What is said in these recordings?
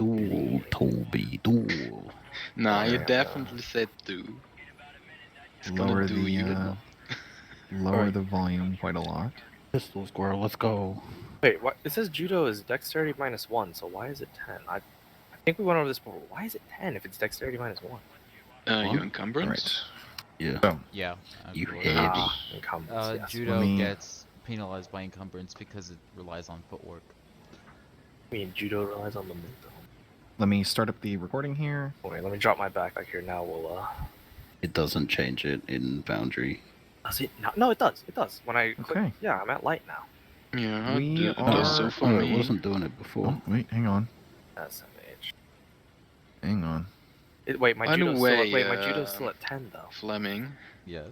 Duel, Toby, duel. Nah, you Okay, definitely said do. It's gonna Lower do you. lower the volume quite a lot. Pistol squirrel, let's go. Wait, what? It says judo is dexterity -1, so why is it 10? I think we went over this before. Why is it 10 if it's dexterity -1? You encumbrance? Yeah. So, Yeah. You believe. head. Encumbrance, yes. Judo me- gets penalized by encumbrance because it relies on footwork. I mean, judo relies on the mental. let me start up the recording here. Wait, let me drop my backpack here now. We'll, It doesn't change it in Foundry. Does it? No, it does. It does. When I click, Okay. yeah, I'm at light now. Yeah, We it does so are- for Oh, me. it wasn't doing it before. Oh, wait, hang on. SMH. Hang on. Wait, my By the judo's way, still. Wait, my judo's still at 10 though. Fleming, Yes.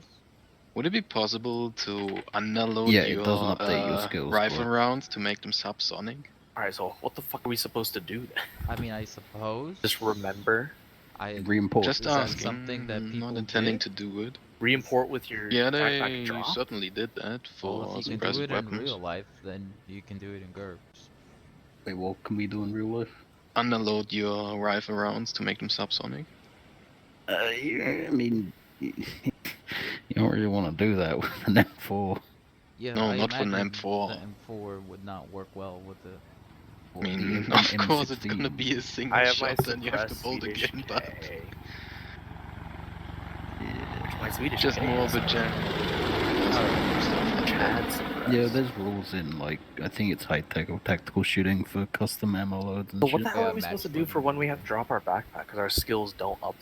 would it be possible to unload Yeah, it your, doesn't update your skills, rifle but- rounds to make them subsonic? All right, so what the fuck are we supposed to do then? I mean, I suppose. Just remember, Re-import. Just Is that asking. something that people not intending did? to do it. re-import with your Yeah, backpack they drop. certainly did that for Well, if you can do suppressed it in weapons. real life, then you can do it in GURPS. Wait, what can we do in real life? Unload your rifle rounds to make them subsonic. Yeah, I mean, you don't really want to do that with an M4. Yeah, No, I not for an imagine M4. The M4 would not work well with the. I mean, the of course it's M16. gonna be a single I have my shot, then you have to suppressed pull the Swedish gun back. K. Yeah. My Swedish Just K more is of a gen. Chad suppressed. Yeah, there's rules in, like, I think it's high-tech or tactical shooting for custom ammo loads and But what shit. the hell Yeah, are we supposed to do maximum. for when we have to drop our backpack because our skills don't update?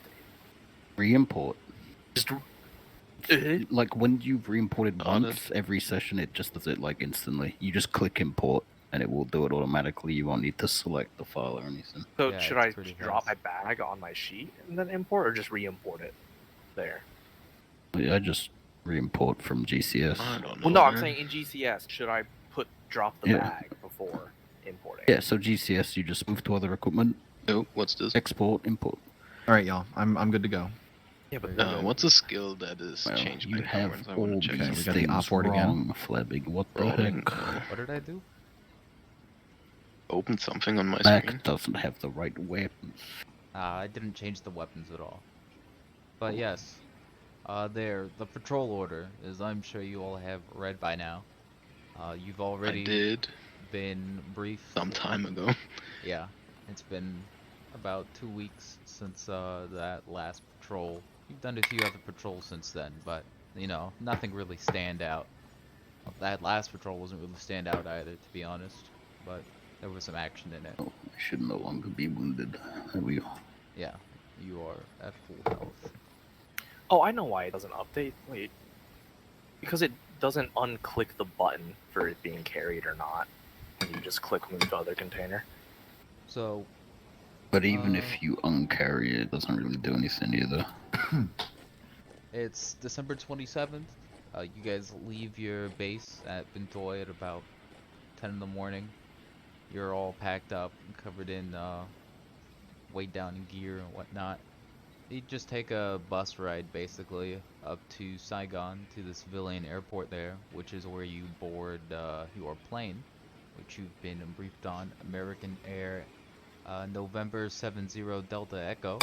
Re-import. Just Like, when you've re-imported On once, every session it just does it, like, instantly. You just click import, and it will do it automatically. You won't need to select the file or anything. so Yeah, should it's I pretty drop my fast. bag on my sheet and then import, or just re-import it there? I just re-import from GCS. I don't know. Well, no, I'm man. saying in GCS, should I drop the Yeah. bag before importing? Yeah, so GCS, you just move to other equipment, Oh, what's this? export, import. All right, y'all. I'm good to go. Yeah, but What's a skill that is Well, changed you by have encumbrance? I all wanna check these Okay, that. we got the things off-word again. wrong, Fleming. What the Rolling. heck? What did I do? Open something on my Mac screen. doesn't have the right weapons. I didn't change the weapons at all. But yes, the patrol order, as I'm sure you all have read by now. You've I already did been briefed. some time ago. Yeah, it's been about 2 weeks since that last patrol. You've done a few other patrols since then, but you know, nothing really stand out. That last patrol wasn't really stand out either, to be honest, but there was some action in it. Oh, I should no longer be wounded. There we go. Yeah, you are at full health. Oh, I know why it doesn't update. Wait, because it doesn't unclick the button for it being carried or not. You just click move to other container. So, But even if you uncarry it, it doesn't really do anything either. it's December 27th. You guys leave your base at Bintoy at about 10 in the morning. You're all packed up and covered in, weighed down in gear and whatnot. You just take a bus ride, basically, up to Saigon, to the civilian airport there, which is where you board your plane, which you've been briefed on, American Air November 70 Delta Echo,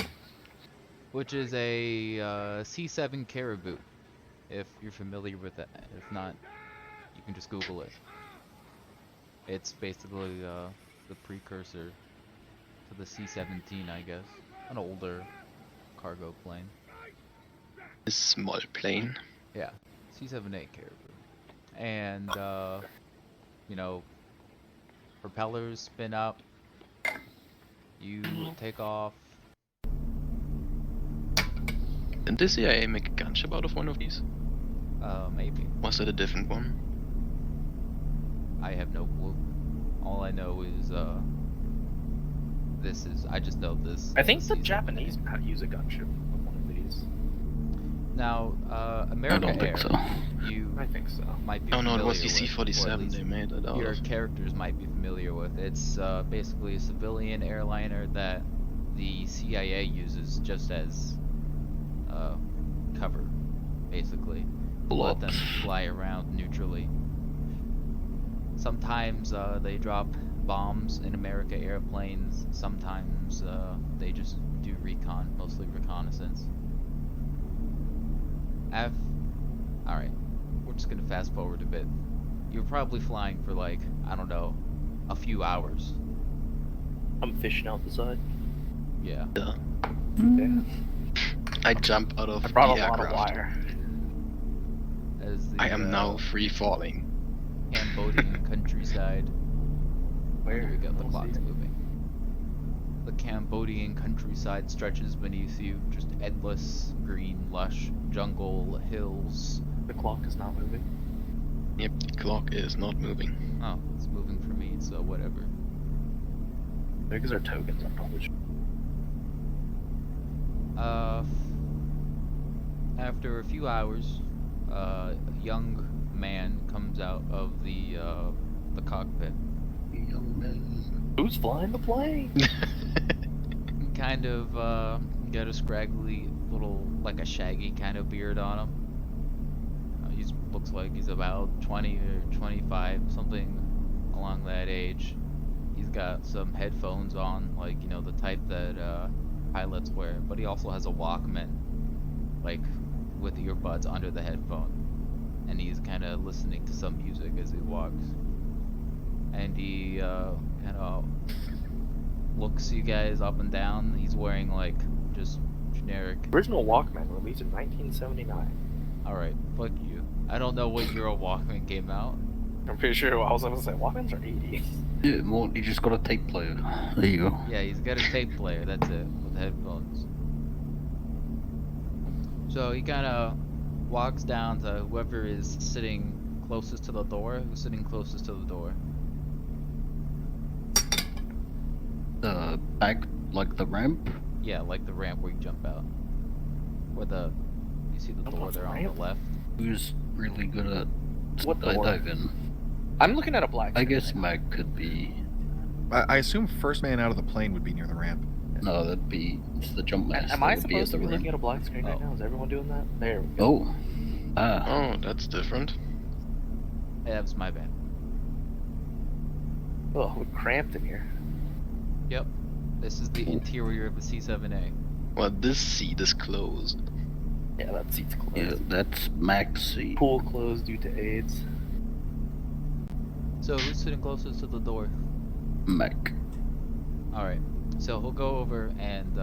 which is a C-7 Caribou, if you're familiar with it. If not, you can just Google it. It's basically the precursor to the C-17, I guess, an older cargo plane. A small plane. Yeah, C-7A Caribou. And, you know, propellers spin up. You take off. Didn't the CIA make a gunship out of one of these? Maybe. Was it a different one? I have no clue. All I know is, I just know this. I think the C-7A. Japanese use a gunship with one of these. Now, I America don't Air, think so. you I think so. might be Oh no, it was familiar the with, or at C-47 least they made it out your of. characters might be familiar with. It's basically a civilian airliner that the CIA uses just as cover, basically. Let them Blobs. fly around neutrally. Sometimes they drop bombs in America airplanes. Sometimes they just do recon, mostly reconnaissance. Alright, we're just gonna fast forward a bit. You're probably flying for like, I don't know, a few hours. I'm fishing out the side. Yeah. Yeah. Yeah. I jump out of I brought the a lot of aircraft. wire. As the I am now free falling. Cambodian countryside. Where? There we go, the I don't clock's see it. moving. The Cambodian countryside stretches beneath you, just endless, green, lush jungle, hills. The clock is not moving. Yep, the clock is not moving. Oh, it's moving for me, so whatever. Because our tokens, I'm probably sure. After a few hours, a young man comes out of the cockpit. Young man. Who's flying the plane? Kind of got a scraggly little, like a shaggy kind of beard on him. He looks like he's about 20 or 25, something along that age. He's got some headphones on, like, you know, the type that pilots wear, but he also has a Walkman, like, with earbuds under the headphone. And he's kind of listening to some music as he walks. And he kind of looks you guys up and down. He's wearing, like, just generic... Original Walkman released in 1979. Alright, fuck you. I don't know what year a Walkman came out. I'm pretty sure I was going to say Walkmans are 80s. Yeah, more. You just got a tape player. There you go. Yeah, he's got a tape player, that's it, with headphones. So he kind of walks down to whoever is sitting closest to the door. Who's sitting closest to the door? Back, like the ramp. Yeah, like the ramp where you jump out. Where you see the Oh, door it's a there on ramp? the left. Who's really good at What door? skydiving? I'm looking at a black I screen guess right now. Mac could be. I assume first man out of the plane would be near the ramp. No, that'd be. It's the jump master. Am I would be at supposed to the be looking ramp. at a black screen right Oh. now? Is everyone doing that? There we go. Oh. Ah. Oh, that's different. Hey, that was my bad. Oh, we're cramped in here. Yep. This is the interior of the C-7A. Well, this seat is closed. Yeah, that seat's closed. Yeah, that's Mac's seat. Pool closed due to AIDS. So who's sitting closest to the door? Mac. Alright. So he'll go over and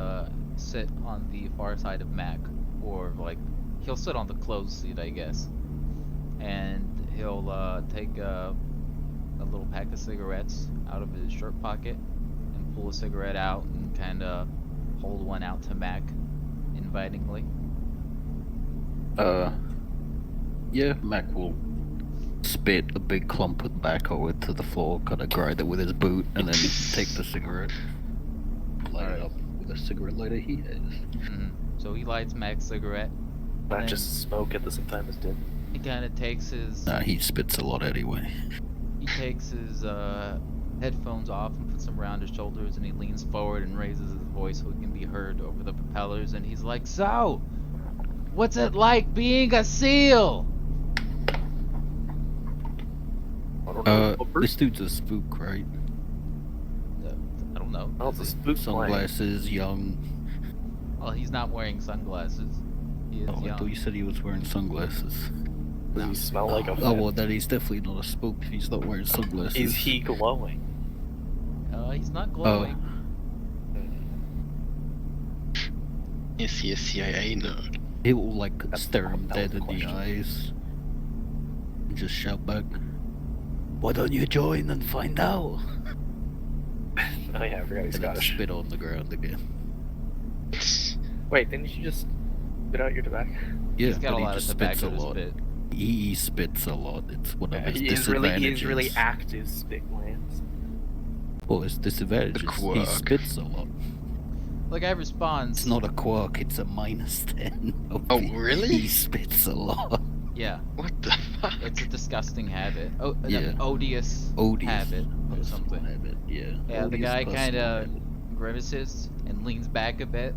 sit on the far side of Mac. Or, like, he'll sit on the closed seat, I guess. And he'll take a little pack of cigarettes out of his shirt pocket and pull a cigarette out and kind of hold one out to Mac invitingly. Yeah, Mac will spit a big clump of tobacco into the floor, kind of grind it with his boot, and then take the cigarette, light it Alright. up with a cigarette lighter he has. So he lights Mac's cigarette. Not And just smoke at the same time as did. he kind of takes his Nah, he spits a lot anyway. headphones off and puts them around his shoulders, and he leans forward and raises his voice so he can be heard over the propellers, and he's like, "So, what's it like being a SEAL?" I don't know. What This dude's a spook, right? I don't know. Oh, it's a spook plane. Sunglasses, young. Well, he's not wearing sunglasses. He is Oh, I young. thought you said he was wearing sunglasses. Does he smell like a Oh, well, then he's definitely not a spook if he's not wearing sunglasses. Is he glowing? He's not glowing. Is he a CIA nerd? He will, like, That's stare not- him that dead was in the the question. eyes. And just shout back, "Why don't you join and find out?" Oh yeah, I forgot he's And then Scottish. spit on the ground again. Wait, didn't you just spit out your tobacco? Yeah, He's got but a he lot of just spits tobacco a to lot. spit. He spits a lot. It's one of his He is disadvantages. really active spit glands. Well, his disadvantage is he quirk. spits a lot. Like, I respond. It's not a quirk, it's a -10. Oh, really? He spits a lot. Yeah, What the fuck? it's a disgusting habit. Oh, an Yeah. odious habit or That's something. habit, yeah. Yeah, the Odious guy personal kind of habit. grimaces and leans back a bit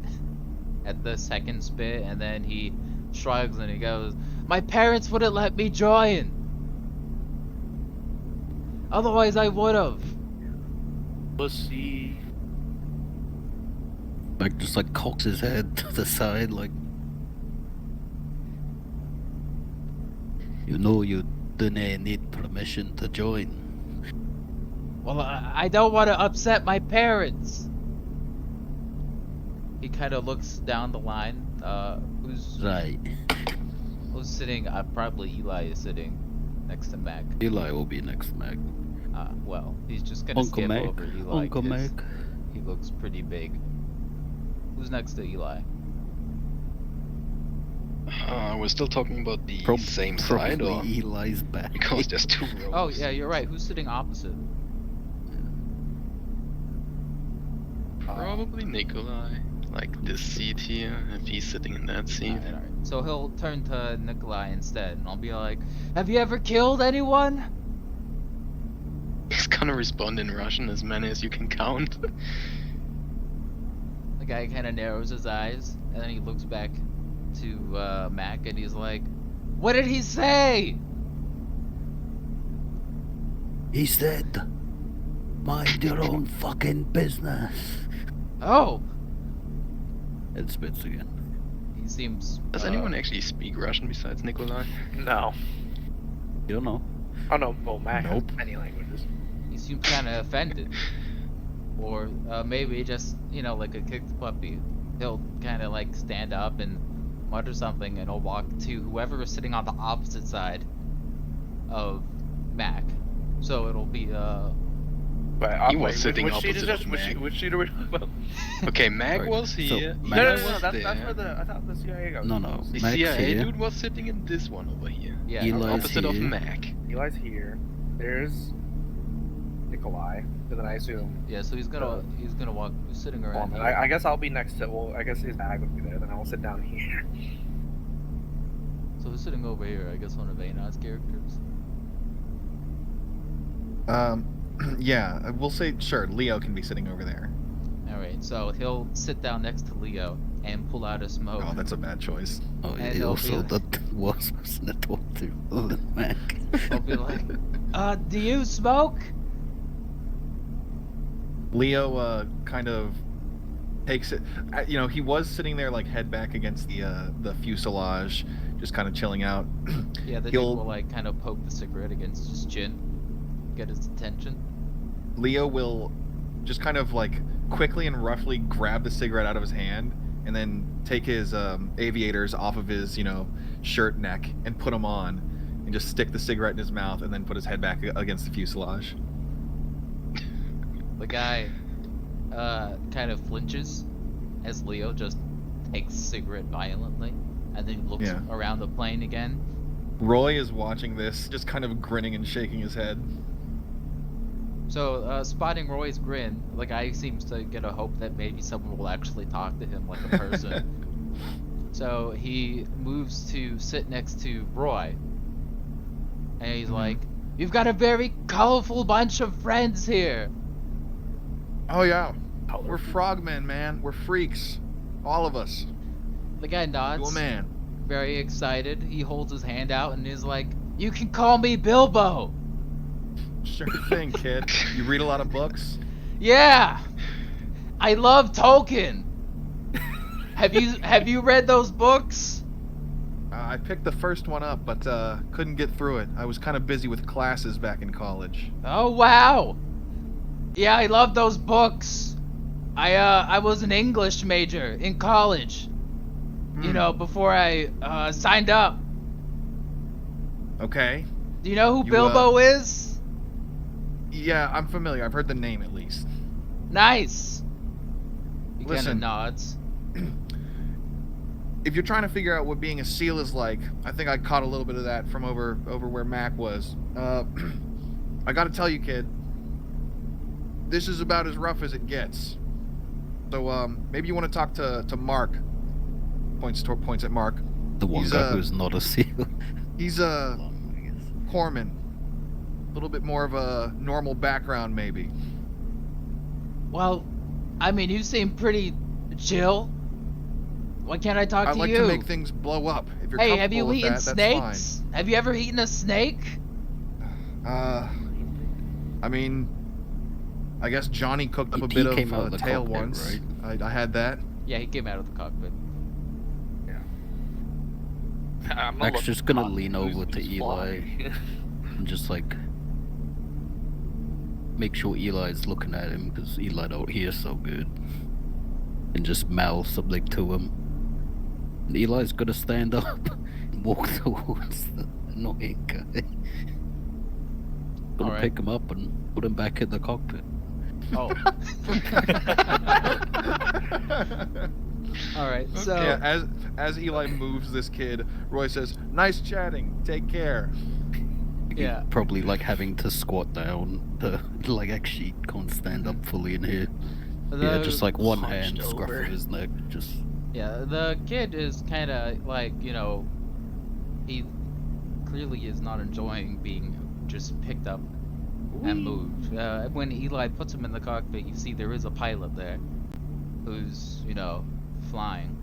at the second spit, and then he shrugs and he goes, "My parents wouldn't let me join. Otherwise I would've." Pussy. Mac just like cocks his head to the side, like, you know, you didn't need permission to join. Well, I don't want to upset my parents. He kind of looks down the line. Who's Right. sitting? Probably Eli is sitting next to Mac. Eli will be next, Mac. Well, he's just gonna Uncle skip Mac. over Eli. Uncle 'cause Mac. He looks pretty big. Who's next to Eli? We're still talking about the Prob- same side, or Probably Eli's back. because there's two rows. Oh yeah, you're right. Who's sitting opposite? Probably Nikolai. Like this seat here, if he's sitting in that seat. Alright. So he'll turn to Nikolai instead, and I'll be like, "Have you ever killed anyone?" He's gonna respond in Russian, as many as you can count. The guy kind of narrows his eyes, and then he looks back to Mac, and he's like, "What did he say?" He said, mind your own fucking business. Oh, And spits again. he seems. Does anyone actually speak Russian besides Nikolai? No. You don't know. Oh no, well, Mac has Nope. many languages. He seems kind of offended, or maybe just like a kicked puppy. He'll kind of like stand up and mutter something, and he'll walk to whoever is sitting on the opposite side of Mac. So it'll be But, He was sitting which sheet is opposite this? of Mac. Which sheet are we talking about? Okay, Mac Alright, was so here. Mac- Eli No, was that's there. where the I thought the CIA guy was. No, no. The Mac's CIA here. dude was sitting in this one over here. yeah. Eli- Opposite of here. Mac. Eli's here. There's Nikolai. And then I assume. Yeah, so he's gonna walk. Who's sitting around Norman. here? I guess I'll be next to. Well, I guess his bag would be there. Then I'll sit down here. So who's sitting over here? I guess one of Anod's characters. Yeah, we'll say sure. Leo can be sitting over there. All right, so he'll sit down next to Leo and pull out a smoke. Oh, that's a bad choice. Oh, And yeah, they'll also be- that was person to talk to other than Mac. I'll be like, do you smoke? Leo kind of takes it. He was sitting there like head back against the fuselage, just kind of chilling out. Yeah, the dude He'll- will like kind of poke the cigarette against his chin, get his attention. Leo will just kind of like quickly and roughly grab the cigarette out of his hand and then take his aviators off of his shirt neck and put them on and just stick the cigarette in his mouth and then put his head back against the fuselage. The guy kind of flinches as Leo just takes the cigarette violently, and then looks Yeah. around the plane again. Roy is watching this, just kind of grinning and shaking his head. So, spotting Roy's grin, the guy seems to get a hope that maybe someone will actually talk to him like a person. So he moves to sit next to Roy, and he's like, "You've got a very colorful bunch of friends here." Oh yeah, we're frogmen, man. We're freaks, all of us. The guy To a nods, man. very excited. He holds his hand out and is like, "You can call me Bilbo." Sure thing, kid. You read a lot of books? Yeah, I love Tolkien. Have you read those books? I picked the first one up, but couldn't get through it. I was kind of busy with classes back in college. Oh wow. Yeah, I love those books. I was an English major in college. Before I signed up. Okay. Do you know who You, Bilbo is? Yeah, I'm familiar. I've heard the name at least. Nice. He kind of Listen. nods. If you're trying to figure out what being a SEAL is like, I think I caught a little bit of that from over where Mac was. I gotta tell you, kid, this is about as rough as it gets. So maybe you want to talk to Mark. Points at Mark. The one He's, guy who's not a SEAL. He's Corman. A little bit more of a normal background, maybe. Well, I mean, you seem pretty chill. Why can't I talk I to like you? to make things blow up. If you're Hey, have you comfortable with eaten that, snakes? Have you ever eaten a snake? that's fine. I mean, I guess Johnny cooked up a He bit came out of of the tail cockpit, once. right? I had that. Yeah, he came out of the cockpit. I'm Mac's looking just gonna hot. lean over to Who's Eli flying? and just like make sure Eli's looking at him because Eli don't hear so good, and just mouth something to him. And Eli's gonna stand up and walk towards the annoying guy. Gonna Alright. pick him up and put him back in the cockpit. Oh. Alright, so Yeah, as Eli moves this kid, Roy says, "Nice chatting. Take care." yeah. Probably like having to squat down to like actually can't stand up fully in here. Yeah, just like one hunched hand scruff over. of his neck, just Yeah, the kid is kind of like, you know, he clearly is not enjoying being just picked up and moved. When Eli puts him in the cockpit, you see there is a pilot there who's, you know, flying.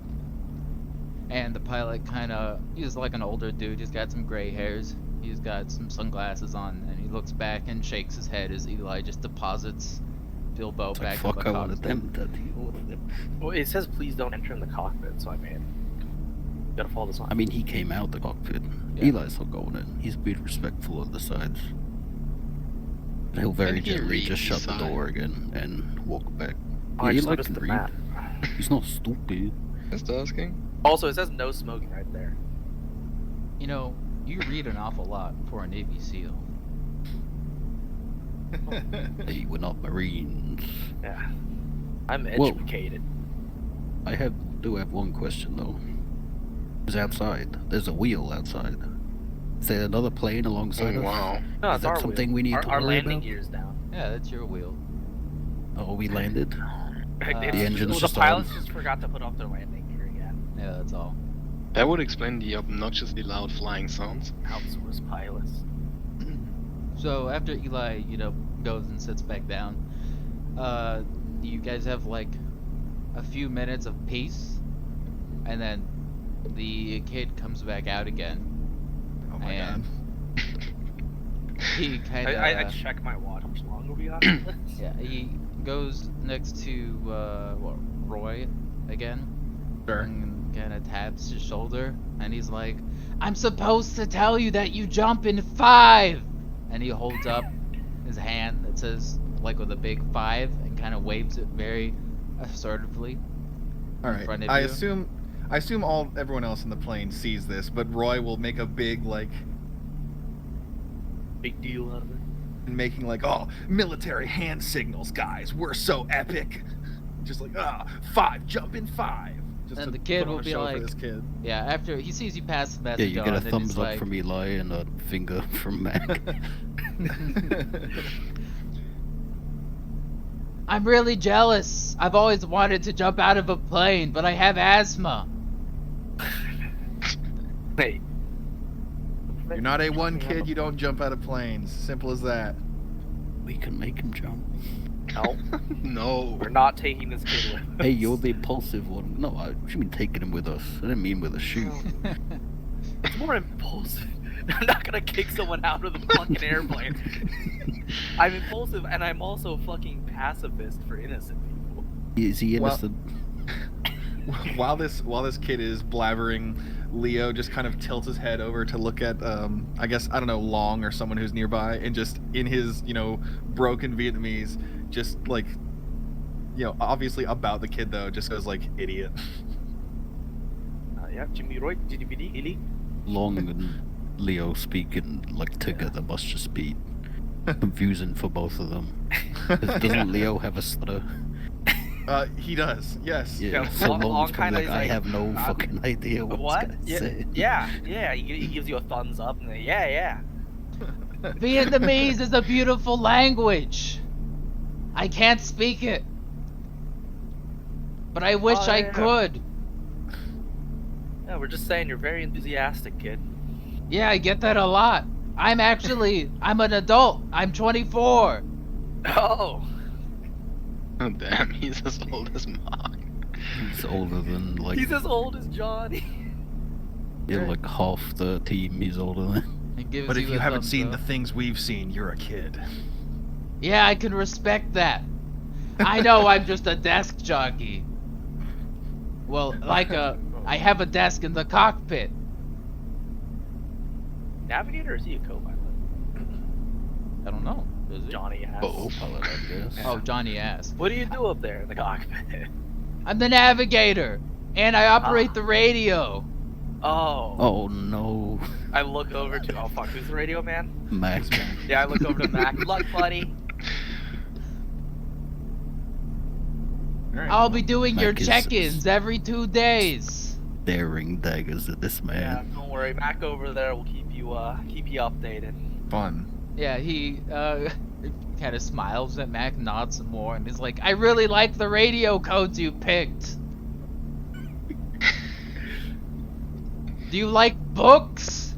And the pilot kind of, he's like an older dude, he's got some gray hairs, he's got some sunglasses on, and he looks back and shakes his head as Eli just deposits Bilbo it's like, back in fuck, the I wanted cockpit. them to deal with it. Well, it says please don't enter in the cockpit, so I mean, you gotta follow this on. I mean, he came out the cockpit. Yeah. Eli's not going in. He's being respectful of the sides. He'll very Can he gently read just the shut the sign? door again and walk back. Oh, I Yeah, just Eli noticed can the read. map. He's not stupid. Just asking. Also, it says no smoking right there. You know, you read an awful lot for a Navy SEAL. Hey, we're not Marines. Yeah. I'm Whoa. educated. I do have one question though. It's outside. There's a wheel outside. Is there another plane alongside Oh us? wow. No, Is it's that our something wheel. we need our, to our worry landing about? gear's down. Yeah, that's your wheel. Oh, we landed? The engine's well, just the pilots on. just forgot to put off their landing gear again. Yeah, that's all. That would explain the obnoxiously loud flying sounds. Outsource pilots. So after Eli, you know, goes and sits back down, you guys have like a few minutes of peace, and then the kid comes back out again. Oh my And he kind of I check my watch. How much longer we got? yeah, he goes next to Roy again. Sure. And kind of taps his shoulder, and he's like, "I'm supposed to tell you that you jump in 5." And he holds up his hand that says, like, with a big 5, and kind of waves it very assertively. All in front right. of I you. assume everyone else in the plane sees this, but Roy will make a big Big deal out of it. making oh, military hand signals, guys. We're so epic. Just 5, jump in 5. Just And to the kid put on will a be show like- for this kid. Yeah, after he sees you pass the Yeah, message you on, get a and thumbs he's up like, from Eli and a finger from Mac. "I'm really jealous. I've always wanted to jump out of a plane, but I have asthma." Hey. You're not A1 kid, you don't jump out of planes. Simple as that. We can make him jump. No, No. we're not taking this kid with us. Hey, you're the impulsive one. No, I should mean taking him with us. I didn't mean with a shoe. It's more impulsive. I'm not gonna kick someone out of the fucking airplane. I'm impulsive, and I'm also fucking pacifist for innocent people. Is he Well- innocent? While this kid is blabbering, Leo just kind of tilts his head over to look at I guess, I don't know, Long or someone who's nearby, and just in his, broken Vietnamese, just obviously about the kid though, just goes idiot. Yeah, Jimmy Roy, GDPD, Illy. Long and Leo speaking together must just be confusing for both of them. 'Cause doesn't Leo have a stutter? He does, yes. Yeah, Yeah, so Long Long's kinda probably is I like, have no fucking idea what's What? gonna Yeah, say. yeah. He gives you a thumbs up, and then, yeah. Vietnamese is a beautiful language. I can't speak it, but I wish Oh, I yeah. could. Yeah, we're just saying you're very enthusiastic, kid. Yeah, I get that a lot. I'm an adult. I'm 24. Oh. Oh damn, he's as old as Mark. He's older than He's as old as Johnny. half the team. He's older than. It gives But if a you haven't thumbs seen up. the things we've seen, you're a kid. Yeah, I can respect that. I know I'm just a desk jockey. Well, like I have a desk in the cockpit. Navigator, or is he a co-pilot? I don't know. Is it? Johnny asks. Both. Pilot, I guess. Yeah. Oh, Johnny asked. What do you do up there in the cockpit? I'm the navigator, and I operate Ah. the radio. Oh. Oh no, I look over to. Oh fuck, who's the radio man? Mac. Yeah, I look over to Mac. Good luck, buddy. All right. I'll be doing your Mac is- check-ins every 2 days. Staring daggers at this Yeah, man. don't worry. Mac over there will keep you updated. Fun. Yeah, he kind of smiles at Mac, nods some more, and is like, "I really like the radio codes you picked. Do you like books?"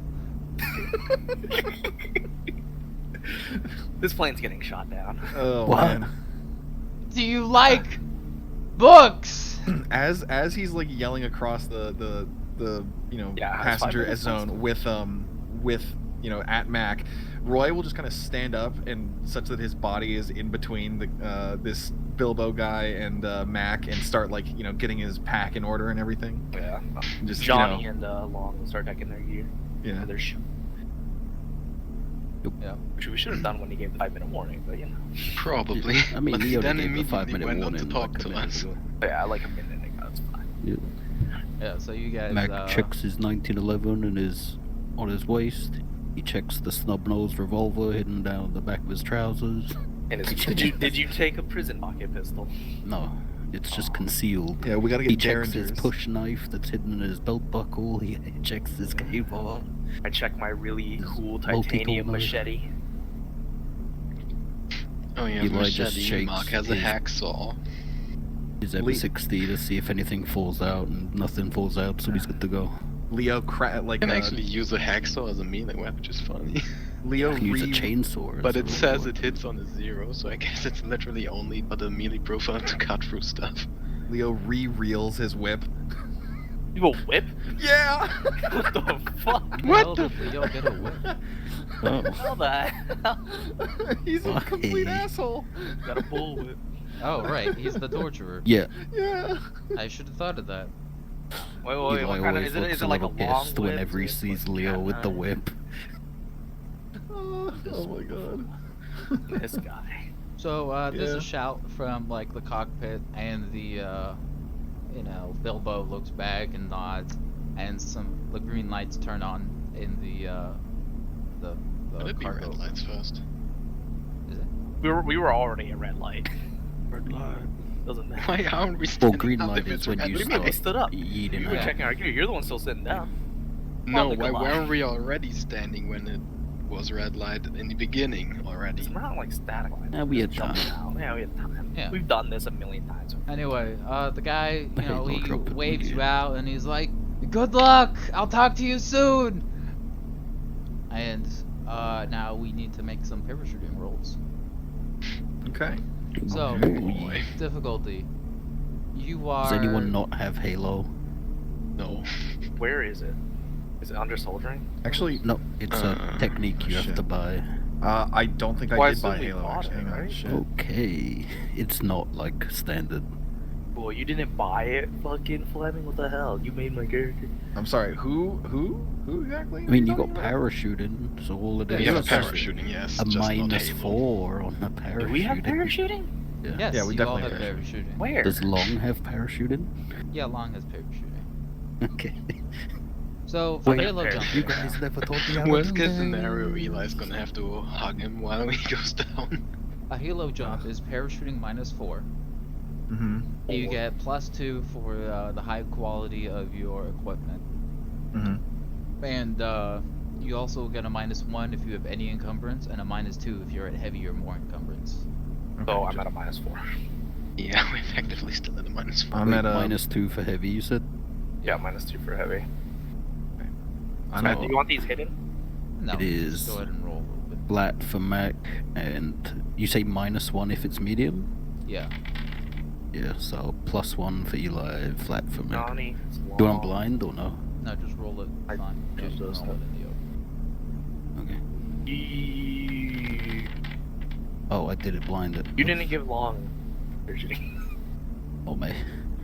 This plane's getting shot down. Oh What? man. Do you like books? As he's like yelling across the Yeah, it's passenger 5 minutes zone with at Mac, Roy will just kind of stand up and such that his body is in between the this Bilbo guy and Mac, and start like getting his pack in order and everything. Yeah. And just Johnny and Long will start checking their gear. yeah. For their shoe. Yeah. Which we should have done when he gave the 5-minute warning, but Probably. I mean, but he then already gave the immediately 5-minute went on warning to talk like a to minute us. ago. But yeah, like a minute ago. It's fine. Yeah. Yeah. So you guys. Mac checks his 1911 and is on his waist. He checks the snub-nosed revolver hidden down the back of his trousers. And did you take a prison pocket pistol? No, it's just concealed. Yeah, we gotta He get checks his Derringers. push knife that's hidden in his belt buckle. He checks his cable. I checked my really cool Multi-tool titanium knife. machete. Oh yeah, Eli just machete. shakes Mark has a his- hacksaw. His M60 to see if anything falls out, and nothing falls out, so he's good to go. Leo You can actually use a hacksaw as a melee weapon, which is funny. Leo I can use a re- chainsaw. But as it a says weapon. it hits on a 0, so I guess it's literally only but a melee profile to cut through stuff. Leo re-reels his whip. You have a whip? Yeah. What the fuck? What the? Leo get a whip? Oh. How the hell? He's a Why? complete asshole. Got a bull whip. Oh right, he's the torturer. Yeah, Yeah. I should have thought of that. Wait, Eli what kind of always is it? looks Is a it like a little long pissed whip? whenever he Is it sees like Leo cat with the knife? whip. Oh my god. This guy. So there's Yeah. a shout from like the cockpit, and the Bilbo looks back and nods, and the green lights turn on in the Would it be cargo. red lights first? Is it? We were already at red light. Red light. Doesn't matter. Why aren't we Well, standing green up light if is it's when red you What do you mean start we stood up? eating You were out. checking our gear. You're the one still sitting down. No, the why Goliath. weren't we already standing when it was red light in the beginning already? We're not like static line. Yeah, we had Jumping time. out. Yeah, we had time. Yeah. We've done this a million times. Anyway, the guy, The Halo he trumpet waves you brigade. out, and he's like, "Good luck. I'll talk to you soon." And now we need to make some parachuting rolls. Okay. So, boy. difficulty. You are. Does anyone not have Halo? No. Where is it? Is it under soldiering? Actually, No, it's a technique you have shit. to buy. I don't think Well, I I did buy assume we Halo. bought Actually, it, hang on, right? shit. Okay, it's not like standard. Well, you didn't buy it, fucking Fleming. What the hell? You made my character. I'm sorry. Who exactly? I mean, you are got talking about? parachuting, so all it Yeah, is We have a is parachuting, yes. a just not minus Halo. 4 on the parachuting. Do we have parachuting? Yeah. Yes, Yeah, we you all definitely have have parachuting. Where? Does Long have parachuting? Yeah, Long has parachuting. Okay. So for Wait, Halo parachute. jump, You guys never taught me how to Worst do case that. scenario, Eli's gonna have to hug him while he goes down. a Halo jump is parachuting -4. Mm-hmm. You get +2 for the high quality of your equipment, Mm-hmm. and you also get a -1 if you have any encumbrance, and a -2 if you're at heavy or more encumbrance. Oh, I'm at a -4. Yeah, we're effectively still at a -4. I'm Wait, at a -2 for heavy, you said? Yeah, -2 for heavy. I'm So, at do you want these hidden? No, It just is. go ahead and roll a little bit. Flat for Mac, and you say -1 if it's medium? Yeah. Yeah, so +1 for Eli, flat for Mac. Johnny. It's Do you want long. blind or no? No, just roll it. I Fine. do Just those roll it stuff. in the open. Okay. You Oh, I did it blinded. didn't give long. Parachuting. Oh man.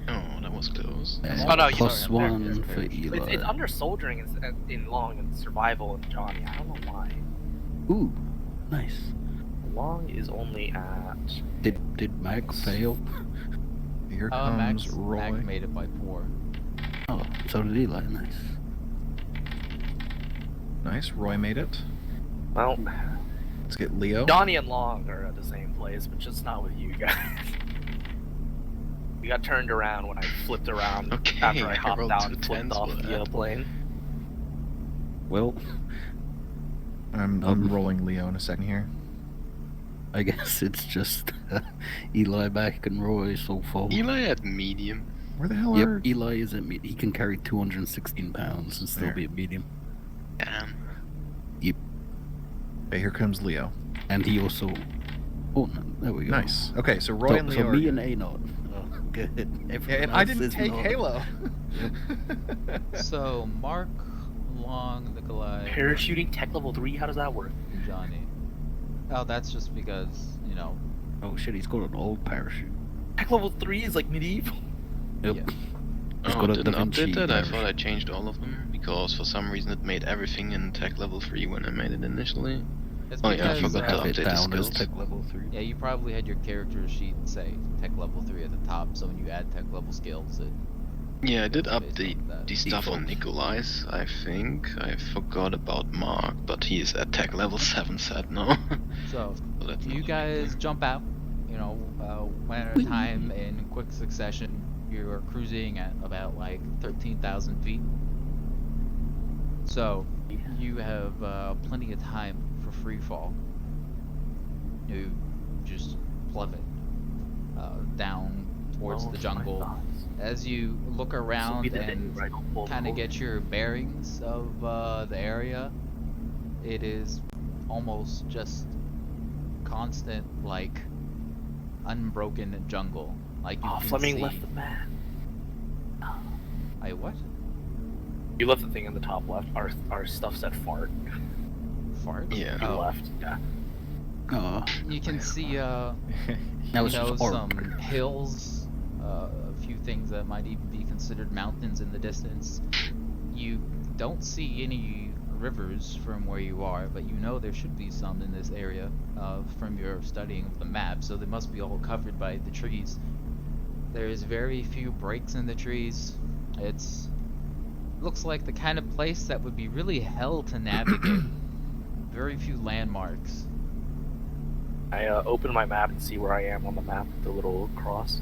Oh, that was close. Oh, no, you Plus don't have one there. for It's Eli. It's under soldiering in Long and survival in Johnny. I don't know why. Ooh, nice. Long is only at. Did Mac fail? Here Max, comes Roy. Mac made it by 4. Oh, so did Eli. Nice. Nice, Roy made it. Well, Let's get Leo. Johnny and Long are at the same place, but just not with you guys. We got turned around when I flipped around Okay, after I I hopped rolled out 2 and flipped tens off for the that. plane. Well, I'm rolling Leo in a second here. I guess it's just Eli, Mac, and Roy so far. Eli at medium. Where the hell Yep, are... Eli is at he can carry 216 pounds and still There. be a medium. Damn. Okay, here comes Leo. And he also. Oh, no, there we go. Nice. Okay, so Roy and Leo So are me good. and A not. Oh, good. Yeah, Everyone and I else didn't is take not. Halo. So Mark, Long, Nikolai, Parachuting tech level 3. How does that work? and Johnny. Oh, that's just because, you know. Oh shit, he's got an old parachute. Tech level 3 is like medieval. Yep. Yeah. He's Oh, got a didn't Da Vinci update that? I thought I parachute. changed all of them because for some reason it made everything in tech level 3 when I made it initially. It's Oh, yeah, I because, forgot have to it update the down as skills. tech level 3. yeah, you probably had your character sheet say tech level 3 at the top, so when you add tech level skills, it Yeah, I did based update on that. the stuff on Default. Nikolai's, I think. I forgot about Mark, but he is at tech level 7 set now. So, So that's you not guys okay. jump out, you know, one at a time in quick succession. You're cruising at about like 13,000 feet. So, you have plenty of time for free fall. You just plummet down towards Oh, the my jungle. thoughts. As you look This will be around the day and where I go full kind of core. get your bearings of the area, it is almost just constant, like, unbroken jungle. Like you Oh, can Fleming see. left the map. I what? You left the thing in the top left. Our stuff said fart. Fart? Yeah. You Oh. left. Yeah. Oh, You can see, now you it's know, just arc. some hills, a few things that might even be considered mountains in the distance. You don't see any rivers from where you are, but you know there should be some in this area from your studying of the map, so they must be all covered by the trees. There is very few breaks in the trees. Looks like the kind of place that would be really hell to navigate. Very few landmarks. I open my map and see where I am on the map with the little cross.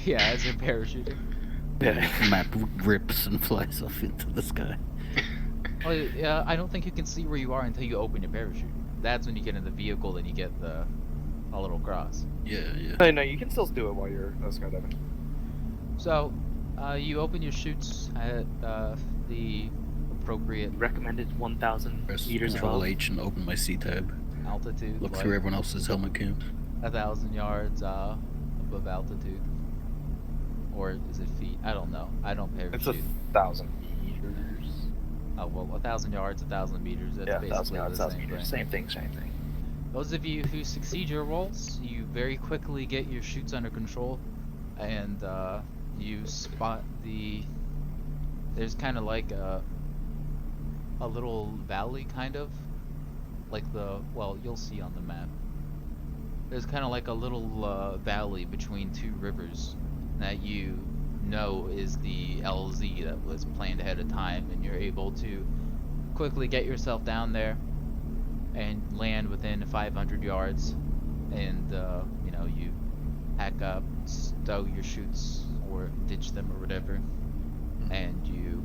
Yeah, as you're parachuting. Yeah. Map rips and flies off into the sky. Oh, yeah, I don't think you can see where you are until you open your parachute. That's when you get in the vehicle and you get a little cross. Yeah, yeah. Hey, no, you can still do it while you're skydiving. So, you open your chutes at the appropriate Recommended 1,000 Press meters Control above. H and open my C tab. altitude, Look like through everyone else's helmet count. 1,000 yards above altitude. Or is it feet? I don't know. I don't It's parachute. 1,000 meters. Oh, well, 1,000 yards, 1,000 meters. That's Yeah, basically 1,000 yards, the 1,000 same meters. thing. Same thing, same thing. Those of you who succeed your rolls, you very quickly get your chutes under control, and you spot there's kind of like a little valley, kind of, like well, you'll see on the map. There's kind of like a little valley between two rivers that you know is the LZ that was planned ahead of time, and you're able to quickly get yourself down there and land within 500 yards, and you know, you pack up, stow your chutes or ditch them or whatever, and you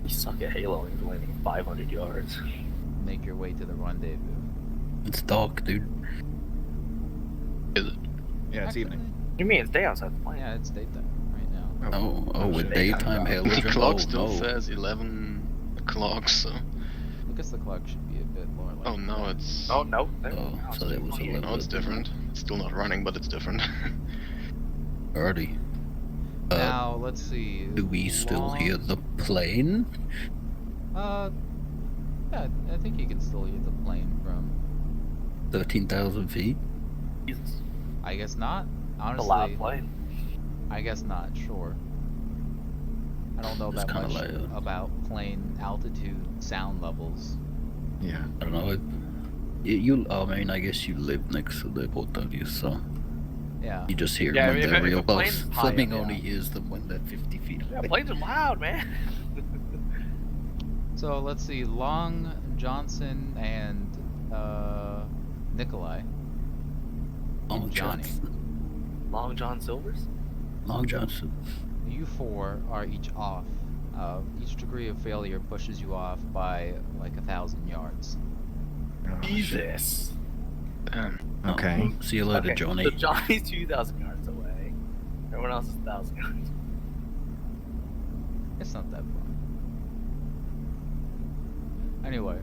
You suck at Halo and landing 500 yards. make your way to the rendezvous. It's dark, dude. Is it? Yeah, it's evening. You mean it's day outside the plane? Yeah, it's daytime right now. Oh, with shit. daytime hell. The clock Oh, still no. says 11 o'clock, so. I guess the clock should be a bit more like Oh no, it's. Oh, no. Oh, so that was 11. No, it's different. It's still not running, but it's different. Alrighty. Now, let's see. Do we still hear the plane? Yeah, I think you can still hear the plane from... 13,000 feet? Jesus. I guess not. A loud Honestly, plane. I guess not. Sure. I don't know It's that kinda much like about plane altitude sound levels. Yeah. I don't know. I mean, I guess you live next to the airport, don't you? So Yeah. you just hear them Yeah, when if they're a real close. plane's high Fleming up, only yeah. hears them when they're 50 feet Yeah, away. planes are loud, man. So let's see, Long, Johnson, and Nikolai. Long Johnny. Johnson. Long John Silvers? Long Johnson. You four are each off. Each degree of failure pushes you off by like 1,000 yards. Jesus. Damn. Okay. Oh, see you later, Okay, Johnny. so Johnny's 2,000 yards away. Everyone else is 1,000 yards. It's not that far. Anyway,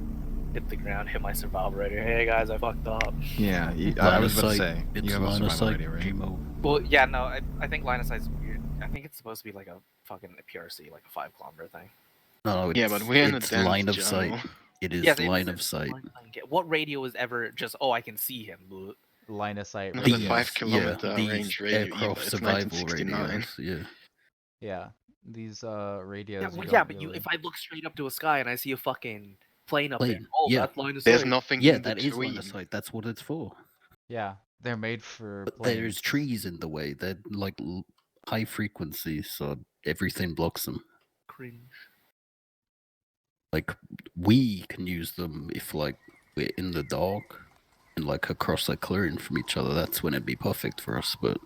Hit the ground, hit my survival radio. Hey guys, I fucked up. Yeah. I Line was of about to sight. say. It's You have a line of survival sight. radio, right? Gmo. Well, yeah, no, I think line of sight's weird. I think it's supposed to be like a fucking PRC, like a 5-kilometer thing. No, Yeah, but we're in a it's dense line of jungle. sight. It is Yes, it line is. of sight. What radio is ever just, oh, I can see him? line of sight Not a radio. 5-kilometer these range radio aircraft either. It's survival 1969. radios. Yeah. Yeah, these radios. Yeah, you well, don't yeah, but really... if I look straight up to a sky and I see a fucking plane up there, Plane, oh, yeah. that's line of There's sight. nothing Yeah, in that is line between. of sight. That's what it's for. Yeah, they're made for But planes. there's trees in the way. They're like high frequency, so everything blocks them. Cringe. Like we can use them if like we're in the dark and like across a clearing from each other. That's when it'd be perfect for us. But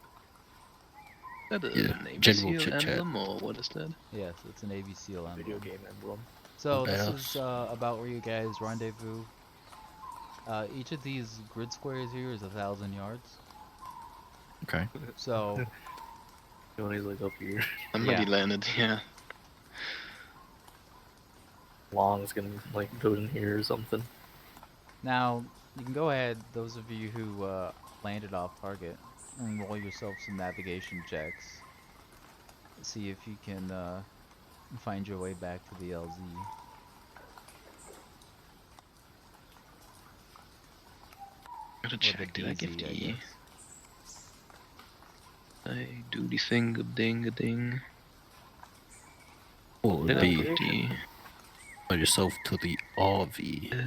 Is that a Yeah, Navy general SEAL chit-chat. emblem or what is that? Yes, it's a Navy SEAL Video emblem. game emblem. So this Badass. is about where you guys rendezvous. Each of these grid squares here is 1,000 yards. Okay. So Johnny's like up here. Somebody Yeah. landed, yeah. Long's gonna like go in here or something. now you can go ahead, those of you who landed off target, and roll yourself some navigation checks. See if you can find your way back to the LZ. Gotta Or check, the did I give DZ, I the... guess. I do the thing, a ding, a ding. Or it Did would I be put the... put yourself to the RV.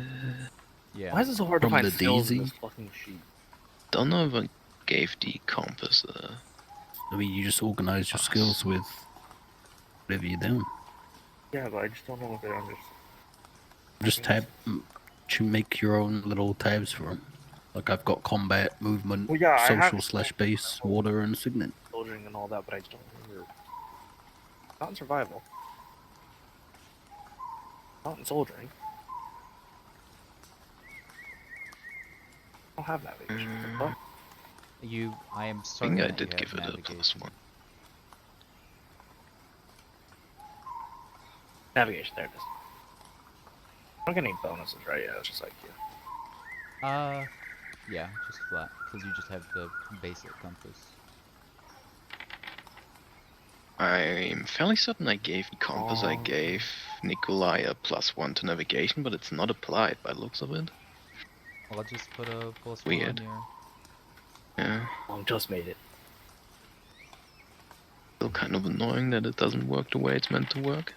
Yeah. Why is it so hard to From find the skills in DZ? this fucking sheet? Don't know if I gave the compass I mean, you just organize your skills with whatever you're doing. Yeah, but I just don't know if they're under. Just to make your own little tabs for them. Like I've got combat, movement, Well, yeah, I have social/base, water, and signet. soldiering and all that, but I just don't remember. Not in survival. Not in soldiering. I don't have navigation. What the fuck? I am I certain think I that you did have give it a navigation. +1. Navigation, there it is. I don't get any bonuses, right? Yeah, it's just like, yeah. Yeah, just flat, because you just have the basic compass. I'm fairly certain I gave the compass, I Oh. gave Nikolai a +1 to navigation, but it's not applied by the looks of it. Well, I'll just put a +1 Weird. on your... Yeah, Long just made it. still kind of annoying that it doesn't work the way it's meant to work.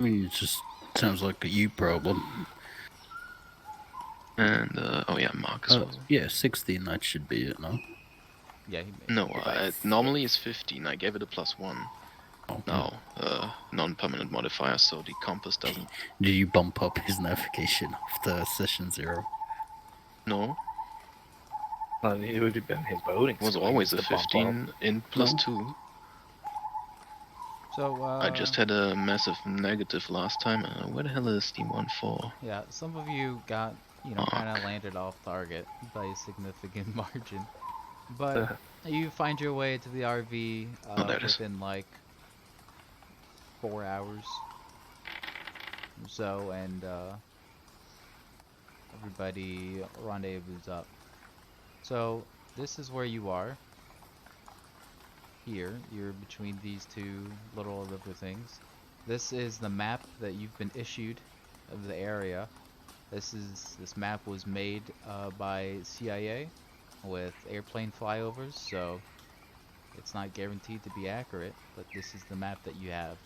I mean, it just sounds like a you problem. And, oh yeah, Mark as well. Yeah, 16, that should be it, no? Yeah, he made No, it. normally it's 15, I gave it a +1. Okay. Now, non-permanent modifier, so the compass doesn't... Did you bump up his navigation after session 0? No, It would have been his boating. it was skill always a to bump up. 15 in +2. So, I just had a massive negative last time. Where the hell is the 1-4? yeah, some of you got, you know, Fuck. kind of landed off target by a significant margin. But you find your way to the RV Oh, there it is. within like 4 hours or so, and everybody rendezvous up. So this is where you are. Here, you're between these two little river things. This is the map that you've been issued of the area. This map was made by CIA with airplane flyovers, so it's not guaranteed to be accurate, but this is the map that you have.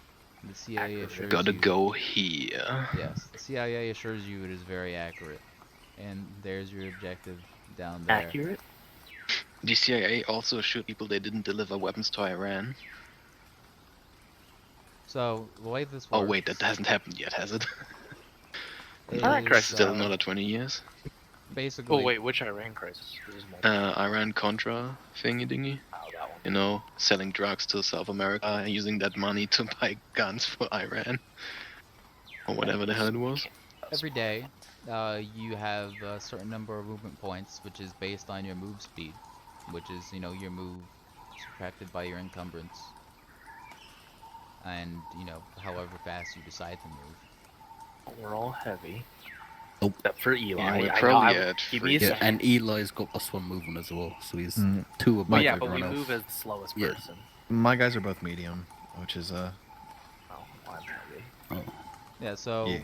The CIA Accurate. assures Gotta you. go here. Yes, the CIA assures you it is very accurate. And there's your objective down there. Accurate? The CIA also assured people they didn't deliver weapons to Iran. So the way this works. Oh wait, that hasn't happened yet, has it? Iran crisis Still uh, another 20 years. basically. Oh wait, which Iran crisis? This is multiple. Iran-Contra thingy dingy. Oh, that one. You know, selling drugs to South America and using that money to buy guns for Iran. Or whatever the hell it was. Every day, you have a certain number of movement points, which is based on your move speed, which is, you know, your move subtracted by your encumbrance. And, you know, however fast you decide to move. We're all heavy. Nope. Except for Eli. Yeah, we're I probably know, at give me a free. Yeah, second. and Eli's got +1 movement as well, so he's Mm. 2 above But yeah, everyone but we else. move as the slowest Yeah. person. My guys are both medium, which is Oh, I'm heavy. Oh, Yeah, so Yeah.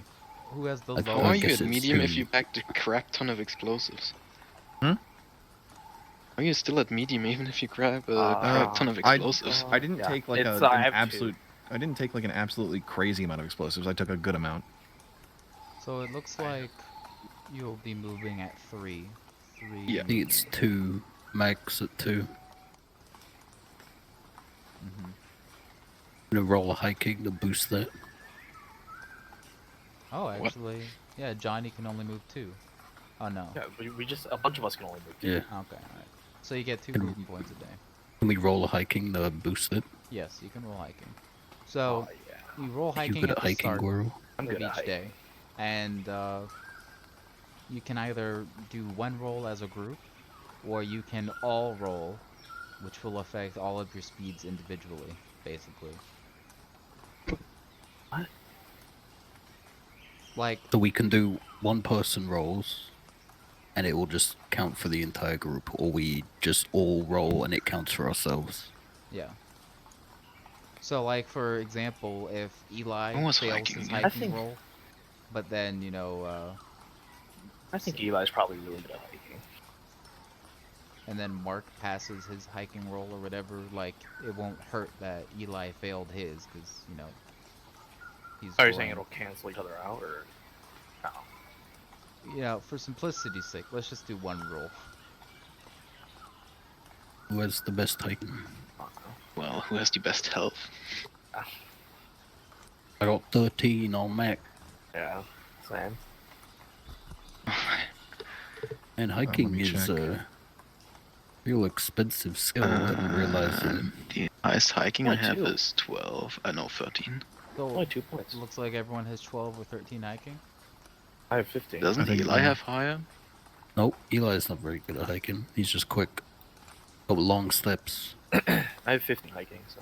who has the Like, How I are lowest? you guess at it's medium if two. you packed a crap ton of explosives? Hmm? Are you still at medium even if you grab a Uh, crap ton of I- explosives? I didn't Yeah. take like It's, an I have two. absolute. I didn't take like an absolutely crazy amount of explosives. I took a good amount. So it looks like you'll be moving at 3. 3. Yeah. I think it's 2 max at 2. Mhm. I'm gonna roll a high kick to boost that. Oh, What? actually, yeah, Johnny can only move 2. Oh no. Yeah, we just a bunch of us can only move. Yeah. Okay, alright. So you get 2 Can- movement points a day. Can we roll a hiking to boost it? Yes, you can roll hiking. So Oh, yeah. you roll You hiking good at at the hiking, start Gwirl? I'm of good at each hiking. day, and you can either do one roll as a group, or you can all roll, which will affect all of your speeds individually, basically. What? Like, So we can do 1 person rolls, and it will just count for the entire group, or we just all roll and it counts for ourselves. yeah. So, like, for example, if Eli Who was fails hiking his again? I hiking think- roll, but then, you know, I think Eli's probably really good at hiking. and then Mark passes his hiking roll or whatever, like, it won't hurt that Eli failed his, because, you know, he's Are you saying rolling. it'll cancel each other out, or no? Yeah, for simplicity's sake, let's just do one roll. Who has the best hiking? I don't know. Well, who has the best health? I got 13 on Mac. Yeah, same. And hiking me is check. a real expensive skill. I didn't realize it. The highest hiking I Only have 2. is 12. I know 13. So, Only 2 points. looks like everyone has 12 or 13 hiking. I have 15. Doesn't think Eli so. have higher? Nope, Eli's not very good at hiking. He's just quick. Got long steps. I have 15 hiking, so.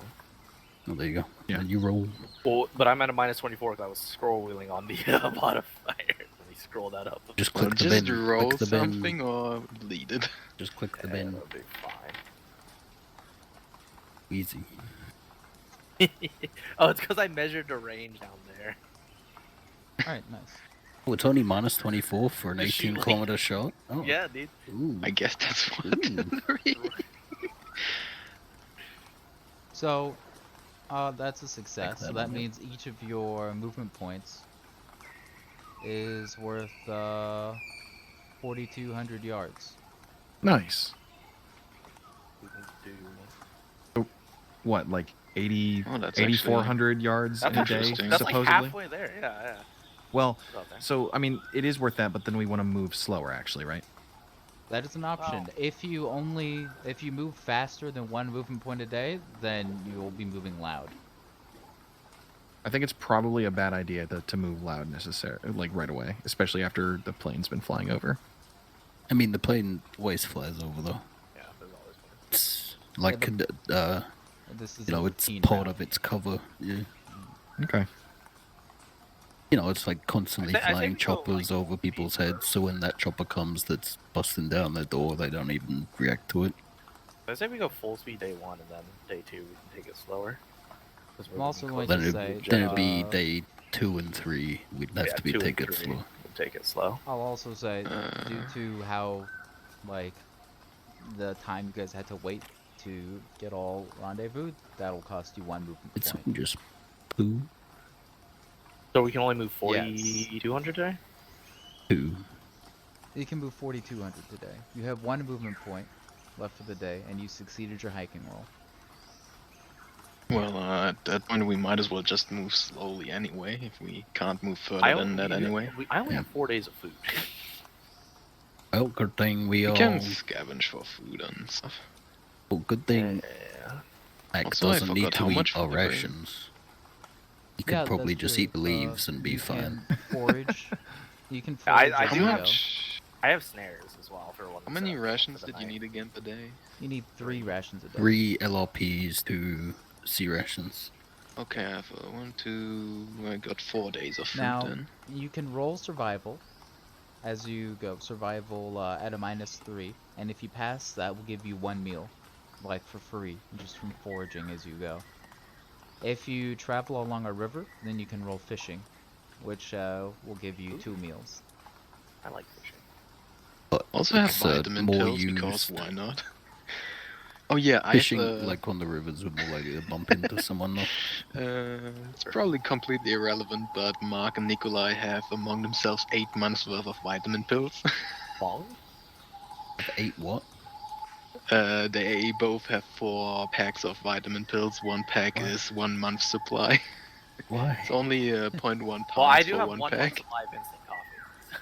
Oh, there you go. Yeah. And you roll. Well, but I'm at a -24 because I was scroll wheeling on the modifier. Let me scroll that up. Just Well, click the just bin. roll Click the bin. something or lead it. Just click the Yeah, bin. that'll be fine. Easy. Oh, it's because I measured the range down there. Alright, nice. Oh, it's only -24 for an Just 18 shoot, like- kilometer shot. Oh. Yeah, dude. Ooh. I guess that's what Ooh. the reason. So, that's a success. that So that on there. means each of your movement points is worth 4,200 yards. Nice. We can do. What, like 80, Oh, that's 8,400 yards That's in a actually day, interesting. That's supposedly? like halfway there. Yeah. Well, It's out there. so I mean, it is worth that, but then we want to move slower, actually, right? That is an option. Wow. If you move faster than 1 movement point a day, then you will be moving loud. I think it's probably a bad idea to move loud necessarily, like right away, especially after the plane's been flying over. I mean, the plane always flies over though. Yeah, there's always one. It's like, This is you know, a it's routine part route. of its cover. Yeah. Okay. You know, it's like constantly I think flying we go, choppers like, over people's heads, so when that chopper comes that's busting down their door, they don't even react to it. I say we go full speed day 1, and then day 2 we can take it slower. 'Cause we're I'm also moving going Then to closer it'd, say, then it'd be uh, day 2 and 3. We'd have Yeah, to be 2 and take it 3, slow. We'll take it slow. I'll also say, due to how, like, the time you guys had to wait to get all rendezvous, that'll cost you 1 movement It's point. just poo. So we can only move Yes. 4,200 today? Poo. You can move 4,200 today. You have 1 movement point left for the day, and you succeeded your hiking roll. Well, at that point we might as well just move slowly anyway, if we can't move further than that anyway. I only have 4 days of food. Well, good thing we We all. can scavenge for food and stuff. Well, good thing Yeah. Mac Also, I doesn't need forgot to how eat much our food we bring. rations. He could Yeah, probably that's just true. eat the leaves and be you fine. Can forage. You can I forage. I as How do you have- go. much? I have snares as well for one. How many rations did you need again per day? You need 3 rations a day. 3 LRPs, 2 C rations. Okay, I have 1, 2. I got 4 days of food Now, then. you can roll survival as you go. Survival at a -3, and if you pass, that will give you 1 meal, like for free, just from foraging as you go. If you travel along a river, then you can roll fishing, which will give you 2 meals. I like fishing. But Also have it's, vitamin more pills because used. why not? Oh yeah, Fishing, I have, like on the rivers, would more likely to bump into someone though. it's probably completely irrelevant, but Mark and Nikolai have among themselves 8 months worth of vitamin pills. Bong? 8 what? They both have 4 packs of vitamin pills. 1 pack What? is 1 month's supply. Why? It's only 0.1 pounds Well, I do for have 1 one pack. supply of instant coffee,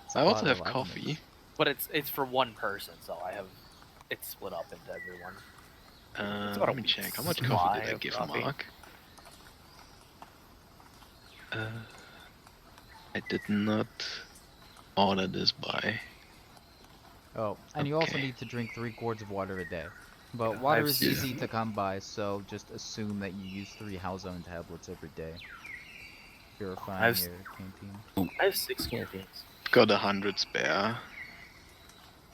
It's a I also lot of have vitamins. coffee. but it's for one person, so I have it's split up into everyone. It's about Let a me week's check. How much supply coffee did I of give coffee. Mark? I did not order this by. Oh, and you also Okay. need to drink 3 quarts of water a day. But Yeah, water I've is seen- easy to come by, so just assume that you use 3 Halzone tablets every day. Purifying I've- your canteen. I have 6 canteens. Got 100 spare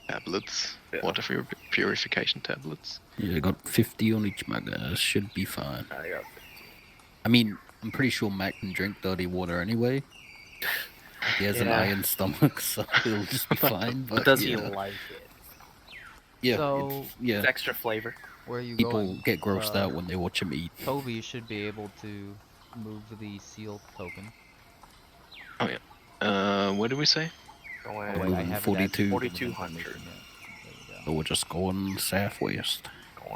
tablets. Yeah. Water purification tablets. Yeah, I got 50 on each mug. Should be fine. I got I mean, I'm pretty sure Mac can drink dirty water anyway. He has an Yeah. iron stomach, so he'll just be fine. But Does he yeah, like it? yeah, So- yeah. It's extra flavor. Where are you People going? get grossed Uh, out when they watch him eat. Toby should be able to move the seal token. What did we say? Going Oh, Moving wait, I haven't 42. actually 4,200. information yet. There you go. So we're just going southwest.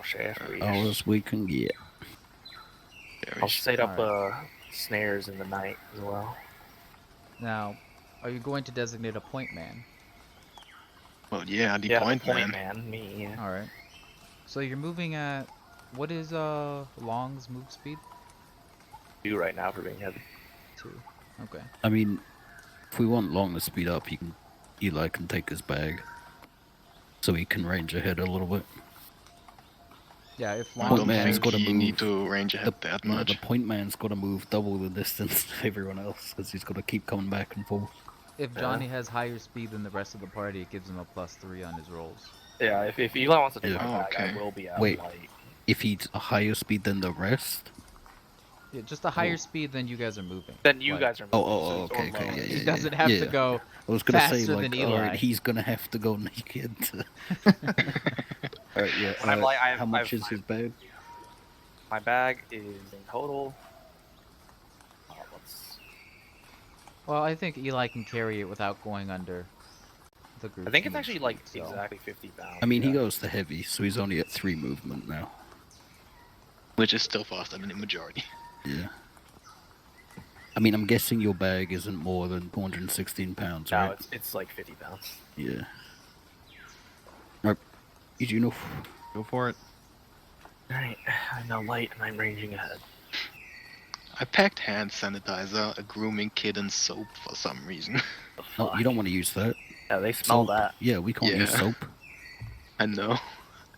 chef. All as we can get. I'll set up Alright. snares in the night as well. Now, are you going to designate a point man? Well, yeah, the Yeah, point man. me. Yeah. Alright. So you're moving at... What is Long's move speed? Do right now for being heavy. 2. Okay. I mean, if we want Long to speed up, Eli can take his bag, so he can range ahead a little bit. Yeah, if I Long... Point don't man's think gotta you move. need to range ahead that No, much. the point man's got to move double the distance to everyone else because he's got to keep coming back and forth. If Johnny has higher speed than the rest of the party, it gives him a +3 on his rolls. Yeah, if Eli wants to take Yeah. my bag, Okay. I will be out Wait. light. If he's a higher speed than the rest, Yeah, just a higher Oh. speed than you guys are moving. Then you Like, guys are Oh, moving, oh, so oh, it's okay, all okay, low. yeah, He yeah, doesn't have to yeah. go... I was gonna say Faster like, than all right, Eli. he's gonna have to go naked. Alright, yeah. When I'm like, I have- how I much have is his bag? My bag is in total. Let's. Well, I think Eli can carry it without going under the group. I think it's actually like so... exactly 50 pounds. I mean, he yeah. goes to heavy, so he's only at 3 movement now. Which is still faster than the majority. Yeah. I mean, I'm guessing your bag isn't more than 216 pounds, No, right? it's like 50 pounds. Yeah. Right. Did you know? Go for it. Alright, I'm now light and I'm ranging ahead. I packed hand sanitizer, a grooming kit, and soap for some reason. No, you don't want to use that. Yeah, they smell Soap. that. Yeah, we can't use Yeah. soap. I know.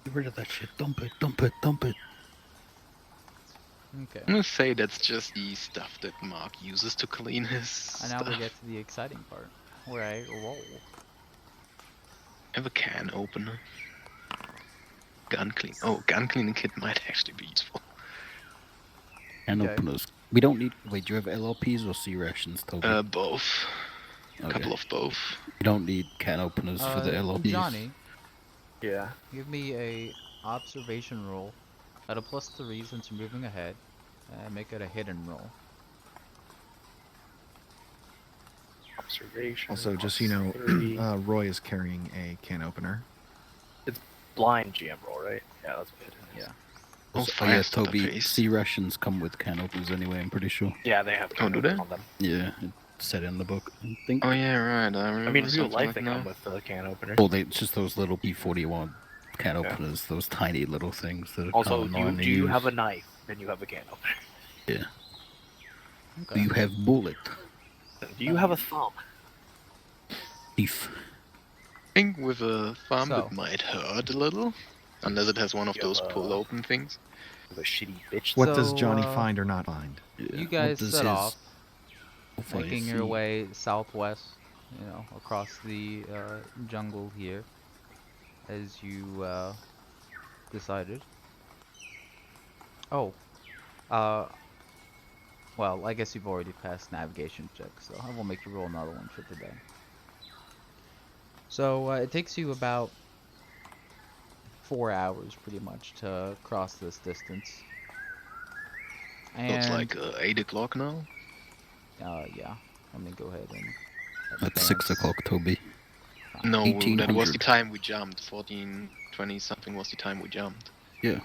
Get rid of that shit. Dump it, dump it, dump it. Okay. I'm gonna say that's just the stuff that Mark uses to clean his And now stuff. we get to the exciting part, where I roll. I have a can opener. Gun clean. Oh, gun cleaning kit might actually be useful. And Okay. openers. We don't need. Wait, do you have LRPs or C rations, Toby? Both. A Okay. couple of both. You don't need can openers for the LRPs. Johnny, Yeah. Give me a observation roll at a +3 since you're moving ahead, and make it a hidden roll. Observation. Also, just so you know, +3. Roy is carrying a can opener. Blind GM roll, right? Yeah, that's what it is. Yeah. Oh, Oh yeah, fast at the Toby. face. Sea rations come with can openers anyway. I'm pretty sure. Yeah, they have. Oh, do they? On them. Yeah, it's said in the book. I think. Oh yeah, right. I remember I mean, in real something life, like they that. come with the can opener. Well, it's just those little P41 can openers. Those tiny little things that are Also, kind of annoying to do you use. have a knife? Then you have a can opener. Yeah. Okay. Do you have bullet? Do you have a thumb? Teeth. I think with a thumb So. it might hurt a little. Unless it has one of You those have a- pull open things. The shitty bitch. What does So, Johnny find or not find? Yeah. You What guys does set his off, profile making your see? way southwest, across the jungle here, as you decided. Oh, well, I guess you've already passed navigation check, so I will make you roll another one for today. So it takes you about 4 hours, pretty much, to cross this distance. So it's And like 8 o'clock now. yeah, let me go ahead and At 6 advance. o'clock, Toby. No, that was 1800. the time we jumped. 14:20 something was the time we jumped. Yeah.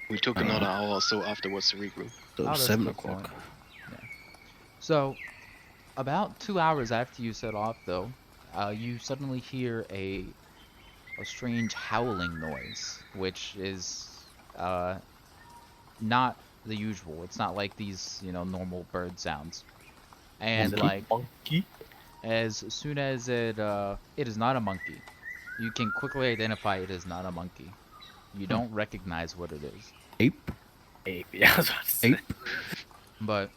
We took another hour or so afterwards to regroup. So Oh, that's a 7 good o'clock. point. So, about 2 hours after you set off, though, you suddenly hear a strange howling noise, which is not the usual. It's not like these, normal bird sounds. And like, monkey. as soon as it is not a monkey, you can quickly identify it is not a monkey. You don't recognize what it is, Ape? Ape. Yeah, I was about to say. Ape? but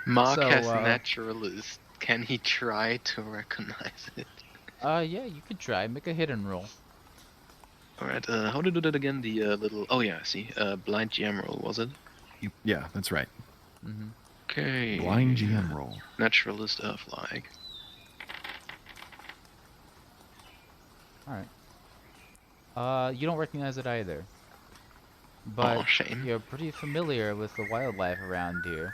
Mark So, as naturalist. Can he try to recognize it? yeah, you could try. Make a hidden roll. Alright, how to do that again? The little... Oh yeah, I see. Blind GM roll, was it? Yeah, that's right. Mm-hmm. Okay. Blind GM roll. Naturalist Earth-like. You don't recognize it either. But Oh, shame. you're pretty familiar with the wildlife around here.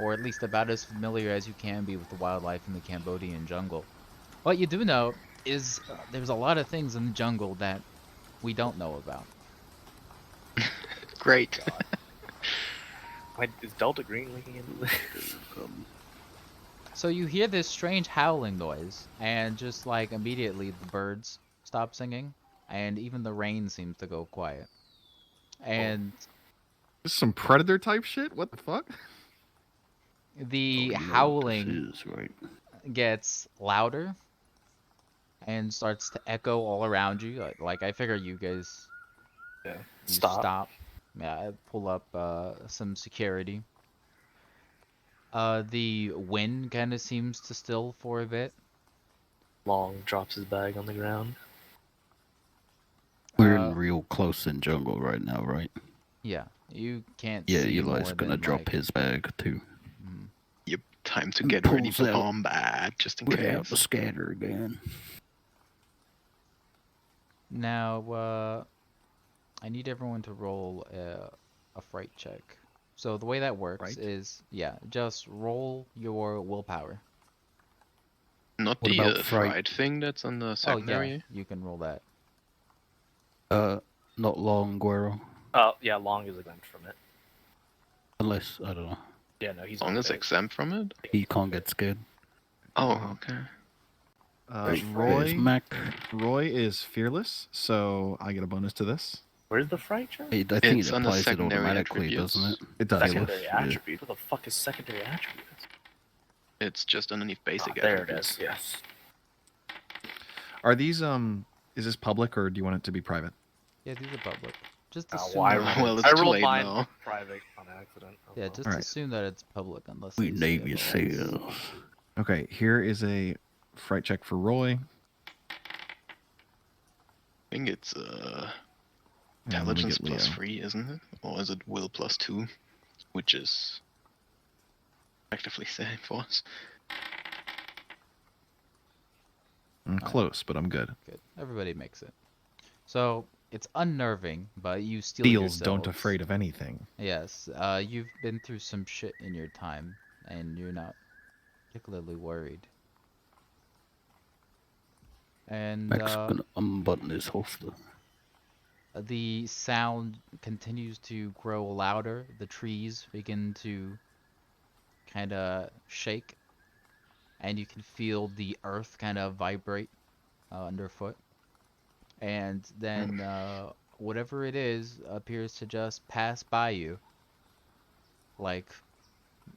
Or at least about as familiar as you can be with the wildlife in the Cambodian jungle. What you do know is there's a lot of things in the jungle that we don't know about. Great. Wait, is Delta Green leaking into this? So you hear this strange howling noise, and just like immediately the birds stop singing, and even the rain seems to go quiet. And This is some predator type shit? What the fuck? the You know what howling this is, right? gets louder and starts to echo all around you. Like I figure you guys Yeah. you Stop. Yeah, I pull up some security. The wind kind of seems to still for a bit. Long drops his bag on the ground. We're in real close in jungle right now, right? Yeah, you can't Yeah, see Eli's more gonna than, drop like, his bag too. Yep, time to He get ready pulls for out- combat, just in We're out case. the scatter again. Now, I need everyone to roll a fright check. So the way that works Fright? is, yeah, just roll your willpower. Not What the about fright? fright thing that's on the Oh yeah, secondary. you can roll that. Not long, Guero. Oh, yeah, Long is exempt from it. Unless, I don't know. Yeah, no, he's As long on as it. exempt from it. He can't get scared. Oh, okay. There's Roy Mac. Roy is fearless, so I get a bonus to this. Where's the fright check? I think It's it on the applies it secondary automatically, attributes. doesn't it? It does. Secondary Yeah. attribute? What the fuck is secondary attribute? It's just underneath basic There it attributes. is, yes. Are these is this public or do you want it to be private? Yeah, these are public. Just Oh, assume well, that Well, it's- it's I too rolled late mine now. private on accident. Oh, yeah, well. just Alright. assume that it's public unless We they say name otherwise. yourselves. Okay, here is a fright check for Roy. I think it's And let me intelligence get Leo. +3, isn't it? Or is it will +2? Which is effectively same for us. I'm close, but I'm good. Good. Everybody makes it. So it's unnerving, but you steel Steals don't yourselves. afraid of anything. Yes. You've been through some shit in your time, and you're not particularly worried. And Max gonna unbutton his holster. the sound continues to grow louder. The trees begin to kind of shake, and you can feel the earth kind of vibrate underfoot. And then whatever it is appears to just pass by you. Like,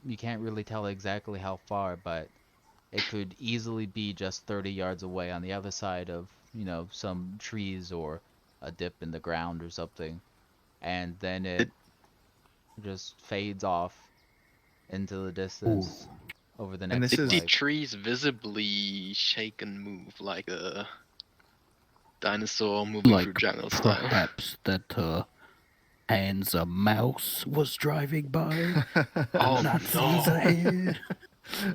you can't really tell exactly how far, but it could easily be just 30 yards away on the other side of, some trees or a dip in the ground or something. And then it just fades off into the distance over the And next, this is- Did the like, trees visibly shake and move like a dinosaur moving Like through jungle style? perhaps that Hans Mouse was driving by. Oh, Nazis no. ahead.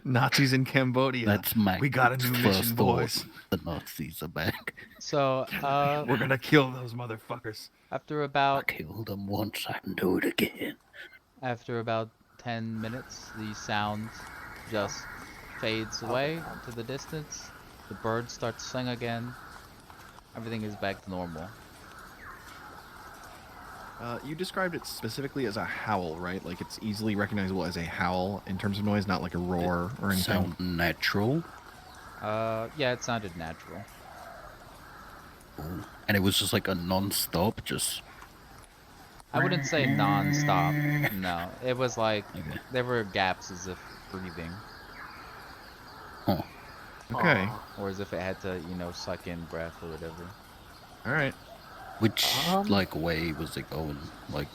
Nazis in Cambodia. That's Max. We got a new first mission, thought. boys. The Nazis are back. so, We're gonna kill those motherfuckers. after I about killed them once, I can do it again. After about 10 minutes, the sound just fades away to the distance. The birds start to sing again. Everything is back to normal. You described it specifically as a howl, right? Like it's easily recognizable as a howl in terms of noise, not like a roar or anything. Sound natural. Yeah, it sounded natural. And it was just like a non-stop, just... I wouldn't say non-stop. No, it was like Okay. there were gaps as if breathing, Oh, Okay. or as if it had to, suck in breath or whatever. All right. which, like, way was it going? Like,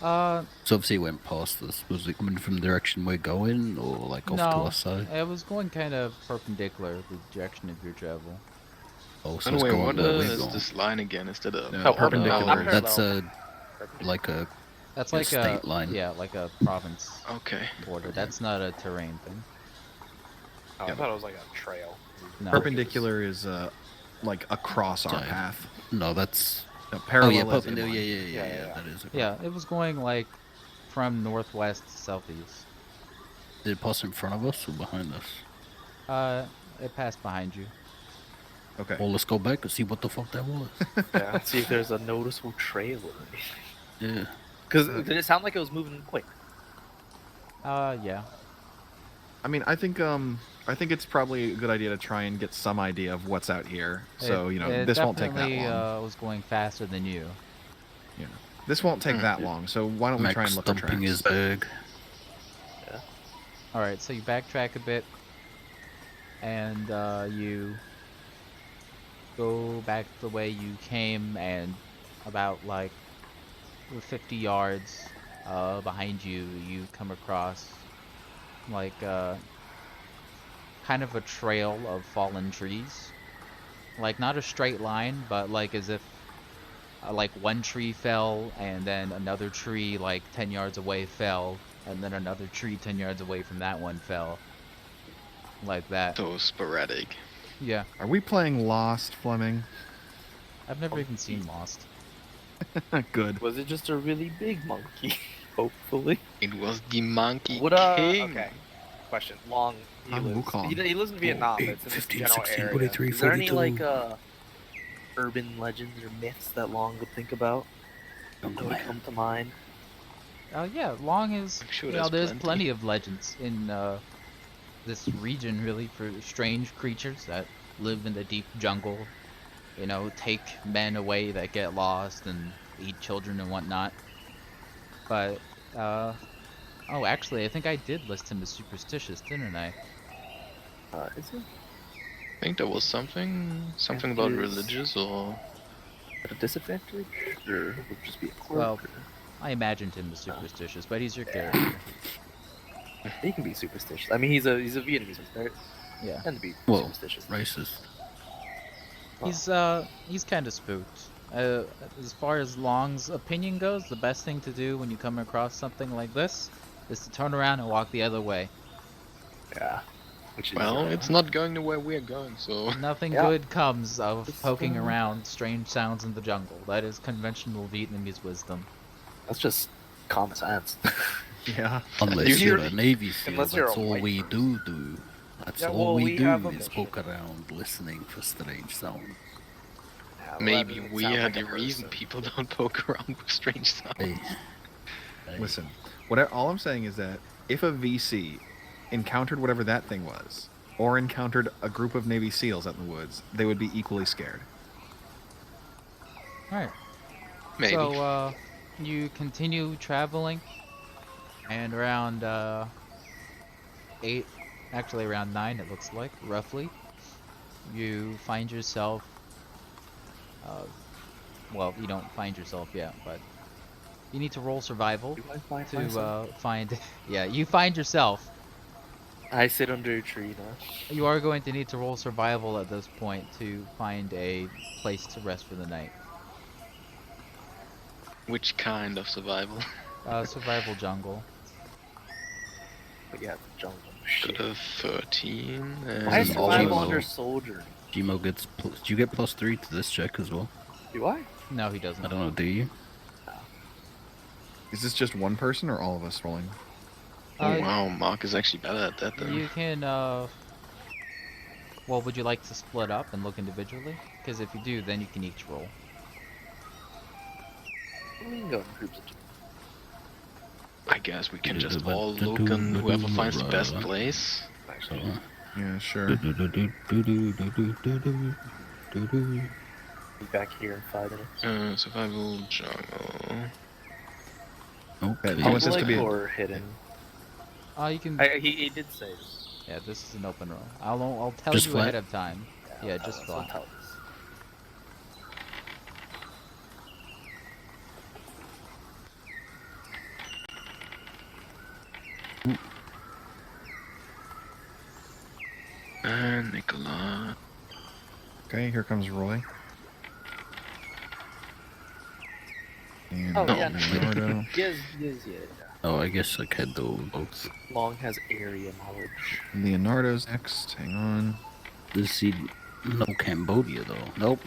Uh, so obviously it went past us. Was it coming from the direction we're going, or like off to no, our side? it was going kind of perpendicular the direction of your travel. Oh, so By the it's way, going what where we're is going. this line again? Is that a No, perpendicular. I'm That's parallel. like a That's Yeah, like a state line. yeah, like a province Okay. border. That's not a terrain thing. Oh, I thought it was like a trail. No. Perpendicular is like across our Sorry. path. no, that's No, oh parallel yeah, is perpendicular. inline. Yeah. That is. Yeah, it was going like from northwest to southeast. Did it pass in front of us or behind us? It passed behind you. Okay. Well, let's go back and see what the fuck that was. Yeah, let's see if there's a noticeable trail or anything. Yeah. Because did it sound like it was moving quick? Yeah. I mean, I think it's probably a good idea to try and get some idea of what's out here. So It this won't take that definitely, long. was going faster than you. This won't take that long. So why don't we try Max and look at dumping tracks? his bag. All right, so you backtrack a bit, and you go back the way you came, and about like 50 yards behind you, you come across like kind of a trail of fallen trees. Like not a straight line, but like as if like one tree fell, and then another tree like 10 yards away fell, and then another tree 10 yards away from that one fell. Like that. So sporadic. Yeah. Are we playing Lost, Fleming? I've never even seen Lost. Good. Was it just a really big monkey? Hopefully. It was the Monkey Would King. okay. Question. Long. He I'm lives. Wukong. He lives in Vietnam. But it's in this general area. Is there any like urban legends or myths that Long would think about that would come to mind? Yeah, Long is. I'm sure there's there's plenty. plenty. Of legends in this region, really, for strange creatures that live in the deep jungle. Take men away that get lost and eat children and whatnot. But, oh, actually, I think I did list him as superstitious, didn't I? Is it? I think there was something about Is- religious or At a disadvantage, or would it just be a quirk? Well, I imagined him as superstitious, but he's your character. He can be superstitious. I mean, he's a Vietnamese, right? Yeah. Tend to be Well, superstitious. Racist. He's kind of spooked. As far as Long's opinion goes, the best thing to do when you come across something like this is to turn around and walk the other way. Yeah. Which is, Well, it's not going to where we're going, so Nothing Yeah. good comes of Just, poking around strange sounds in the jungle. That is conventional Vietnamese wisdom. that's just common sense. Yeah. Unless You- you're a Navy SEAL, Unless you're that's a all white we person. do. That's Yeah, all well, we we do have a is mission. poke around listening for strange sounds. Yeah, well, that maybe doesn't we sound are like the a reason person. people don't poke around with strange sounds. Hey. Hey. Listen, all I'm saying is that if a VC encountered whatever that thing was, or encountered a group of Navy SEALs out in the woods, they would be equally scared. Alright. Maybe. So, you continue traveling, and around, 8, actually around 9 it looks like, roughly, you find yourself, well, you don't find yourself yet, but you need to roll survival Do I find myself? to, find, yeah, you find yourself. I sit under a tree now. You are going to need to roll survival at this point to find a place to rest for the night. Which kind of survival? Survival jungle. But yeah, the jungle. Got Shit. a 13 Why is and all survival Gmo. under soldier? Gmo gets do you get +3 to this check as well? Do I? No, he doesn't. I don't know, do you? Is this just one person or all of us rolling? Oh wow, Mark is actually better at that then. You can, well, would you like to split up and look individually? Because if you do, then you can each roll. We can go in groups of two. I guess we can just all look on whoever finds the best place. Actually, Yeah, sure. be back here in 5 minutes. Survival jungle. Okay. He wants us to Public be- or hidden? You can, He did say this. yeah, this is an open roll. I'll tell Just you flat? ahead of time. Yeah, I'll- just I'll flat. tell us. And Nicola. Okay, here comes Roy. And Oh, yeah. Leonardo. Yeah. Oh, I guess I can do both. Long has area knowledge. Leonardo's next. Hang on. Does he no Cambodia though? Nope.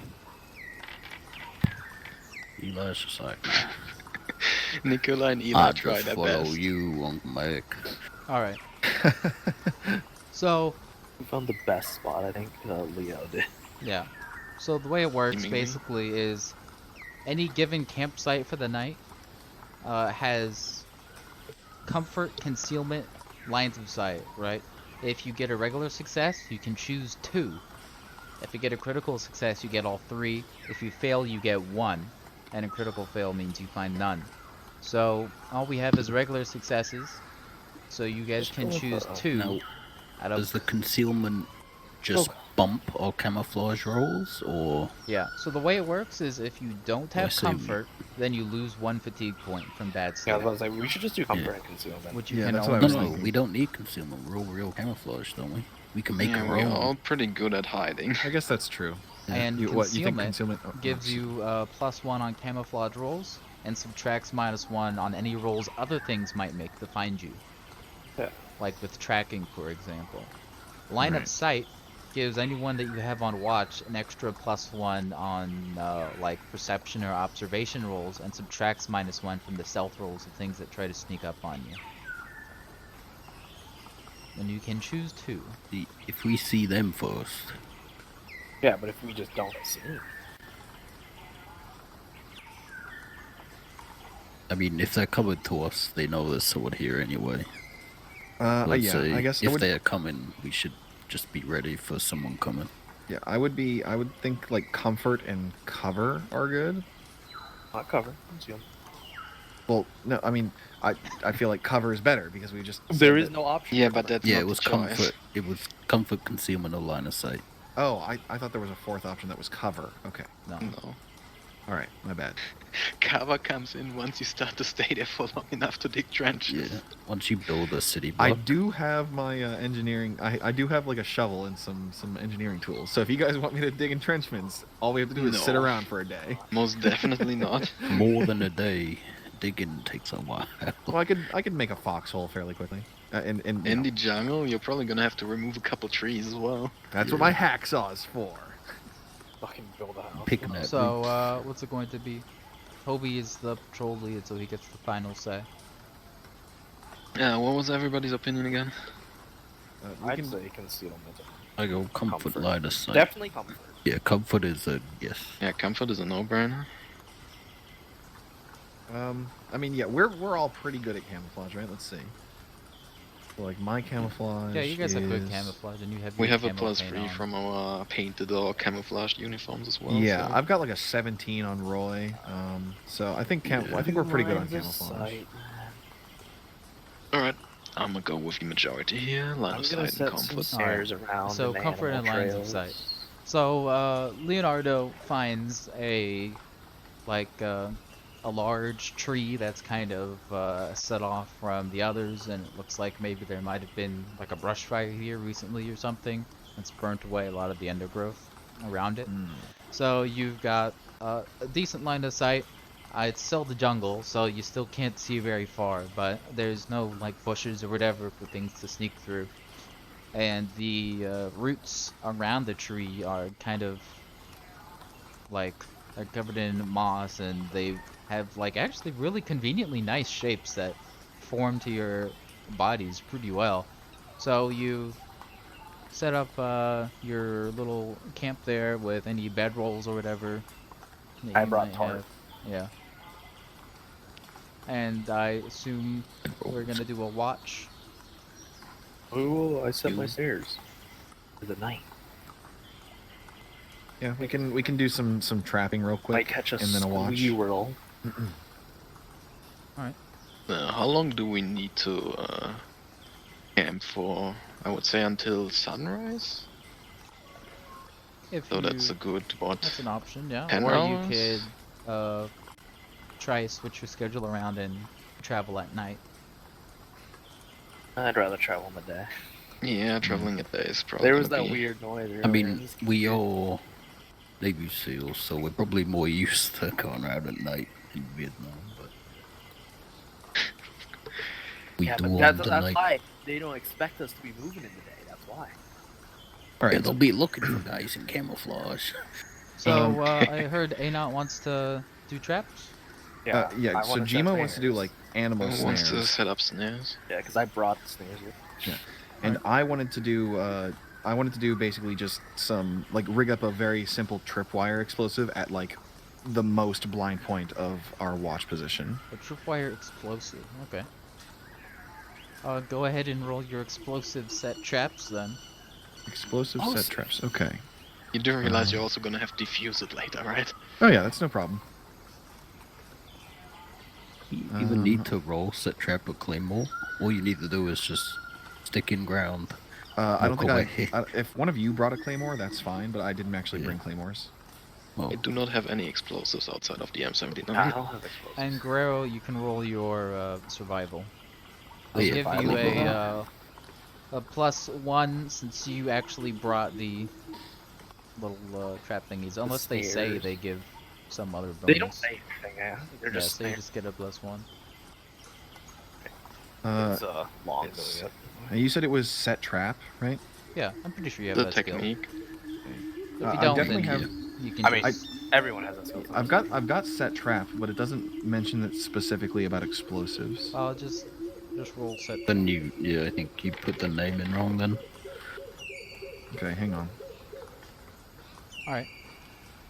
Eli's just like, nah, Nicola and Eli I try just their follow best. you on Mac. Alright. So, We found the best spot, I think. Leo did. yeah. So the way it works Seemingly. basically is any given campsite for the night has comfort, concealment, lines of sight, right? If you get a regular success, you can choose 2. If you get a critical success, you get all 3. If you fail, you get 1. And a critical fail means you find none. So all we have is regular successes. So you guys Just can roll choose for- 2 Now, out does of the concealment just bump or camouflage rolls, or yeah. So the way it works is if you don't I have see. comfort, then you lose 1 fatigue point from bad Yeah, I was stat, about to say, we should just do comfort and concealment. which you Yeah, can that's what I only was no, no, thinking. we don't need concealment. We're all real camouflage, don't we? We can make Yeah, our we're own. all pretty good at hiding. I guess that's true. And You think concealment concealment gives works? you +1 on camouflage rolls and subtracts -1 on any rolls other things might make to find you. Yeah. Like with tracking, for example. Line of Right. sight gives anyone that you have on watch an extra +1 on like perception or observation rolls and subtracts -1 from the stealth rolls of things that try to sneak up on you. And you can choose 2. If we see them first, Yeah, but if we just don't see it. I mean, if they're coming to us, they know there's someone here anyway. Yeah, say I guess I if would. they're coming, we should just be ready for someone coming. Yeah, I would think like comfort and cover are good. Not cover. Conceal. Well, no, I mean, I feel like cover is better because we just. said There is that- no option. Yeah, for but cover. that's Yeah, not it was the choice. comfort. It was comfort, concealment, or line of sight. Oh, I thought there was a 4th option that was cover. Okay, No. No. all right, my bad. Cover comes in once you start to stay there for long enough to dig trenches. Yeah, once you build a city I block. do have my engineering. I do have like a shovel and some engineering tools. So if you guys want me to dig entrenchments, all we have to do is sit No. around for a day. Most definitely not. More than a day. Digging takes a while. Well, I could make a foxhole fairly quickly. In the jungle, you're probably gonna have to remove a couple trees as well. that's what my hacksaw's for. Fucking build a house. Picking at So, what's it going to be? Toby is the patrol lead, so he gets the final say. Yeah, what was everybody's opinion again? We I'd can say concealment. I go comfort, line of sight. Definitely comfort. Yeah, comfort is a yes. Yeah, comfort is a no-brainer. I mean, yeah, we're all pretty good at camouflage, right? Let's see. So, like my camouflage. Yeah, you guys have good is- camouflage, and you have We your have a camo paint +3 on. from our painted or camouflaged uniforms as well. Yeah, so- I've got like a 17 on Roy. So I think I think we're pretty good on camouflage. Alright, I'm gonna go with the majority here. Line I'm of gonna sight set and some comfort. snares around. So in the comfort and animal lines of trails. sight. So, Leonardo finds a large tree that's kind of set off from the others, and it looks like maybe there might have been like a brush fire here recently or something. It's burnt away a lot of the undergrowth around it. So you've got a decent line of sight. It's still the jungle, so you still can't see very far, but there's no like bushes or whatever for things to sneak through. And the roots around the tree are kind of like they're covered in moss, and they have like actually really conveniently nice shapes that form to your bodies pretty well. So you set up your little camp there with any bedrolls or whatever that I you brought might tarp. have. Yeah. And I assume we're gonna do a watch. Ooh, I set my You- stairs for the night. Yeah, we can do some trapping real quick Might catch a and then a watch. squirrel. How long do we need to camp for? I would say until sunrise. If So that's a you- good what? That's an option, yeah. 10 Or hours? you could try to switch your schedule around and travel at night. I'd rather travel in the day. Yeah, traveling a day is probably. There was gonna that be- weird noise earlier. I mean, and he's- we all Navy SEALs, so we're probably more used to going out at night in Vietnam, but we yeah, do but on that's the night. why they don't expect us to be moving in the day. That's why. All Yeah, right. they'll be looking for guys in camouflage. So I heard Anot wants to do traps. Yeah. Yeah. I So wanna set Jima wants to do snares. like animal Who wants to snares, set up snares? Yeah, because I brought the snares with. and I wanted to do basically just some like rig up a very simple tripwire explosive at like the most blind point of our watch position. A tripwire explosive. Okay. Go ahead and roll your explosive set traps then. Explosive Oh, set traps. Okay. You do realize you're also gonna have to defuse it later, right? Oh yeah, that's no problem. You even need to roll set trap or claymore. All you need to do is just stick in ground. I don't Walk think away. if one of you brought a claymore, that's fine, but I didn't actually Yeah. bring claymores. Oh, I do not have any explosives outside of the M79. I don't have explosives. And Guerrero, you can roll your survival. Oh, I'll yeah, give survival. you a +1 since you actually brought the little trap thingies. Unless they say snares. they give some other bonus. They don't say anything. Yeah, they're Yeah, just so you snares. just get a +1. It's long it's- doing it. You said it was set trap, right? Yeah, I'm pretty sure you have The that skill. technique. If you I don't, definitely then have. you can I mean, just... everyone has that skill. I've got set trap, but it doesn't mention it specifically about explosives. I'll just roll set. then I think you put the name in wrong then. Okay, hang on. Alright.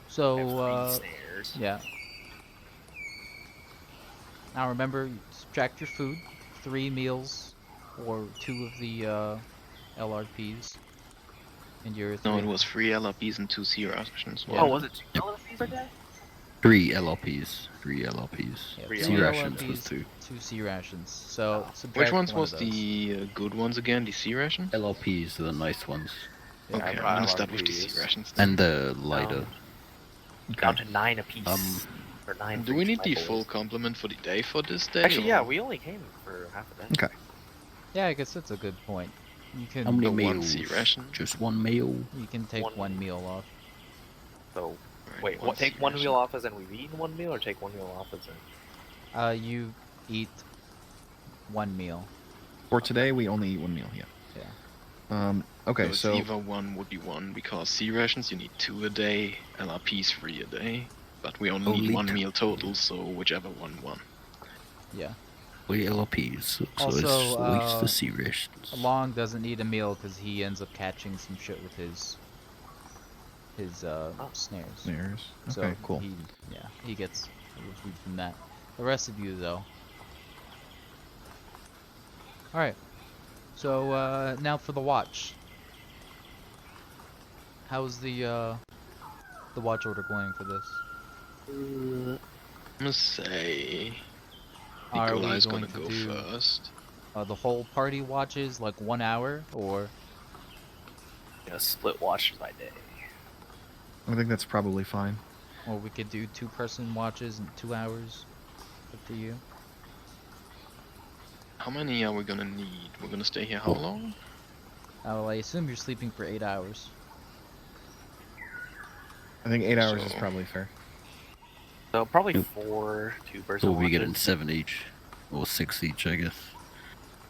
So, snares. yeah. Now remember, you subtract your food, 3 meals, or 2 of the LRPs. And your No, it 3 was 3 LRPs and 2 C rations. Yeah. Oh, was it 2 LFPs per day? 3 LLPs. 3 LLPs. Yeah, Three C 3 rations was LRPs, 2. 2 C rations. So, Oh. subtract Which ones one was of those. the good ones again? The C rations? LLPs are the nice ones. Yeah, Okay, I I'm brought gonna start with the LRPs. C rations. And the lighter. Down to 9 apiece. Or 9 Do for we each need of the my full boys. complement for the day for this day? Actually, yeah, or we only came for half a day. Okay. Yeah, I guess that's a good point. You can How many the one meals? C ration? Just one meal. you can take One- 1 meal off. So, Right, wait, one take C one ration. meal off as in we've eaten one meal, or take one meal off as in... You eat 1 meal. For today, we only eat 1 meal. Yeah. Yeah. Okay, it's so either one would be one, because sea rations you need 2 a day, LRPs 3 a day. But we only need Only 1 two. meal total, so whichever one. Yeah. We LPs, so Also, it's at least the sea rations. Long doesn't need a meal because he ends up catching some shit with his snares. snares. So Okay, cool. he gets a little food from that. The rest of you though. All right. So now for the watch. How's the watch order going for this? I'm gonna say Are we Nikolai's going gonna to go do first. the whole party watches like 1 hour or? Split watches by day. I think that's probably fine. Or we could do 2-person watches in 2 hours. Up to you. How many are we gonna need? We're gonna stay here how long? Well, I assume you're sleeping for 8 hours. I think 8 hours is So- probably fair. So probably Yep. 4 2-person So we'll be watches. getting 7 each. Or 6 each, I guess.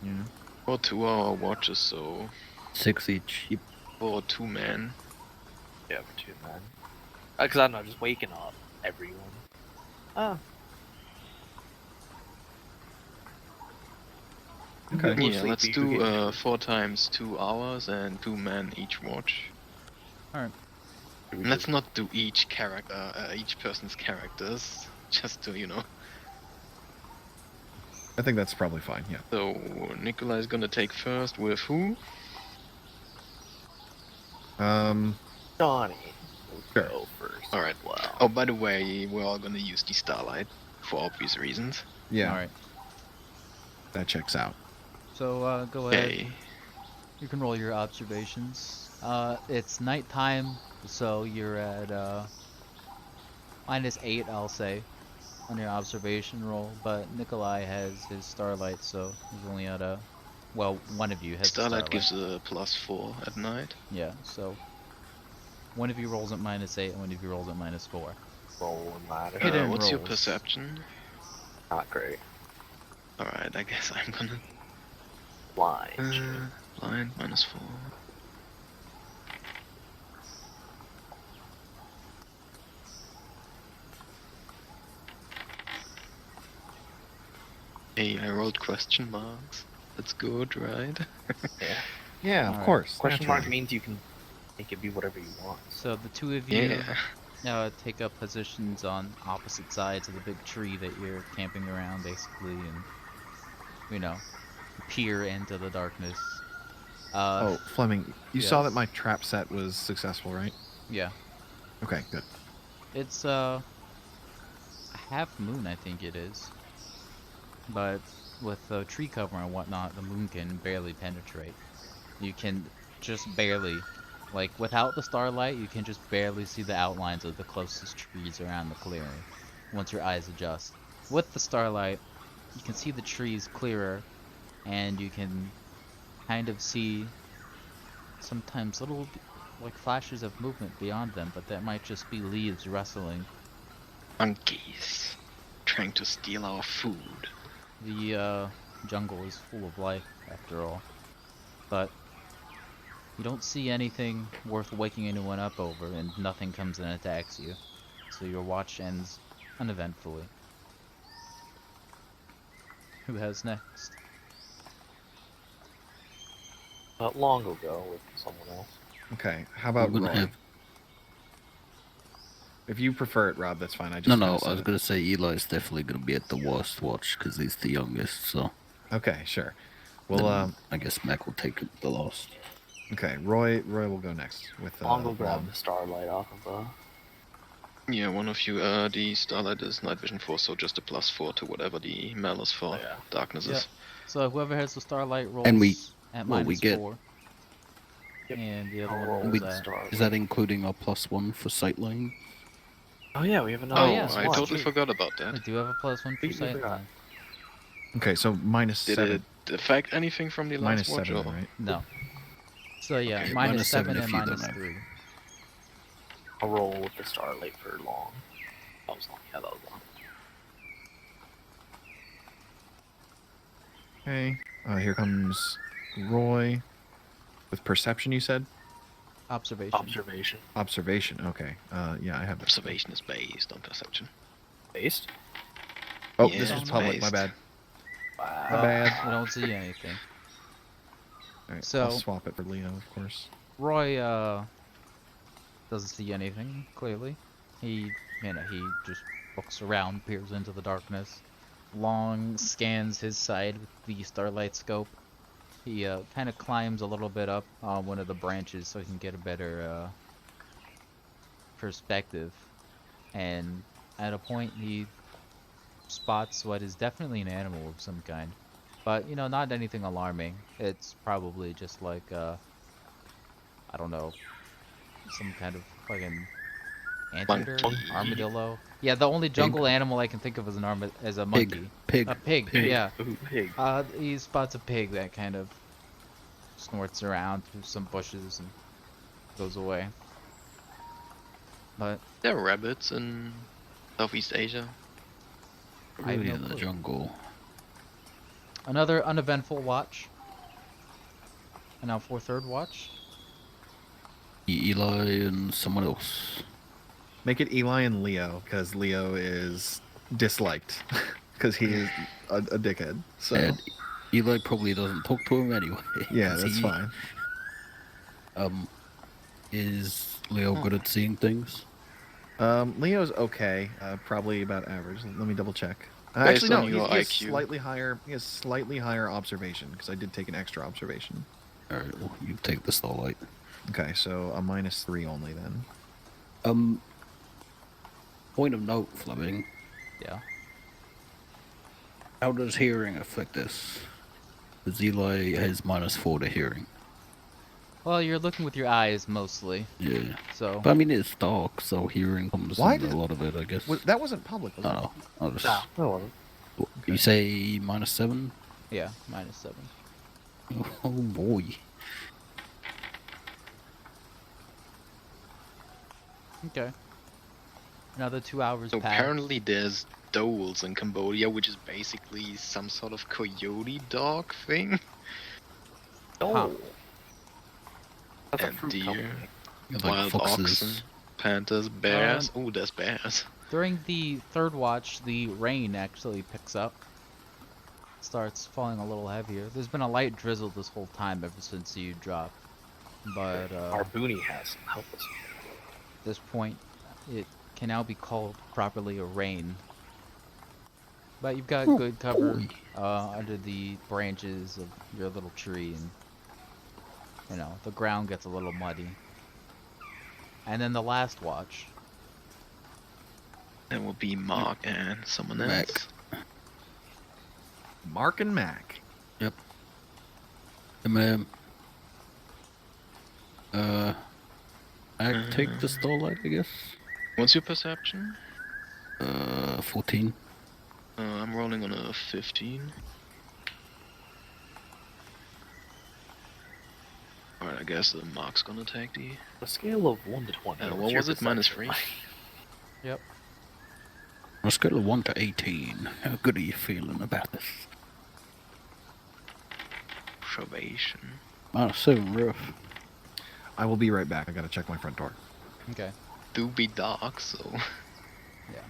Yeah. Or 2-hour watches, so 6 each. Yep. for 2 men. Yeah, for 2 men. Because I'm not just waking up everyone. Oh. Okay. More Yeah, let's sleepy, we do get- 4 times 2 hours and 2 men each watch. Alright. And let's not do each each person's characters, just to, I think that's probably fine. Yeah. So, Nikolai's gonna take first with who? Donnie will Sure. go first. Alright. Wow. Oh, by the way, we're all gonna use the Starlight, for obvious reasons. Yeah. Alright. That checks out. So go ahead. Okay. You can roll your observations. It's nighttime, so you're at -8, I'll say, on your observation roll. But Nikolai has his starlight, so he's only at well, one of you has Starlight a starlight. gives a +4 at night. Yeah, so one of you rolls at -8, and one of you rolls at -4. Roll and ladder. Hidden What's your rolls. perception? Not great. Alright, I guess I'm gonna... Blind. Blind, -4. Hey, I rolled question marks. That's good, right? Yeah. Yeah, of Alright. course. Question mark naturally. means you can make it be whatever you want. So the two of you Yeah. take up positions on opposite sides of the big tree that you're camping around, basically, and peer into the darkness. Oh, Fleming, you saw that yes. my trap set was successful, right? Yeah. Okay, good. It's a half moon, I think it is. But with the tree cover and whatnot, the moon can barely penetrate. You can just barely, like without the starlight, you can just barely see the outlines of the closest trees around the clearing once your eyes adjust. With the starlight, you can see the trees clearer, and you can kind of see sometimes little like flashes of movement beyond them, but that might just be leaves rustling. Monkeys. Trying to steal our food. The jungle is full of life, after all. But you don't see anything worth waking anyone up over, and nothing comes and attacks you. So your watch ends uneventfully. Who has next? Long ago with someone else. Okay, how about We're gonna Roy? have- If you prefer it, Rob, that's fine. I just No, kinda no, said I was it. gonna say Eli's definitely gonna be at the worst watch because he's the youngest, so. Okay, sure. Well, then I guess Mac will take the last. okay, Roy will go next with Long will grab Rob. the starlight off of Yeah, one of you, the Starlight is night vision 4, so just a +4 to whatever the malice for yeah. darkness Yeah. is. So whoever has the starlight rolls And we- at well, we get- -4. Yep. And the other I'll one roll rolls with at... starlight. Is that including our +1 for sightline? Oh yeah, we have another. Oh, yeah, I watch. totally forgot about We that. do have a +1 for Completely forgot. sightline. Okay, so Did -7. it affect anything from the last watch? -7, Or? right? No. So yeah, Okay, -7 -7 and if you don't have. -3. I'll roll with the starlight for long. That was long. Yeah, that was long. Okay. Here comes Roy. With perception, you said? Observation. Observation. Observation. Okay. Yeah, I have that. Observation is based on perception. Based? Oh, Yeah, this is it's public. My based. bad. Wow. My bad. You don't see anything. All right, So- I'll swap it for Leo, of course. Roy doesn't see anything clearly. He just looks around, peers into the darkness. Long scans his side with the starlight scope. He kind of climbs a little bit up on one of the branches so he can get a better perspective. And at a point he spots what is definitely an animal of some kind. But, you know, not anything alarming. It's probably just like, I don't know, some kind of fucking anteater, Monkey. armadillo. Yeah, the only jungle animal I can think of is as a monkey. Pig. A pig, Pig. yeah. Ooh, pig. He spots a pig that kind of snorts around through some bushes and goes away. But There are rabbits in Southeast Asia. I have Really no in the clue. jungle. Another uneventful watch. And now for third watch. Eli and someone else. Make it Eli and Leo, because Leo is disliked. Because he is a dickhead. So, And Eli probably doesn't talk to him anyway. yeah, 'cause that's he, fine. Is Leo good at seeing things? Leo's okay. Probably about average. Let me double check. Based Actually, no, on your he has IQ. slightly higher. He has slightly higher observation, because I did take an extra observation. Alright, well, you take the starlight. Okay, so a -3 only then. Point of note, Fleming. Yeah. How does hearing affect this? Because Eli has -4 to hearing. Well, you're looking with your eyes mostly, Yeah. so But I mean, it's dark, so hearing comes Why in did- a lot of it, I guess. That wasn't public, was it? Oh, I'll just... No, no one. You say -7? yeah, -7. Oh boy. Okay. Another 2 hours So pass. apparently there's dholes in Cambodia, which is basically some sort of coyote dog thing. Oh. Huh. That's a And fruit deer. company. Like Wild foxes. oxen, panthers, bears. Oh, there's bears. During the third watch, the rain actually picks up. Starts falling a little heavier. There's been a light drizzle this whole time ever since you dropped. But Our booty has help us. at this point, it can now be called properly a rain. But you've got Oh, good cover boy. under the branches of your little tree, and you know the ground gets a little muddy. And then the last watch. That will be Mark and someone Mac. else. Mark and Mac. I take the starlight, I guess. What's your perception? 14. I'm rolling on a 15. Alright, I guess the Mark's gonna take the... On a scale of 1 to 20. what what's your was it? perception -3? like? Yep. On a scale of 1 to 18, how good are you feeling about this? Probation. -7 rough. I will be right back. I gotta check my front door. Okay. Do be dark, so...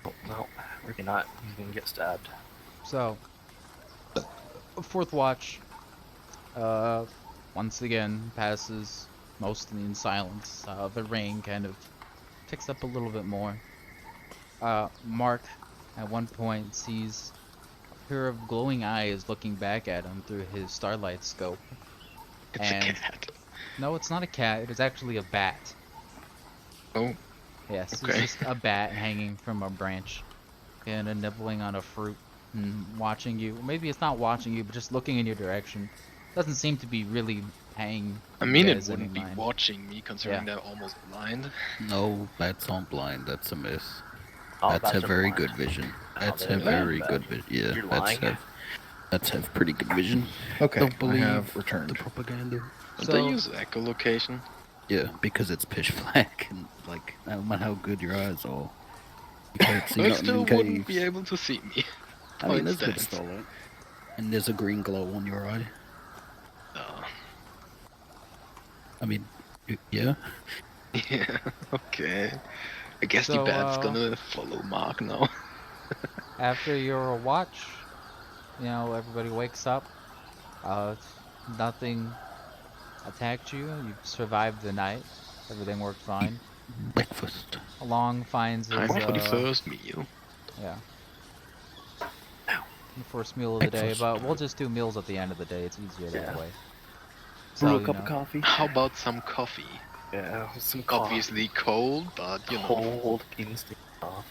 Oh, no, maybe not. He's gonna get stabbed. So, fourth watch, once again passes mostly in silence. The rain kind of picks up a little bit more. Mark, at one point, sees a pair of glowing eyes looking back at him through his starlight scope. It's And- a cat. No, it's not a cat. It is actually a bat. Oh, Yes, Okay. it's just a bat hanging from a branch and nibbling on a fruit and watching you. Maybe it's not watching you, but just looking in your direction. Doesn't seem to be really paying I you mean it guys any wouldn't be mind. watching me considering Yeah. they're almost blind. No, bats aren't blind. That's a myth. Oh, Bats that's have very blind. good vision. Oh, Bats they're have bad, very bad. good vision. Yeah, You're bats lying. have pretty good vision. Okay, Don't I believe have the returned. propaganda. Don't So- they use echolocation? Yeah, because it's pitch black and like no matter how good your eyes are, you can't see I nothing still in wouldn't caves. be able to see me. I mean, Point that's good stands. starlight. And there's a green glow on your eye. I mean, yeah. Yeah, okay. I guess the So, bat's gonna follow Mark now. After your watch, you know, everybody wakes up. Nothing attacked you. You survived the night. Everything worked fine. Breakfast. Along finds Time his for the first meal. yeah, the first meal of the day. Breakfast. But we'll just do meals at the end of the day. It's easier that Yeah. way. Brew So a you cup know, of coffee. How about some coffee? Yeah, some coffee. Obviously cold, but you know. Cold instant coffee.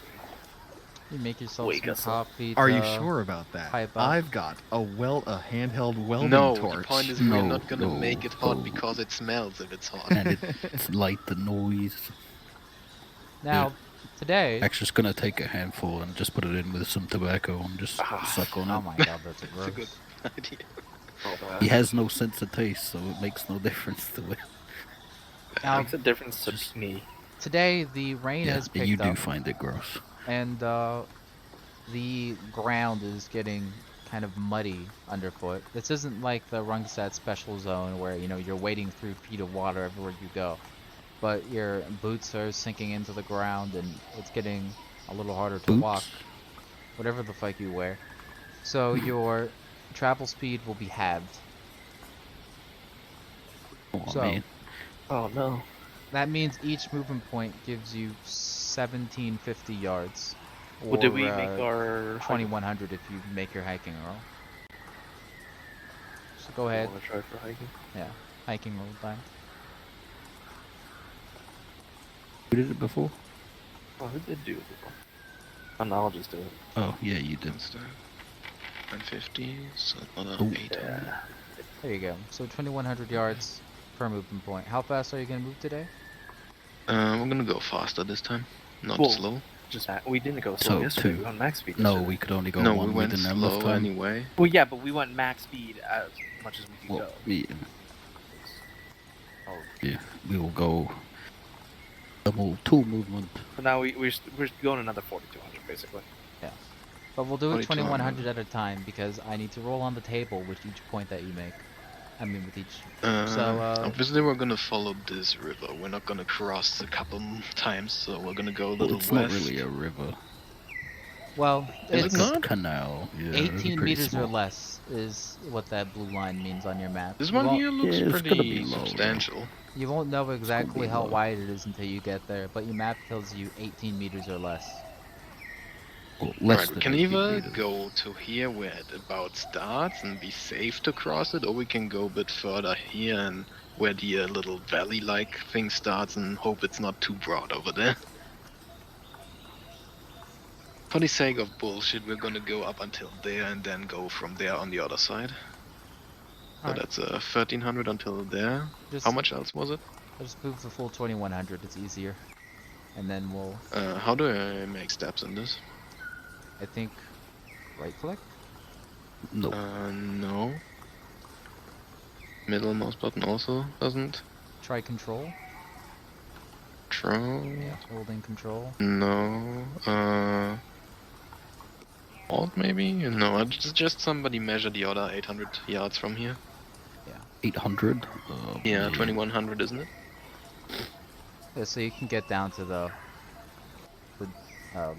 you make yourself Wake some us up. coffee. Are you to sure about that? pipe up. I've got a handheld welding No, torch. the point is No, we're not gonna no, make it hot no. because it smells if it's hot. And it's light the noise. Now, today. Actually, just gonna take a handful and just put it in with some tobacco and just suck on Oh it. my god, that's That's a gross. good idea. He has no sense of taste, so it makes no difference to it. Now, Makes a difference to me. today the rain Yeah, has you picked do up, find it gross. and the ground is getting kind of muddy underfoot. This isn't like the Rungsat special zone where, you know, you're wading through feet of water everywhere you go. But your boots are sinking into the ground and it's getting a little harder to walk. Boots? Whatever the fuck you wear. So your travel speed will be halved. Oh, So- man. Oh no. That means each movement point gives you 1750 yards. Well, did we or, make our 2100 if you make your hiking roll. So go ahead. Want to try for hiking? Yeah, hiking roll time. Who did it before? Oh, who did do it before? Oh, no, I'll just do it. Oh, yeah, you did. That's the 150, so another Ooh. 800. Yeah. There you go. So 2100 yards per movement point. How fast are you gonna move today? We're gonna go faster this time, not Well, slow. Just we didn't go slow So, yesterday. two. We went max speed. No, yesterday. we could only go No, one. we went didn't have enough slow time. anyway. Well, yeah, but we went max speed as much as we could Well, go. yeah, Oh. yeah, we will go double two movement. So now we're going another 4200 basically. But we'll do it 2200. 2100 at a time because I need to roll on the table with each point that you make. I mean with each. Obviously we're gonna follow this river. We're not gonna cross a couple times, so we're gonna go a Well, little it's west. not really a river. Well, Is it's it not? Canal. Yeah, it's 18 pretty meters small. or less is what that blue line means on your map. This You one won't- here looks Yeah, it's gonna pretty be low, though. substantial. You won't know exactly be how low. wide it is until you get there, but your map tells you 18 meters or less. Well, less Right, we than can 18 either meters. go to here where it about starts and be safe to cross it, or we can go a bit further here and where the little valley-like thing starts and hope it's not too broad over there. For the sake of bullshit, we're gonna go up until there and then go from there on the other side. So Alright. that's 1300 until there. Just, How much else was it? Just move the full 2100, it's easier. And then we'll, How do I make steps in this? I think, right click? No. No. Middle mouse button also doesn't. Try control. Control. Yeah, holding control. No. Alt maybe? No, just somebody measure the other 800 yards from here. 800. Yeah, 2100, isn't it? Yeah, so you can get down to the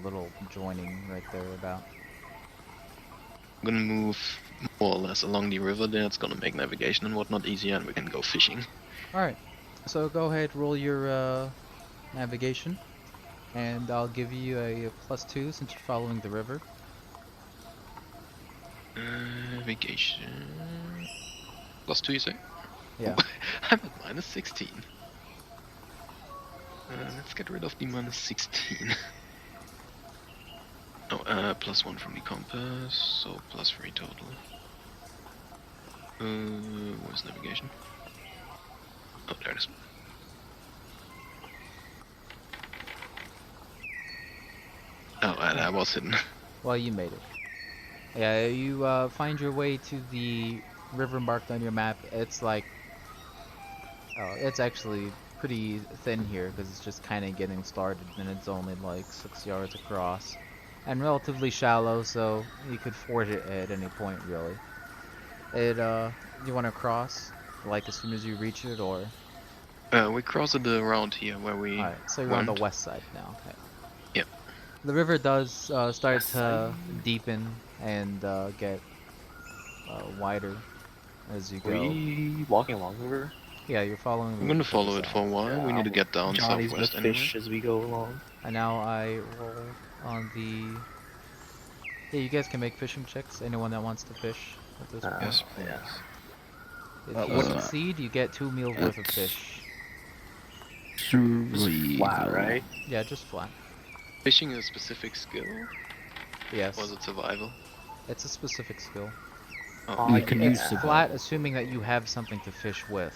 little joining right there about. I'm gonna move more or less along the river there. It's gonna make navigation and whatnot easier, and we can go fishing. Alright, so go ahead, roll your navigation. And I'll give you a +2 since you're following the river. Navigation. +2, you say? Yeah. I'm at -16. Let's get rid of the -16. Oh, +1 from the compass, so +3 total. Where's navigation? Oh, there it is. Oh, I was hidden. Well, you made it. Yeah, you find your way to the river marked on your map. It's like, it's actually pretty thin here because it's just kind of getting started, and it's only like 6 yards across, and relatively shallow, so you could ford it at any point, really. It you want to cross like as soon as you reach it, or We cross it around here where we all right? So you're on the went. west side now. Okay. Yep. The river does start West to side. deepen and get wider as you go. We walking along the river. Yeah, you're following. I'm the gonna river follow it south. for a while. We need to get down Johnny's gonna southwest anyway. fish as we go along. And now I roll on the. Yeah, you guys can make fishing checks. Anyone that wants to fish at this point. Yes, Yeah. If you what- succeed, you get 2 meals worth of That's- fish. Flat, right? Yeah, just flat. Fishing is a specific skill, Yes, or is it survival? it's a specific skill. Oh, We can use It's survival. flat, assuming that you have something to fish with.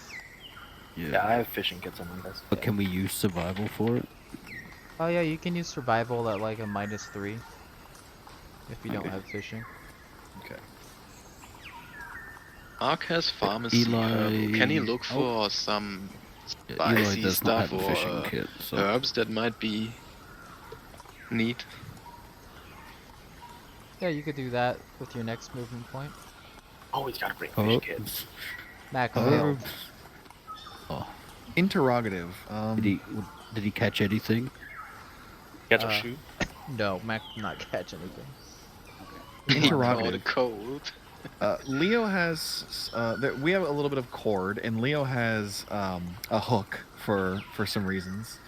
Yeah, I have fishing kits on this. But can we use survival for it? Oh yeah, you can use survival at like a -3 if you don't Okay. have fishing. Okay. Ark has pharmacy. Eli- Can he look Oh. for some Yeah, Eli spicy does not stuff have a fishing or kit, so herbs that might be neat? Yeah, you could do that with your next movement point. Always gotta bring fish oh, kits. Mac, Oh. avail. Interrogative. did he catch anything? Catch a Uh, shoot. No, Mac did not catch anything. He caught a Interrogative. cold. Leo has. We have a little bit of cord, and Leo has a hook for some reasons.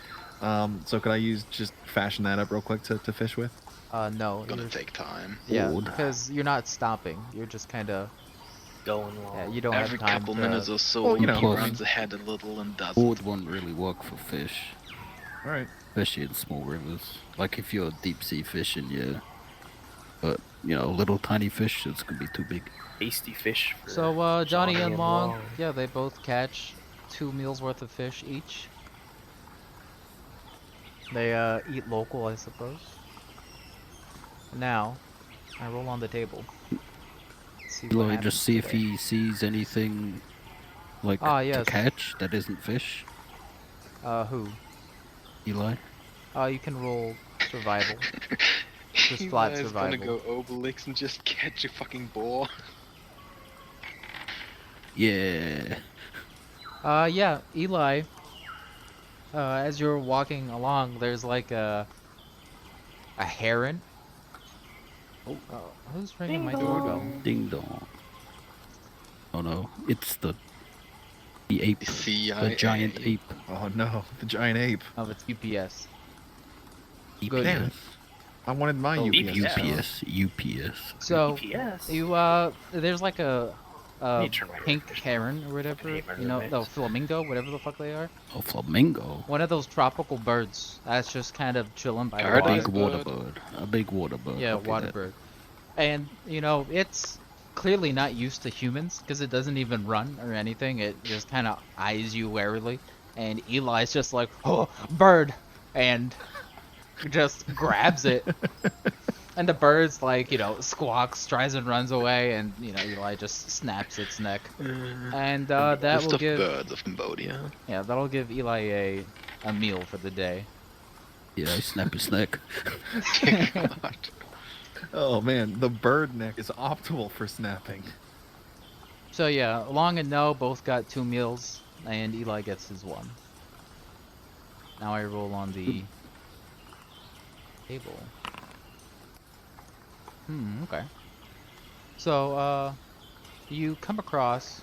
So could I use just fashion that up real quick to fish with? No. Gonna you're- take time. Yeah, Hold. because you're not stopping. You're just kind of. Going along. Yeah, you don't Every have time couple to. minutes or so, Well, you know, he plus- runs ahead a little and does Board won't really work for fish, All right. especially in small rivers. Like if you're deep sea fishing, yeah. But you know, little tiny fish, it's gonna be too big. Tasty fish. For So Johnny and Long, yeah, they both catch 2 meals worth of fish each. They eat local, I suppose. Now, I roll on the table. Let's see what Eli, happens just see if today. he sees anything like Ah, to yes. catch that isn't fish. Who? Eli. You can roll survival. Just Eli flat is survival. gonna go Obelix and just catch a fucking boar. Yeah. Yeah, Eli. As you're walking along, there's like a heron. Oh, who's ringing my doorbell? Ding dong. Oh no, it's the ape, The the CIA. giant ape. Oh no, the giant ape. Oh, it's UPS. EPS. Good. Damn it. I wanted my Oh, UPS. EPS. UPS. So EPS. there's like a Let me turn my pink refrigerator. heron or whatever, hate my you know, the roommates. flamingo, whatever the fuck they are. Oh, flamingo. One of those tropical birds that's just kind of chilling by the A Paradrop. water. big water bird. A big water bird. Yeah, okay, water that- bird. And you know, it's clearly not used to humans because it doesn't even run or anything. It just kind of eyes you warily. And Eli's just like, "Oh, bird," and just grabs it. And the bird's like, you know, squawks, tries and runs away, and you know, Eli just snaps its neck. And that List will of give, birds of Cambodia. yeah, that'll give Eli a meal for the day. Yeah, I snap his neck. God. Oh man, the bird neck is optimal for snapping. So yeah, Long and No both got 2 meals, and Eli gets his 1. Now I roll on the table. Okay. So, you come across,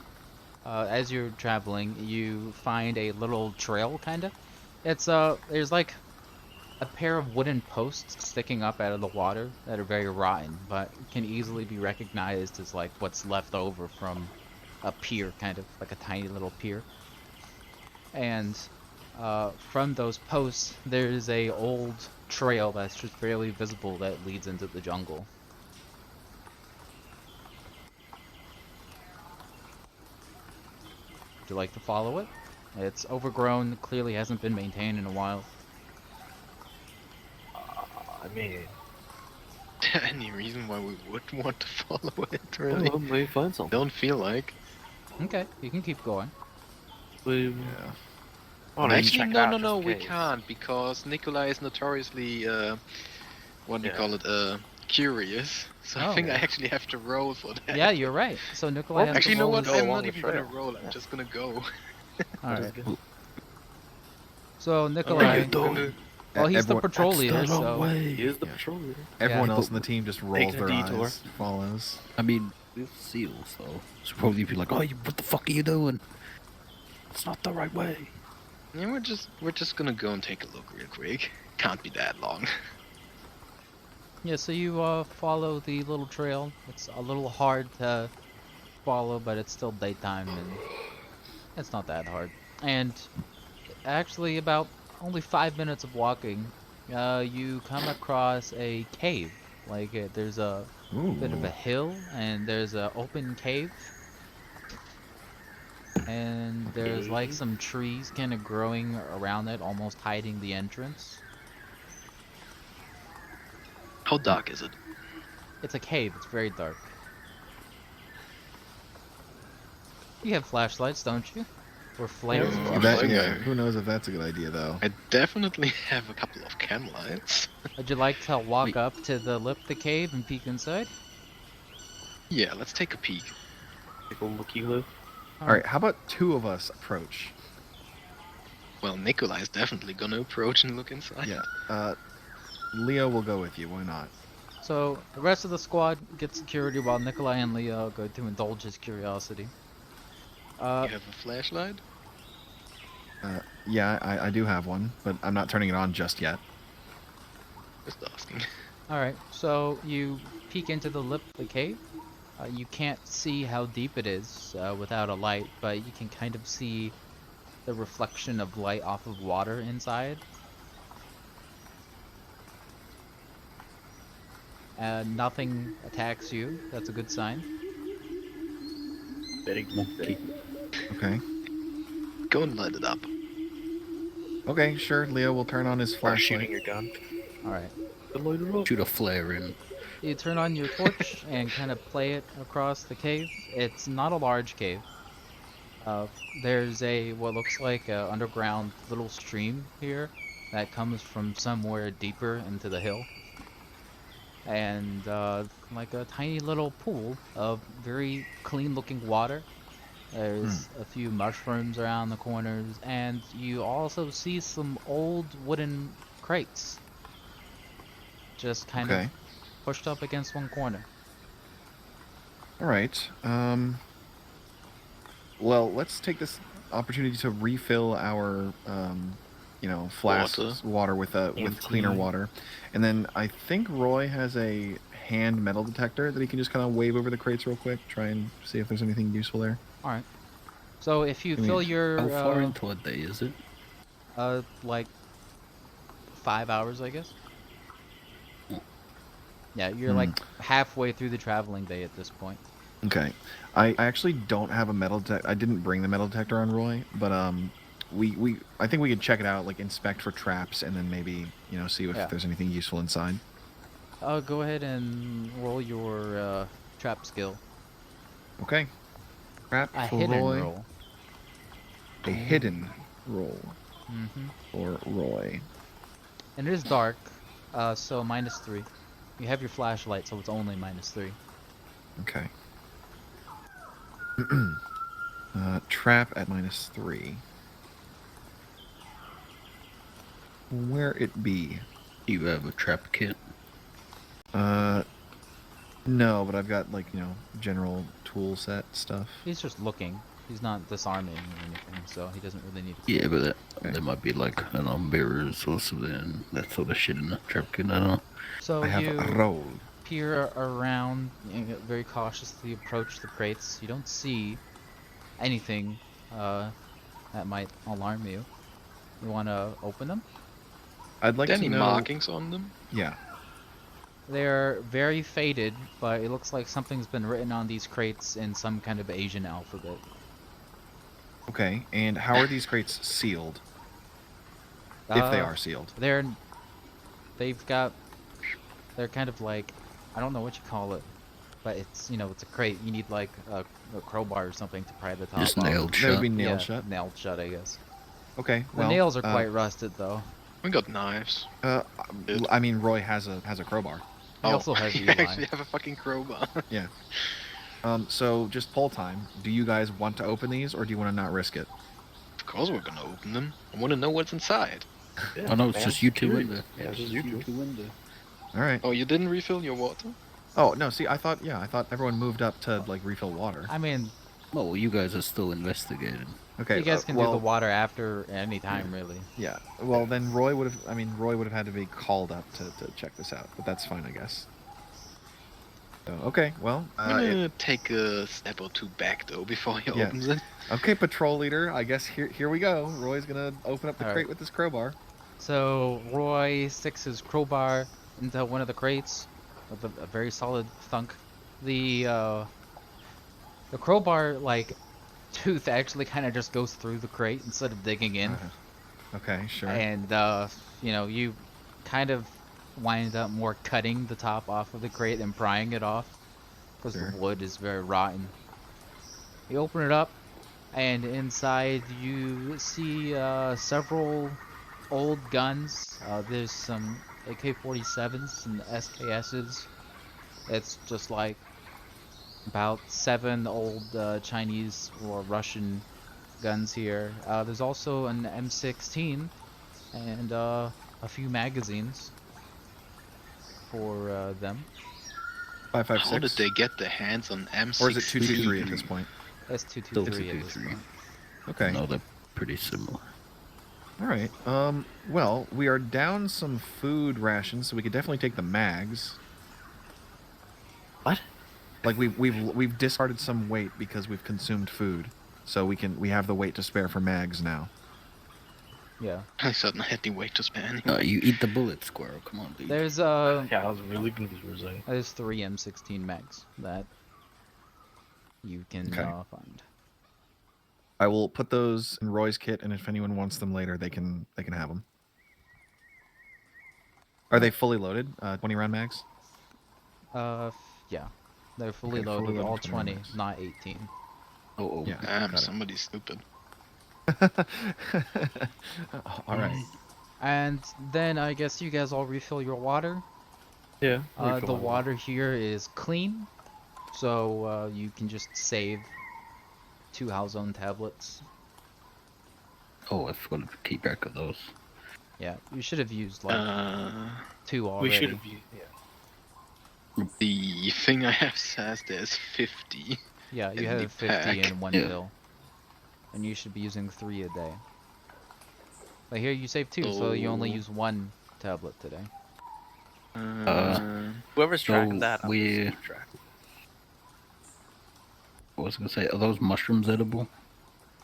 as you're traveling, you find a little trail, kinda. It's, there's like a pair of wooden posts sticking up out of the water that are very rotten, but can easily be recognized as like what's left over from a pier, kind of like a tiny little pier. And from those posts, there's a old trail that's just barely visible that leads into the jungle. Would you like to follow it? It's overgrown, clearly hasn't been maintained in a while. I mean, Any reason why we would want to follow it, really? well, maybe find something. Don't feel like. Okay, you can keep going. We, Yeah. oh, no, you Actually, check it no, out no, just no, in we case. can't because Nikolai is notoriously, what do you Yeah. call it, curious, so I Oh. think I actually have to roll for that. Yeah, you're right. So Nikolai has Actually, to you know roll what? his- I'm along not the even gonna trail. roll. I'm Yeah. just gonna go. All That is right. good. So I'm Nikolai, gonna- well, he's the Everyone- patrol That's leader, the wrong so way. He is the Yeah. patrol leader. Everyone Yeah. else on the team just rolls Taking a their detour. eyes, follows. I mean, with seals though, so probably be like, "Oh, what the fuck are you doing? It's not the right way." Yeah, we're just gonna go and take a look real quick. Can't be that long. yeah. So you follow the little trail. It's a little hard to follow, but it's still daytime and it's not that hard. And actually, about only 5 minutes of walking, you come across a cave. Like there's a bit of a Ooh. hill and there's a open cave. And there's like Cave? some trees kind of growing around it, almost hiding the entrance. How dark is it? It's a cave, it's very dark. You have flashlights, don't you? Or flares? Yeah. or That, something? yeah, who knows if that's a good idea though. I definitely have a couple of cam lights. Would you like to walk Wait. up to the lip of the cave and peek inside? Yeah, let's take a peek. Take a looky look. All right, how about two of us approach? Well, Nikolai is definitely gonna approach and look inside. Yeah. Leo will go with you. Why not? So the rest of the squad gets security while Nikolai and Leo go to indulge his curiosity. You have a flashlight? Yeah, I do have one, but I'm not turning it on just yet. Just asking. Alright, so you peek into the lip of the cave. You can't see how deep it is without a light, but you can kind of see the reflection of light off of water inside. Nothing attacks you. That's a good sign. Very Monkey. Okay. Go and light it up. Okay, sure. Leo will turn on his Start shooting flashlight. your gun. Alright. Light it up. Shoot a flare in. You turn on your torch and kind of play it across the cave. It's not a large cave. There's what looks like a underground little stream here that comes from somewhere deeper into the hill. And like a tiny little pool of very clean looking water. There's a few mushrooms around the corners, and you also see some old wooden crates. Just kind Okay. of pushed up against one corner. All right. Well, let's take this opportunity to refill our, flasks water with cleaner Empty. water, and then I think Roy has a hand metal detector that he can just kind of wave over the crates real quick, try and see if there's anything useful there. Alright. So if you I mean, fill your How far into a day is it? like 5 hours, I guess. Yeah, you're like halfway through the traveling day at this point. Okay. I actually don't have a metal detector. I didn't bring the metal detector on Roy, but I think we could check it out, like inspect for traps, and then maybe see if Yeah. there's anything useful inside. Go ahead and roll your trap skill. Okay. Trap A for hidden Roy. roll. A hidden roll Mm-hmm. for Roy. And it is dark, so -3. You have your flashlight, so it's only -3. Okay. Trap at -3. Where it be? Do you have a trap kit? No, but I've got general tool set stuff. He's just looking. He's not disarming or anything, so he doesn't really need to. Yeah, but Okay. there might be like an mirrors or something, that sort of shit in the trap kit. I don't know. So I have you a roll. peer around, very cautiously approach the crates. You don't see anything that might alarm you. You want to open them? I'd like Any to know. markings on them? Yeah. They're very faded, but it looks like something's been written on these crates in some kind of Asian alphabet. Okay. And how are these crates sealed? If they are sealed. They're kind of like, I don't know what you call it, but it's it's a crate. You need like a crowbar or something to pry the top Just off. nailed That would shut. be nailed Yeah, shut. Nailed shut, I guess. Okay. The Well, nails are quite rusted though. We got knives. I mean, Roy has a crowbar. He also has you Eli. actually have a fucking crowbar. Yeah. So just poll time. Do you guys want to open these, or do you want to not risk it? Of course we're gonna open them. I want to know what's inside. Oh no, it's just you two in curious. there. Yeah, it's just you two. in there. All right. Oh, you didn't refill your water? Oh no, see, I thought everyone moved up to like refill water. I mean, Oh, well, you guys are still investigating. Okay. you guys can well, do the water after any time, really. Yeah. Well, then Roy would have. I mean, Roy would have had to be called up to check this out, but that's fine, I guess. So, okay. Well. I'm gonna take a step or two back though before he Yeah. opens it. Okay, patrol leader. I guess here we go. Roy's gonna open up the All crate right. with his crowbar. So Roy sticks his crowbar into one of the crates with a very solid thunk. The crowbar like tooth actually kind of just goes through the crate instead of digging in, Okay, sure. and you know, you kind of wind up more cutting the top off of the crate than prying it off because Sure. the wood is very rotten. You open it up, and inside you see several old guns. There's some AK-47s and SKSs. It's just like about 7 old Chinese or Russian guns here. There's also an M16 and a few magazines for them. 556. How did they get their hands on M16? Or is it 223 at this point? That's Still 223 at this 223. point. Okay. No, they're pretty similar. All right. Well, we are down some food rations, so we could definitely take the mags. What? Like we've discarded some weight because we've consumed food, so we have the weight to spare for mags now. Yeah. I certainly had the weight to spare anyway. No, you eat the bullet, squirrel. Come on, dude. There's Yeah, I was really confusing. there's 3 M16 mags that you can Okay. find. I will put those in Roy's kit, and if anyone wants them later, they can have them. Are they fully loaded? 20 round mags? Yeah. They're fully Okay, loaded, fully loaded all 20 20, rounds. not 18. Oh, Yeah. Damn, got it. somebody's stupid. All right. And then I guess you guys all refill your water. Yeah. The water here is clean, so you can just save 2 Halzone tablets. Oh, I forgot to keep track of those. Yeah, you should have used like 2 We already. should have. Yeah. The thing I have says there's 50. Yeah, you in have the 50 pack. in 1 Yeah. pill. And you should be using 3 a day. But here you save 2, so you only Oh. use 1 tablet today. Whoever's tracking So that, I'm we're- just keep track. What was I gonna say? Are those mushrooms edible?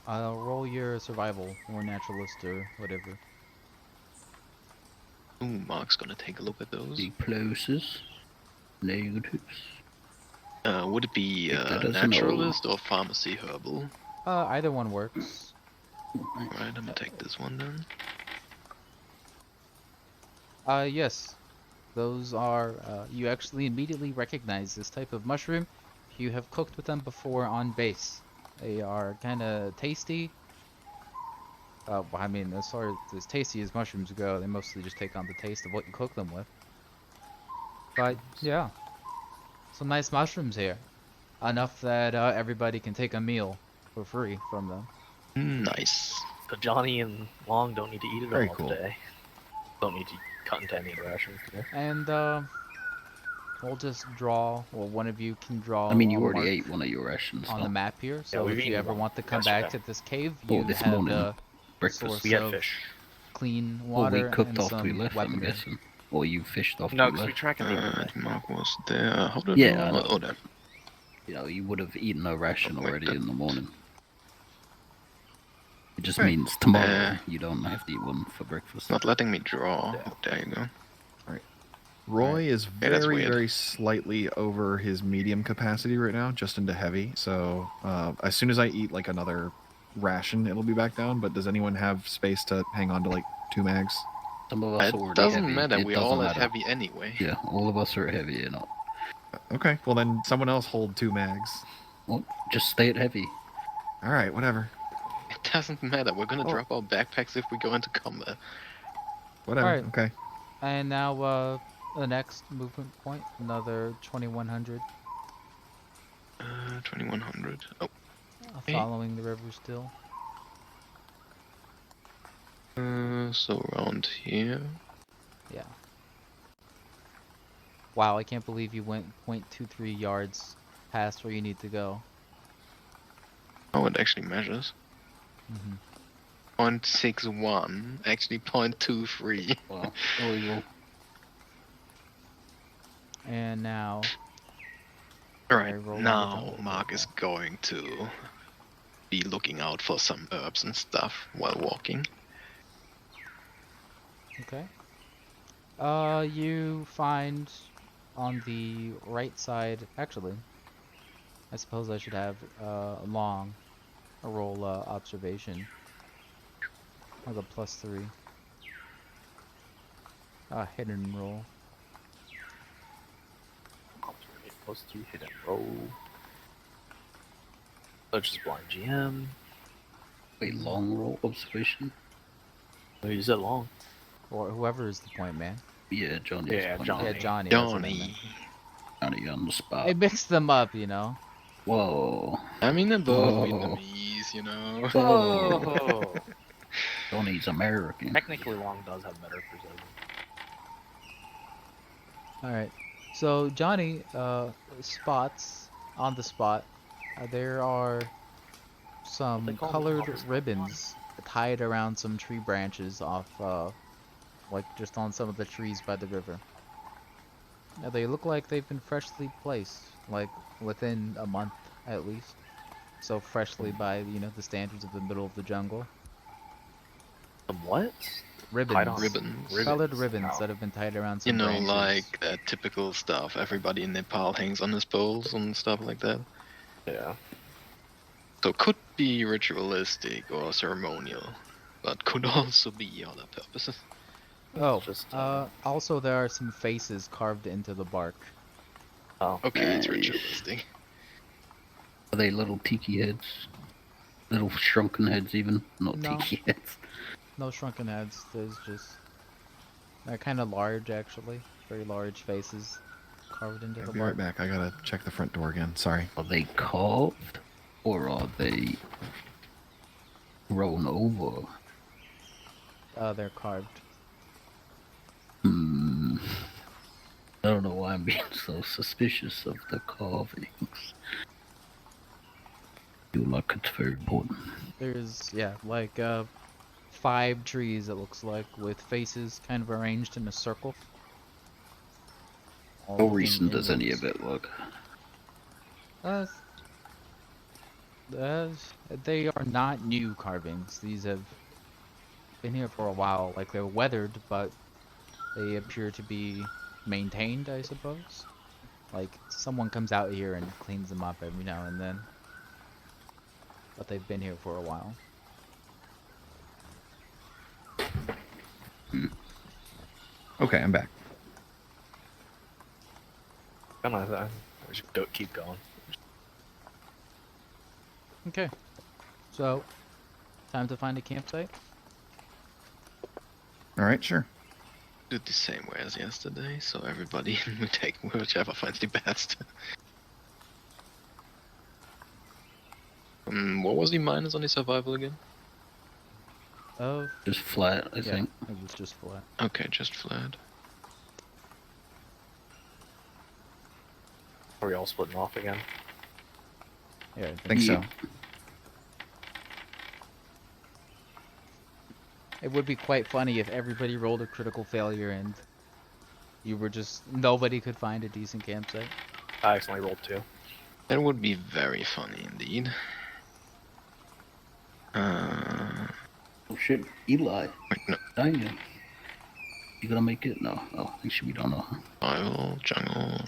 Roll your survival or naturalist or whatever. Ooh, Mark's gonna take a look at those. The pluses, negatives. Would it be Take that as a no. naturalist or pharmacy herbal? Either one works. Alright, I'm gonna take this one then. Yes. Those are, you actually immediately recognize this type of mushroom. You have cooked with them before on base. They are kind of tasty. Well, I mean, as far as tasty as mushrooms go, they mostly just take on the taste of what you cook them with. But, yeah. Some nice mushrooms here. Enough that everybody can take a meal for free from them. Nice. So Johnny and Long don't need to eat it Very all cool. today. Don't need to cut into any rations today. And, we'll just draw, well, one of you can draw I mean, you a already mark ate one of your rations. on no? the map here, so we've if you eaten ever one want to come back yesterday. to this cave, Oh, you this have morning. Breakfast. source We had of fish. clean Well, water we cooked and after we some left, I'm weaponry. guessing. Or you fished after No, we because we left. track in the other day. Mark was there. How did Yeah, I I know. Oh, there. You know, you would have eaten a ration Okay, already good. in the morning. It just Right. means tomorrow you don't have to eat one for breakfast. It's not letting me draw. Yeah. Oh, there you go. Roy is Yeah, that's very, weird. very slightly over his medium capacity right now, just into heavy. So as soon as I eat like another ration, it'll be back down. But does anyone have space to hang on to like 2 mags? Some of us It are already doesn't heavy. matter. It We're doesn't all at matter. heavy anyway. Yeah, all of us are heavy, you know. Okay, well then someone else hold 2 mags. Well, just stay at heavy. All right, whatever. It doesn't matter. We're gonna Oh. drop our backpacks if we go into combat. Whatever. Alright. Okay. And now, The next movement point, another 2100, 2100. Oh, following the river still. so around here. Yeah. Wow, I can't believe you went 0.23 yards past where you need to go. Oh, it actually measures. Hmm 0.61, actually 0.23. Well, illegal. And now, Alright, roll on the now jungle Mark roll. is going to be looking out for some herbs and stuff while walking. Okay. You find on the right side. Actually, I suppose I should have a roll observation. I'll go +3. Hidden roll. +3 hit and roll. So just blind GM. Wait, long roll observation? Oh, you said long. Or whoever is the point man. Yeah, Johnny's Yeah, point. Johnny. Yeah, Johnny. That's what I Johnny. meant. Johnny on the spot. I mixed them up, you know. Whoa. I mean, they're both Whoa. Vietnamese, you know. Whoa. Oh, Johnny's American. technically long does have better precision. All right. So Johnny spots on the spot. There are some They call me colored August ribbons tied around some tree branches off, like just on some of the trees by the river. Now, they look like they've been freshly placed, like within a month at least. So freshly by, the standards of the middle of the jungle. Some what? Ribbons. Tied on Ribbons. Colored ribbons Oh. that have been tied around You some know, branches. like that typical stuff everybody in Nepal hangs on his poles and stuff like that. Yeah. So could be ritualistic or ceremonial, but could also be other purposes. Oh, Just, also there are some faces carved into the bark. oh. Okay, it's Nice. ritualistic. Are they little tiki heads? Little shrunken heads, even? Not No. tiki heads. No shrunken heads, they're kind of large actually. Very large faces carved into I'll the be bark. right back. I gotta check the front door again. Sorry. Are they carved? Or are they grown over? They're carved. Hmm. I don't know why I'm being so suspicious of the carvings. I feel like it's very important. There's, like 5 trees it looks like, with faces kind of arranged in a circle. All How looking recent does any inwards. of it look? Uh, they are not new carvings. These have been here for a while. Like, they're weathered, but they appear to be maintained, I suppose. Like, someone comes out here and cleans them up every now and then. But they've been here for a while. Okay, I'm back. We should keep going. Okay. So, time to find a campsite? All right, sure. Do it the same way as yesterday, so everybody we take whichever finds the best. What was the minus on the survival again? Just flat, I think. It was just flat. Okay, just flat. Are we all splitting off again? Yeah, I think so. it would be quite funny if everybody rolled a critical failure and you were nobody could find a decent campsite. I accidentally rolled 2. That would be very funny indeed. Oh shit, Eli. Wait, no. Dang it. You gonna make it? No. Oh, actually we don't know. Survival, jungle.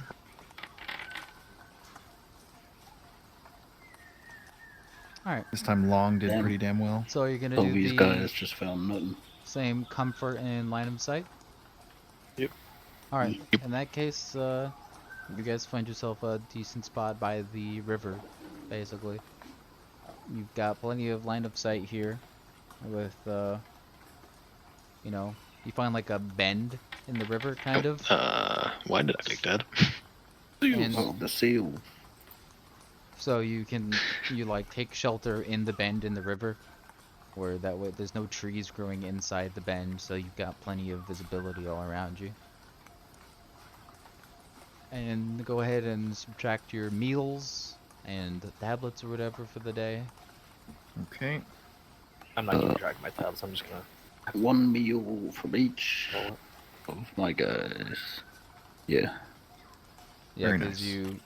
Alright, This time Long did Damn. pretty damn well. so you're gonna So do these the guys just found nothing. same comfort and line of sight? Yep. Alright, Yep. in that case, you guys find yourself a decent spot by the river, basically. You've got plenty of line of sight here with, you find like a bend in the river, kind of. Why did I click that? And Oh, the seal. so you like take shelter in the bend in the river, where that way there's no trees growing inside the bend, so you've got plenty of visibility all around you. And go ahead and subtract your meals and tablets or whatever for the day. Okay. I'm not keeping track of my tabs. I'm just gonna. 1 meal from each roll it. of my guys. Yeah. Yeah, Very because nice. you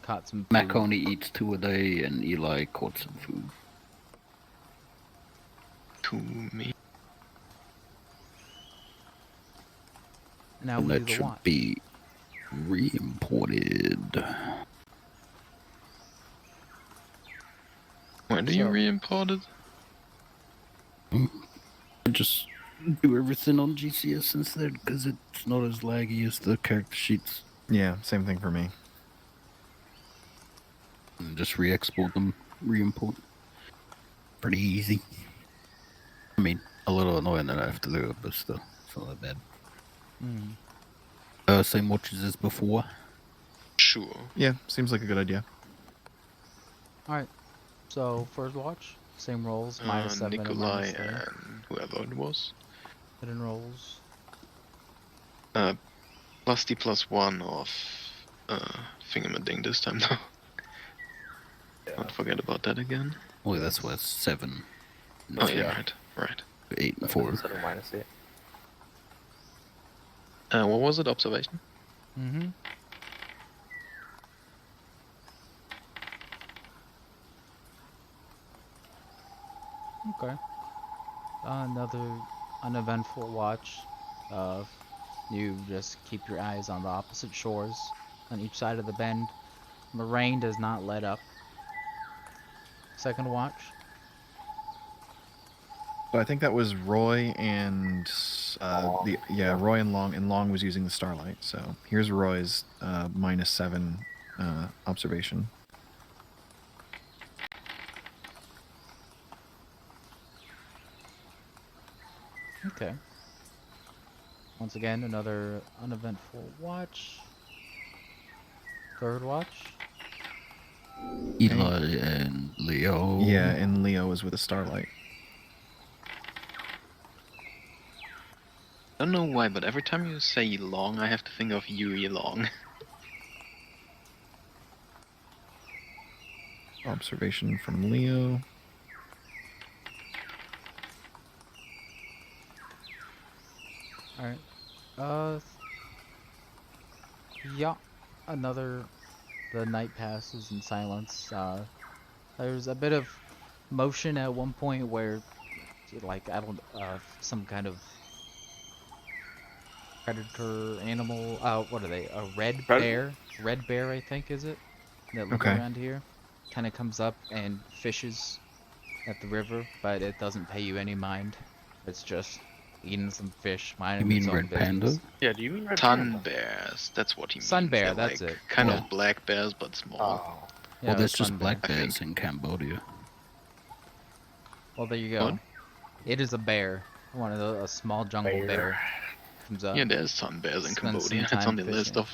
caught some food. Mac only eats 2 a day, and Eli caught some food. To me. Now And we do that the should watch. be re-imported. Why do you So- re-import it? I just do everything on GCS instead, because it's not as laggy as the character sheets. Yeah, same thing for me. And just re-export them, re-import. Pretty easy. I mean, a little annoying that I have to do it, but still, it's not that bad. Same watches as before. Sure. Yeah, seems like a good idea. Alright, so first watch, same rolls, -7 and Nikolai -3. and whoever it was. Hidden rolls. Plus the +1 of Fingermading this time though. Don't forget about that again. Oh, that's why it's 7. and Oh 3, yeah, right. 8 and 4. Instead of -8. What was it? Observation? Mm-hmm. Okay. Another uneventful watch. You just keep your eyes on the opposite shores on each side of the bend. The rain does not let up. Second watch. So I think that was Roy and Long. Roy and Long was using the starlight. So here's Roy's -7 observation. Okay. Once again, another uneventful watch. Third watch. Eli and Leo. Yeah, and Leo was with the starlight. I don't know why, but every time you say Long, I have to think of Yuri Long. Observation from Leo. Alright. Yeah. The night passes in silence. There's a bit of motion at one point where, like, some kind of predator animal. What are they? A red Predator? bear? Red bear, I think, is it? That live Okay. around here. Kind of comes up and fishes at the river, but it doesn't pay you any mind. It's just eating some fish, You minding mean its own Red business. Panda? Yeah, do you mean red Sun panda? bears, that's what he means. Sun bear, They're that's like it. kind Yeah. of black bears, but small. Oh. Yeah, Well, there's sun just bear. black I think. bears in Cambodia. Well, there you go. What? It is a bear. A small jungle bear. Comes up. Yeah, there's sun bears in Spend some Cambodia. It's time on the list fishing. of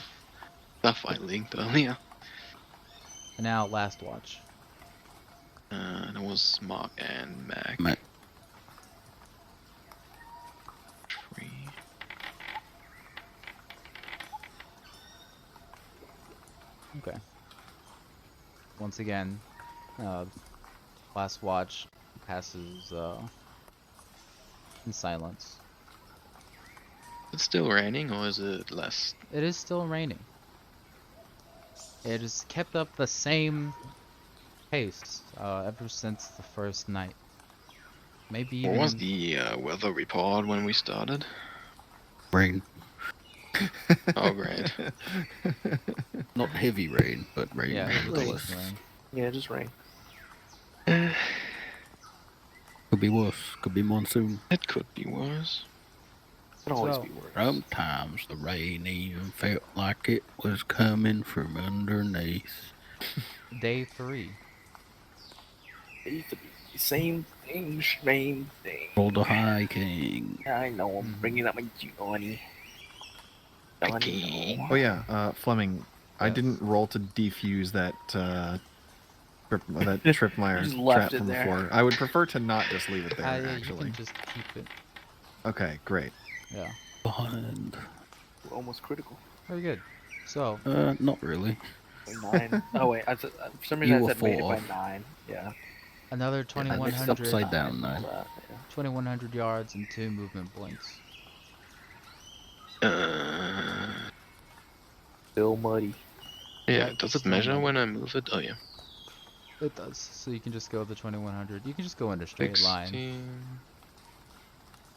stuff I linked earlier. And now, last watch. That was Mark and Mac. Mac. 3. Okay. Once again, last watch passes in silence. It's still raining, or is it less? It is still raining. It has kept up the same pace ever since the first night. Maybe even. What was the weather report when we started? Rain. Oh, great. Not heavy rain, but rain Yeah, nevertheless. rain. Yeah, just rain. Could be worse. Could be monsoon. It could be worse. Could always So- be worse. Sometimes the rain even felt like it was coming from underneath. Day 3. It used to be the same thing. Roll the high king. I know, I'm Mhm. bringing up my Johnny. Again. Oh yeah, Fleming, I Yes. didn't roll to defuse that tripwire just left trap it from there. before. I would prefer to not just leave it there. Yeah, you actually. can just keep it. Okay, great. Yeah. Behind. We're almost critical. Very good. So, Not really. 9. Oh wait, for some reason You I were said made it 4 by off. 9. Yeah. another I 2100, mixed up upside down, and all though. that, yeah. 2100 yards and 2 movement points. Still muddy. Yeah, Yep, does it still measure muddy. when I move it? Oh yeah. It does. So you can just go the 2100. You can just go in a straight line. 16.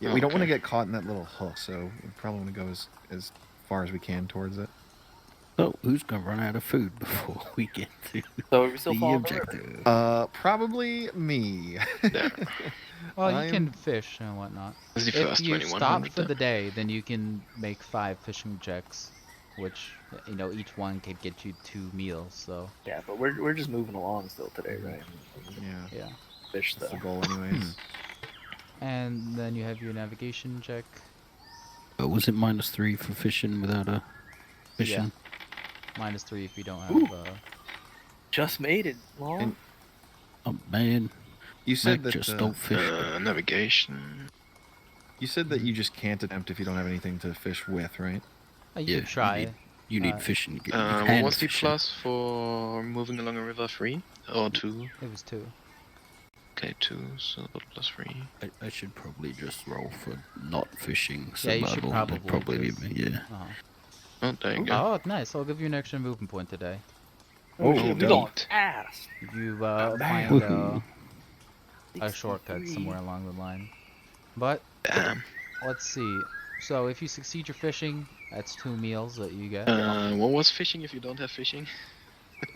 Yeah, we don't want to Okay. get caught in that little hook, so we probably want to go as far as we can towards it. So, who's gonna run out of food before we get to So are we still the following the river? objective? Probably me. There. Well, you I'm- can fish and whatnot. This is the If first you stop 2100 for then. the day, then you can make 5 fishing checks, which, you know, each one could get you 2 meals, so, Yeah, but we're just moving along still today, right? Yeah, yeah. Fish that's though. the goal, anyways. And then you have your navigation check. Was it -3 for fishing without a fishing? -3 if you don't have, Ooh. Just made it, long. And- Oh man, You said Mac that just don't fish. Navigation. you said that you just can't attempt if you don't have anything to fish with, right? you Yeah, can try. You need Uh, fishing gear. What hand was the fishing. plus for moving along a river? 3 or 2? It was 2. Okay, 2. So plus 3. I should probably just roll for not fishing Yeah, you survival. should That'd probably be just- me, yeah. Uh-huh. Oh, there you go. Oh, nice. I'll give you an extra movement point today. Oh, Oh, shit, we dope. going fast. You damn. find Woohoo. a shortcut somewhere along the line. But Damn. let's see. So if you succeed your fishing, that's 2 meals that you get. What was fishing if you don't have fishing?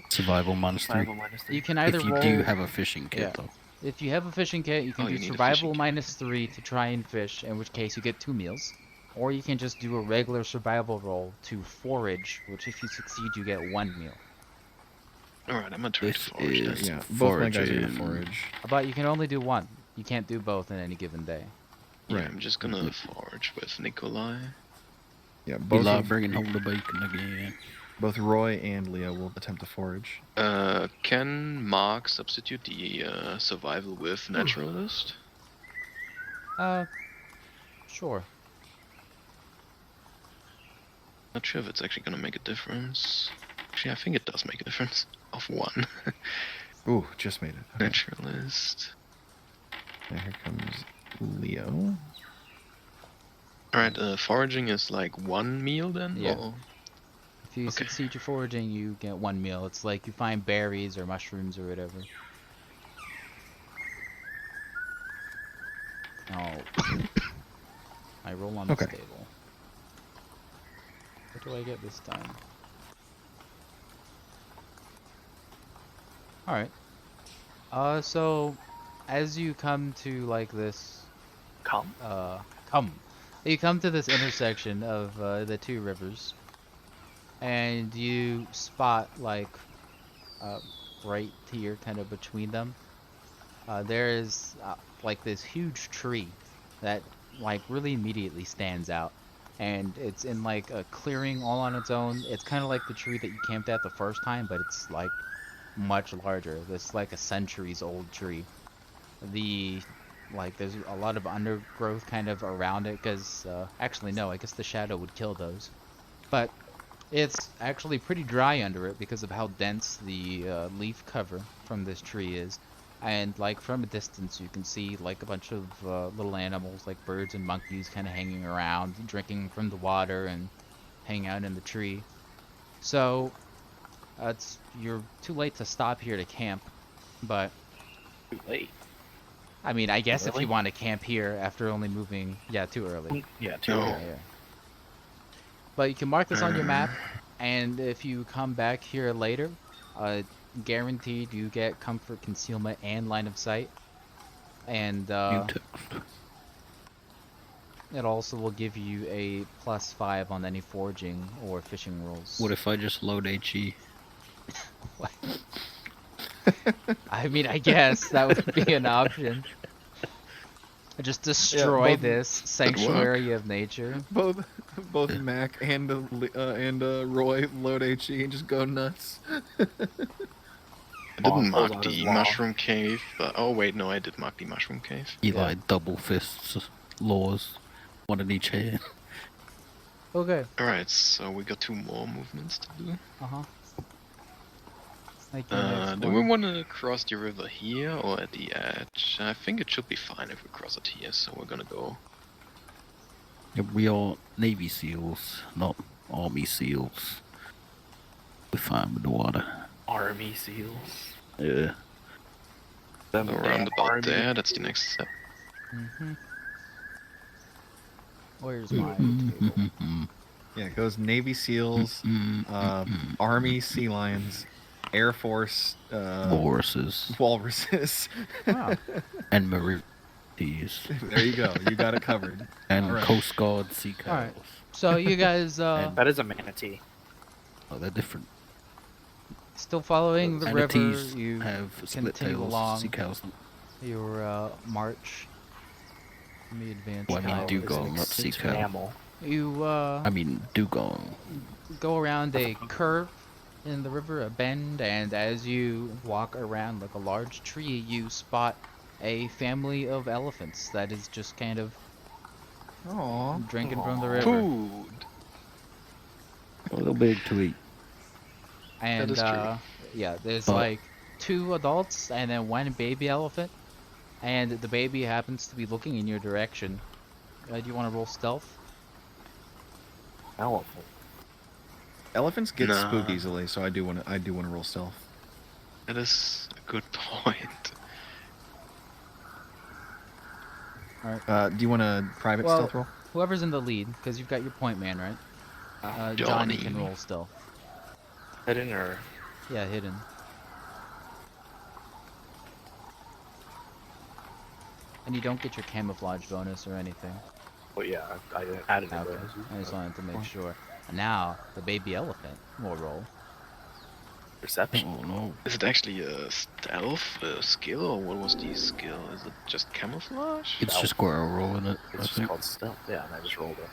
Survival -3. Survival -3. You can either If you roll. do have a fishing kit, Yeah. though. If you have a fishing kit, you can Oh, do you need a survival fishing kit. -3 to try and fish, in which case you get 2 meals. Or you can just do a regular survival roll to forage, which if you succeed, you get 1 meal. Alright, I'm gonna try to This forage then. is Yeah, both my guys are gonna foraging. forage. But you can only do 1. You can't do both in any given day. Yeah, Right. I'm just gonna forage with Nikolai. Yeah, We both love bringing home the bacon again. both Roy and Leo will attempt to forage. Can Mark substitute the survival with naturalist? Sure. Not sure if it's actually gonna make a difference. Actually, I think it does make a difference. Of 1. Ooh, just made it. Okay. Naturalist. Now here comes Leo. Alright, foraging is like 1 meal then? Yeah. Or... If you Okay. succeed your foraging, you get 1 meal. It's like you find berries or mushrooms or whatever. Oh. I roll on Okay. this table. What do I get this time? Alright. So as you come to like this Come. you come to this intersection of the 2 rivers, and you spot like right here, kind of between them, there is like this huge tree that like really immediately stands out, and it's in like a clearing all on its own. It's kind of like the tree that you camped at the first time, but it's like much larger. This like a centuries old tree. There's a lot of undergrowth kind of around it, because actually no, I guess the shadow would kill those, but it's actually pretty dry under it because of how dense the leaf cover from this tree is. And like from a distance you can see like a bunch of little animals like birds and monkeys kind of hanging around, drinking from the water and hanging out in the tree. So you're too late to stop here to camp, but Too late. I mean, I guess if Early? you want to camp here after only moving, yeah, too early. Yeah, too No. early. Yeah. But you can mark this on your map, and if you come back here later, guaranteed you get comfort, concealment, and line of sight. And You text. it also will give you a +5 on any foraging or fishing rolls. What if I just load HE? What? I mean, I guess that would be an option. Just destroy both- this sanctuary of nature. Both Mac and Roy load HE and just go nuts. I didn't pulls mark out his the law. mushroom cave. Oh wait, no, I did mark the mushroom cave. Eli double fists, laws, one in each hand. Okay. Alright, so we got 2 more movements to do. Uh-huh. Like the next Do we one. want to cross the river here or at the edge? I think it should be fine if we cross it here, so we're gonna go. Yeah, we are Navy SEALs, not Army SEAls. We're fine with the water. Army SEAls. Yeah. Them So damn around about army there, that's the next step. Mm-hmm. Where's my Mm-hmm. table? Yeah, it goes Navy SEAls, Army Sea Lions, Air Force Walruses Walruses. Wow. and Marines. There you go. You got it covered. And Alright. Coast Guard sea cows. Alright. So you guys That is a manatee. Oh, they're different. still following the river. Manatees You have split continue tails. along. Sea cows don't. your march. Let me advance. Well, I mean, now. dugong, not sea It's cow. mammal. You I mean, dugong. go around a curve in the river, a bend, and as you walk around like a large tree, you spot a family of elephants that is just kind of Aww. drinking from the river. Food! A little big to eat. And is true. yeah, there's Oh. like 2 adults and then 1 baby elephant, and the baby happens to be looking in your direction. Do you want to roll stealth? Elephant. Elephants get Nah. spooked easily, so I do want to roll stealth. That is a good point. Do you want a private Well, stealth roll? Whoever's in the lead, because you've got your point man, right? Johnny Johnny. can roll stealth. Hidden or Yeah, hidden. And you don't get your camouflage bonus or anything. well, yeah, I added it. Okay, I just wanted to make sure. And now, the baby elephant will roll. Perception. Oh no. Is it actually a stealth skill, or what was the skill? Is it just camouflage? It's just got a roll in it. I It's just think. called stealth. Yeah, and I just rolled it.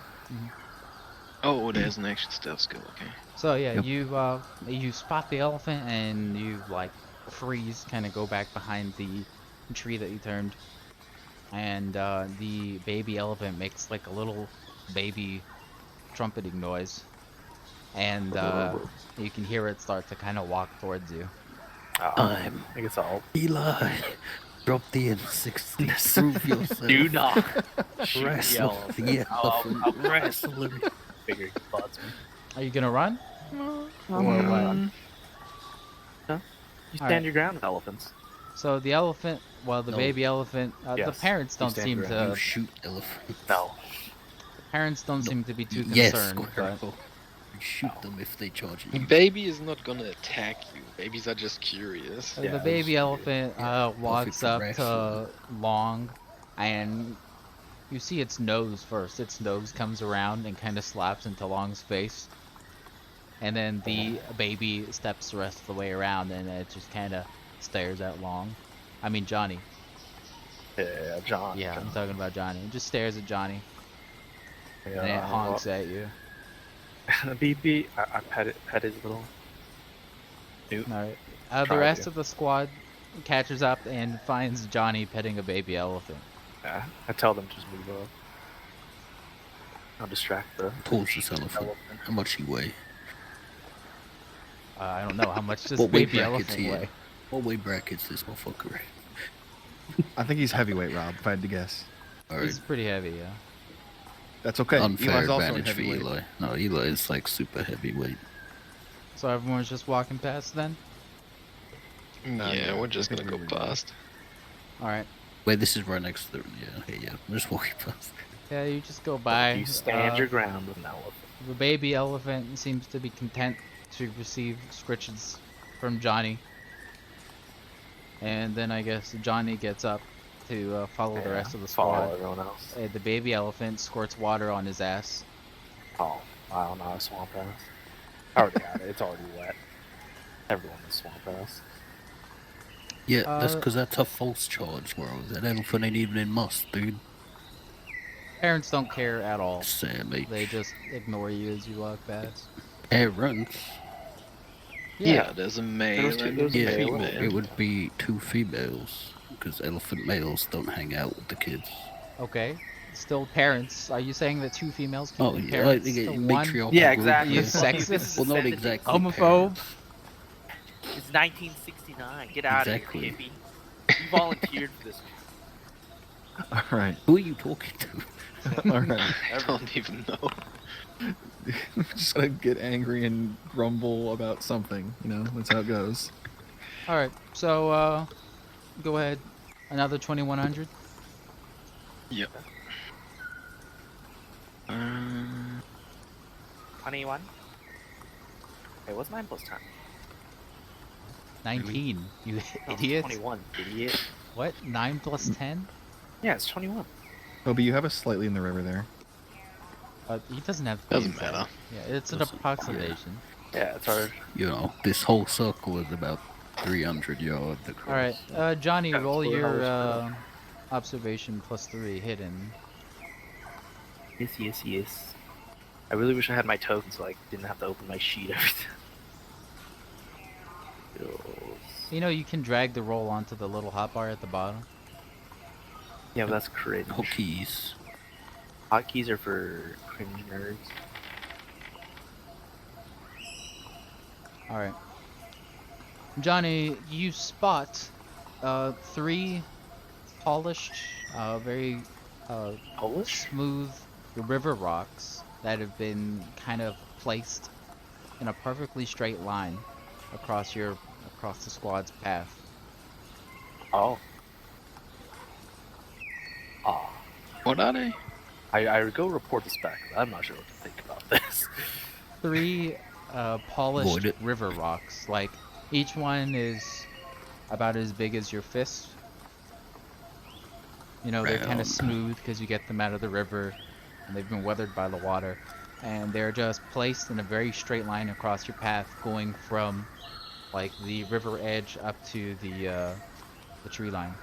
Oh, there's an actual stealth skill, okay. So yeah, Yep. you spot the elephant and you like freeze, kind of go back behind the tree that you turned, and the baby elephant makes like a little baby trumpeting noise, and you can hear it start to kind of walk towards you. I think it's all. Eli, drop the N60. Prove yourself. Do not shoot the Wrestle elephant. the I'll elephant. Wrestle him. figure he spots me. Are you gonna run? You Alright. stand your ground, elephants. So the elephant, well, the No. baby elephant, the Yes, parents you don't stand seem your to. You shoot elephant. No. Parents don't seem to be too Yes, concerned. Squirrel. But You shoot them if they charge you. Baby is not gonna attack you. Babies are just curious. Yeah, the it's- baby elephant walks for up wrestling. to Long, and you see its nose first. Its nose comes around and kind of slaps into Long's face, and then the baby steps the rest of the way around, and it just kind of stares at Long. I mean Johnny. Yeah, John. Yeah, I'm talking about Johnny. It just stares at Johnny, Yeah, and it honks at you. BB, I pet his little. Newt. Alright. The Try rest to. of the squad catches up and finds Johnny petting a baby elephant. Yeah, I tell them to just move up. I'll distract the Pulls this elephant. How much he weigh? I don't know how much does What weight baby brackets elephant he in? weigh. What weight brackets this motherfucker in? I think he's heavyweight, Rob, if I had to guess. Alright. He's pretty heavy, yeah. That's okay. Unfair Eli's also in advantage for heavyweight. Eli. No, Eli is like super heavyweight. So everyone's just walking past then? Yeah, yeah, we're just I gonna think go we were done. past. Alright. Wait, this is right next to the. Yeah, hey, yeah. I'm just walking past. Yeah, you just go by. You stand your ground with an elephant. The baby elephant seems to be content to receive scritches from Johnny. And then I guess Johnny gets up to follow the rest of the Follow squad. everyone else. The baby elephant squirts water on his ass. Oh, I don't know, a swamp ass. I already got it. It's already wet. Everyone is swamp ass. Yeah, that's Uh, because that's a false charge, bro. That elephant ain't even in must, dude. Parents don't care at all. Sammy. They just ignore you as you walk past. Parents. Yeah, there's a male two- and there's a a Yeah, male female. it would be 2 females because elephant males don't hang out with the kids. Okay. Still parents. Are you saying that 2 females can Oh, be yeah, parents like a to 1? matriarchal Yeah, group. exactly. You Yeah. sexist? Well, not Insanity. exactly. Homophobe? parents. It's 1969. Get out Exactly. of here, hippie. You volunteered for this. All right. Who are you talking to? All right. I don't even know. Just gotta get angry and grumble about something. You know, that's how it goes. Alright, so, go ahead. Another 2100? Yep. 21. Hey, what's 9 plus 10? 19. You No, it's idiot. 21, idiot. What? 9 plus 10? Yeah, it's 21. Toby, you have a slightly in the river there. He doesn't have to Doesn't use that. matter. Yeah, it's an Doesn't- approximation. Yeah, it's hard. You know, this whole circle is about 300 yards across. Alright, Johnny, Yeah, roll so how your, was observation plus 3 hidden. Yes, yes, yes. I really wish I had my token so I didn't have to open my sheet every time. You know, you can drag the roll onto the little hotbar at the bottom. Yeah, but that's cringe. Hookies. Hotkeys are for cringe nerds. Alright. Johnny, you spot 3 polished, very Polish? smooth river rocks that have been kind of placed in a perfectly straight line across the squad's path. Oh. Ah. What are they? I go report this back. I'm not sure what to think about this. 3 polished Void it. river rocks. Like, each one is about as big as your fist. You know, they're kind Round. of smooth because you get them out of the river and they've been weathered by the water. And they're just placed in a very straight line across your path, going from like the river edge up to the tree line.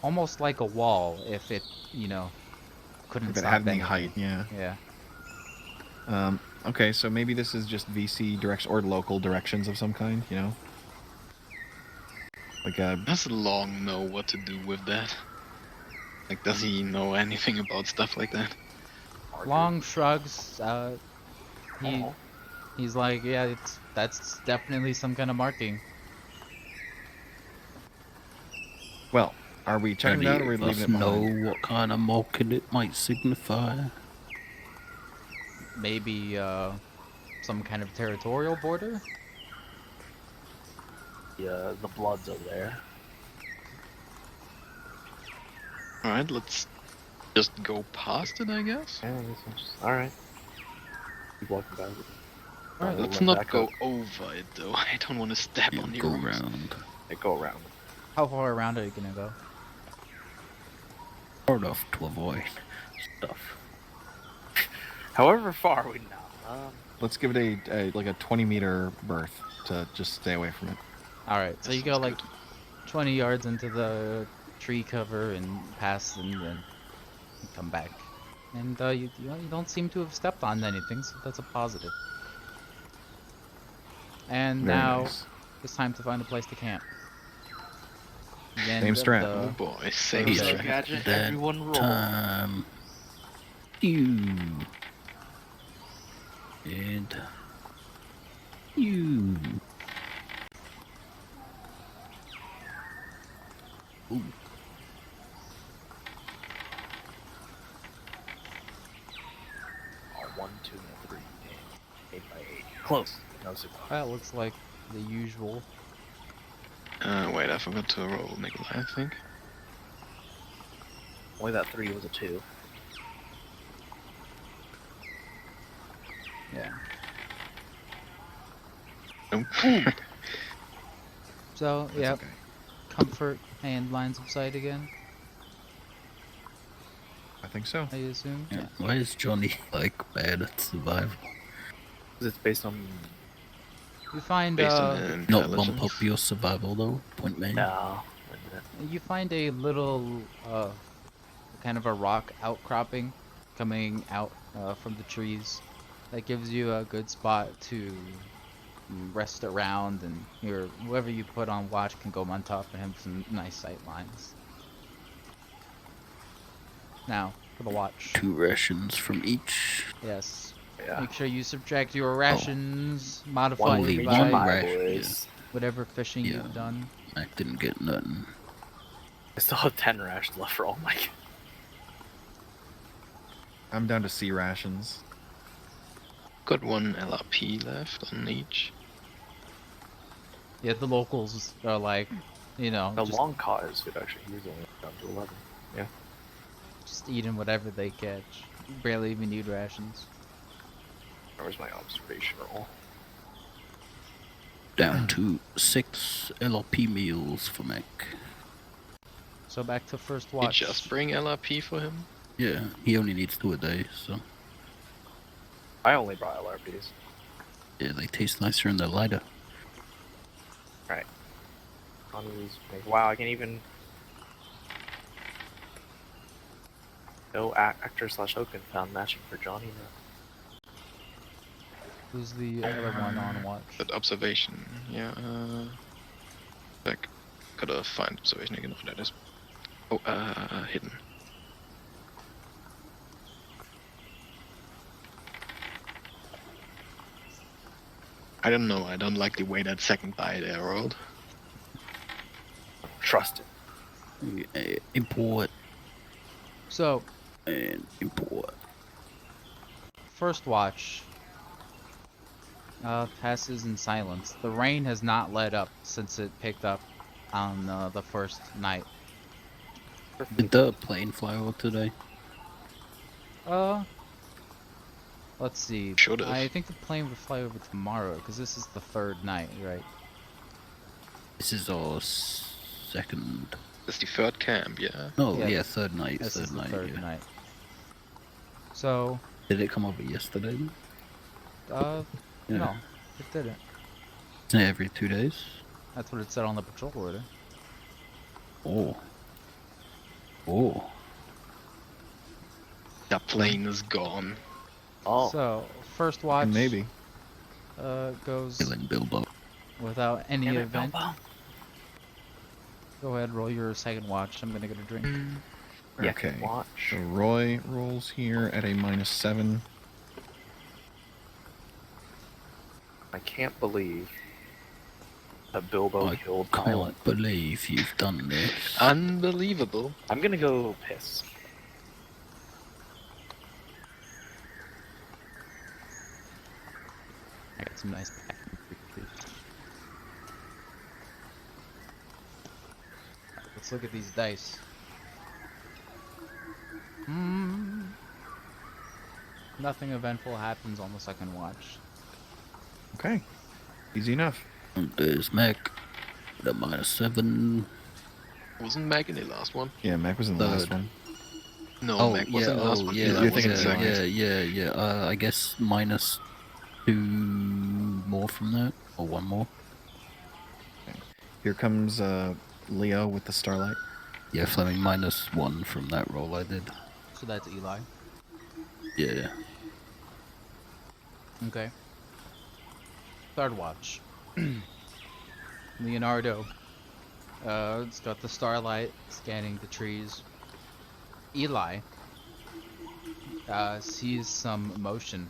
Almost like a wall if it, you know, couldn't If it stop had any anything. height, yeah. Yeah. Okay, so maybe this is just VC direction or local directions of some kind, you know? Like Does Long know what to do with that? Like, does he know anything about stuff like that? Long shrugs. He Oh. he's like, yeah, that's definitely some kind of marking. well, are we checking it out or are we Any of us leaving it know behind? what kind of marking it might signify? Maybe some kind of territorial border. Yeah, the blood's over there. Alright, let's just go past it, I guess. Yeah, this one's just... Alright. Keep walking back. Alright, We'll Let's let not that go over it, though. I don't want to step Yeah, on the go rocks. round. Yeah, go around. How far around are you gonna go? Far enough to avoid stuff. However far we know. Let's give it a like a 20-meter berth to just stay away from it. Alright, so That you go sounds like good. 20 yards into the tree cover and pass and then you come back. And you don't seem to have stepped on anything, so that's a positive. And Very now nice. it's time to find a place to camp. The Same end of strat. Oh the- boy, same Okay. So strat. gadget, That everyone roll. time. You. And. You. Ooh. Oh, 1, 2, and 3. Damn. 8 by 8. Close. No super. That looks like the usual. Wait, I forgot to roll Nikolai, I think. Only that 3 was a 2. Yeah. Nope. So, That's yeah, okay. comfort and lines of sight again, I think so. I assume. Yeah. Why is Johnny like bad at survival? It's based on... You find Based on Not intelligence. bump up your survival though. Point made. No. you find a little kind of a rock outcropping coming out from the trees. That gives you a good spot to rest around, and whoever you put on watch can go on top of him for some nice sight lines. Now, for the watch. 2 rations from each. Yes. Yeah. Make sure you subtract your rations, modify One Only it for one by my ration, boys. whatever fishing Yeah. you've done. Mac didn't get nothing. I still have 10 rations left for all my. I'm down to C rations. Got 1 LRP left on each. Yeah, the locals are like, The just, long cars would actually use only down to 11. Yeah. just eating whatever they catch. Barely even need rations. Where's my observation roll? Down to 6 LRP meals for Mac. So back to first You watch. just bring LRP for him? Yeah, he only needs 2 a day, so I only brought LRPs. yeah, they taste nicer and they're lighter. Right. On these. Wow, I can even. No actor / Oaken found matching for Johnny now. Who's the other one on watch? That observation, yeah. Back. Gotta find observation again. Oh, that is. Oh, hidden. I don't know. I don't like the way that second die there rolled. Trust it. Import So, and import. first watch passes in silence. The rain has not let up since it picked up on the first night. Did the plane fly over today? Let's see. Should've. I think the plane would fly over tomorrow because this is the 3rd night, right? This is our 2nd. That's the 3rd camp, yeah. No, Yeah, yeah, 3rd night. This 3rd is the night. 3rd Yeah. night. So, Did it come over yesterday? Then? Yeah. no, it didn't. Isn't it every 2 days? That's what it said on the patrol order. Oh. Oh. That plane is gone. Oh. So, first watch Maybe. goes Killing Bilbo. without any Damn it, event. Bilbo. Go ahead, roll your second watch. I'm gonna get a drink. Yeah, Okay. watch. So Roy rolls here at a -7. I can't believe that Bilbo I killed Kylan. can't believe you've done this. Unbelievable. I'm gonna go piss. I got some nice packing. Let's look at these dice. Nothing eventful happens on the second watch. Okay. Easy enough. And there's Mac. The -7. Wasn't Meg in the last one? Yeah, Mac was in the last Third. one. No, Meg was in the last one. yeah, Eli You're was thinking in the of second. yeah. I guess -2 more from that, or 1 more. Here comes Leo with the starlight. Yeah, Fleming -1 from that roll I did. So that's Eli. Yeah. Okay. Third watch. Leonardo. It's got the starlight scanning the trees. Eli sees some motion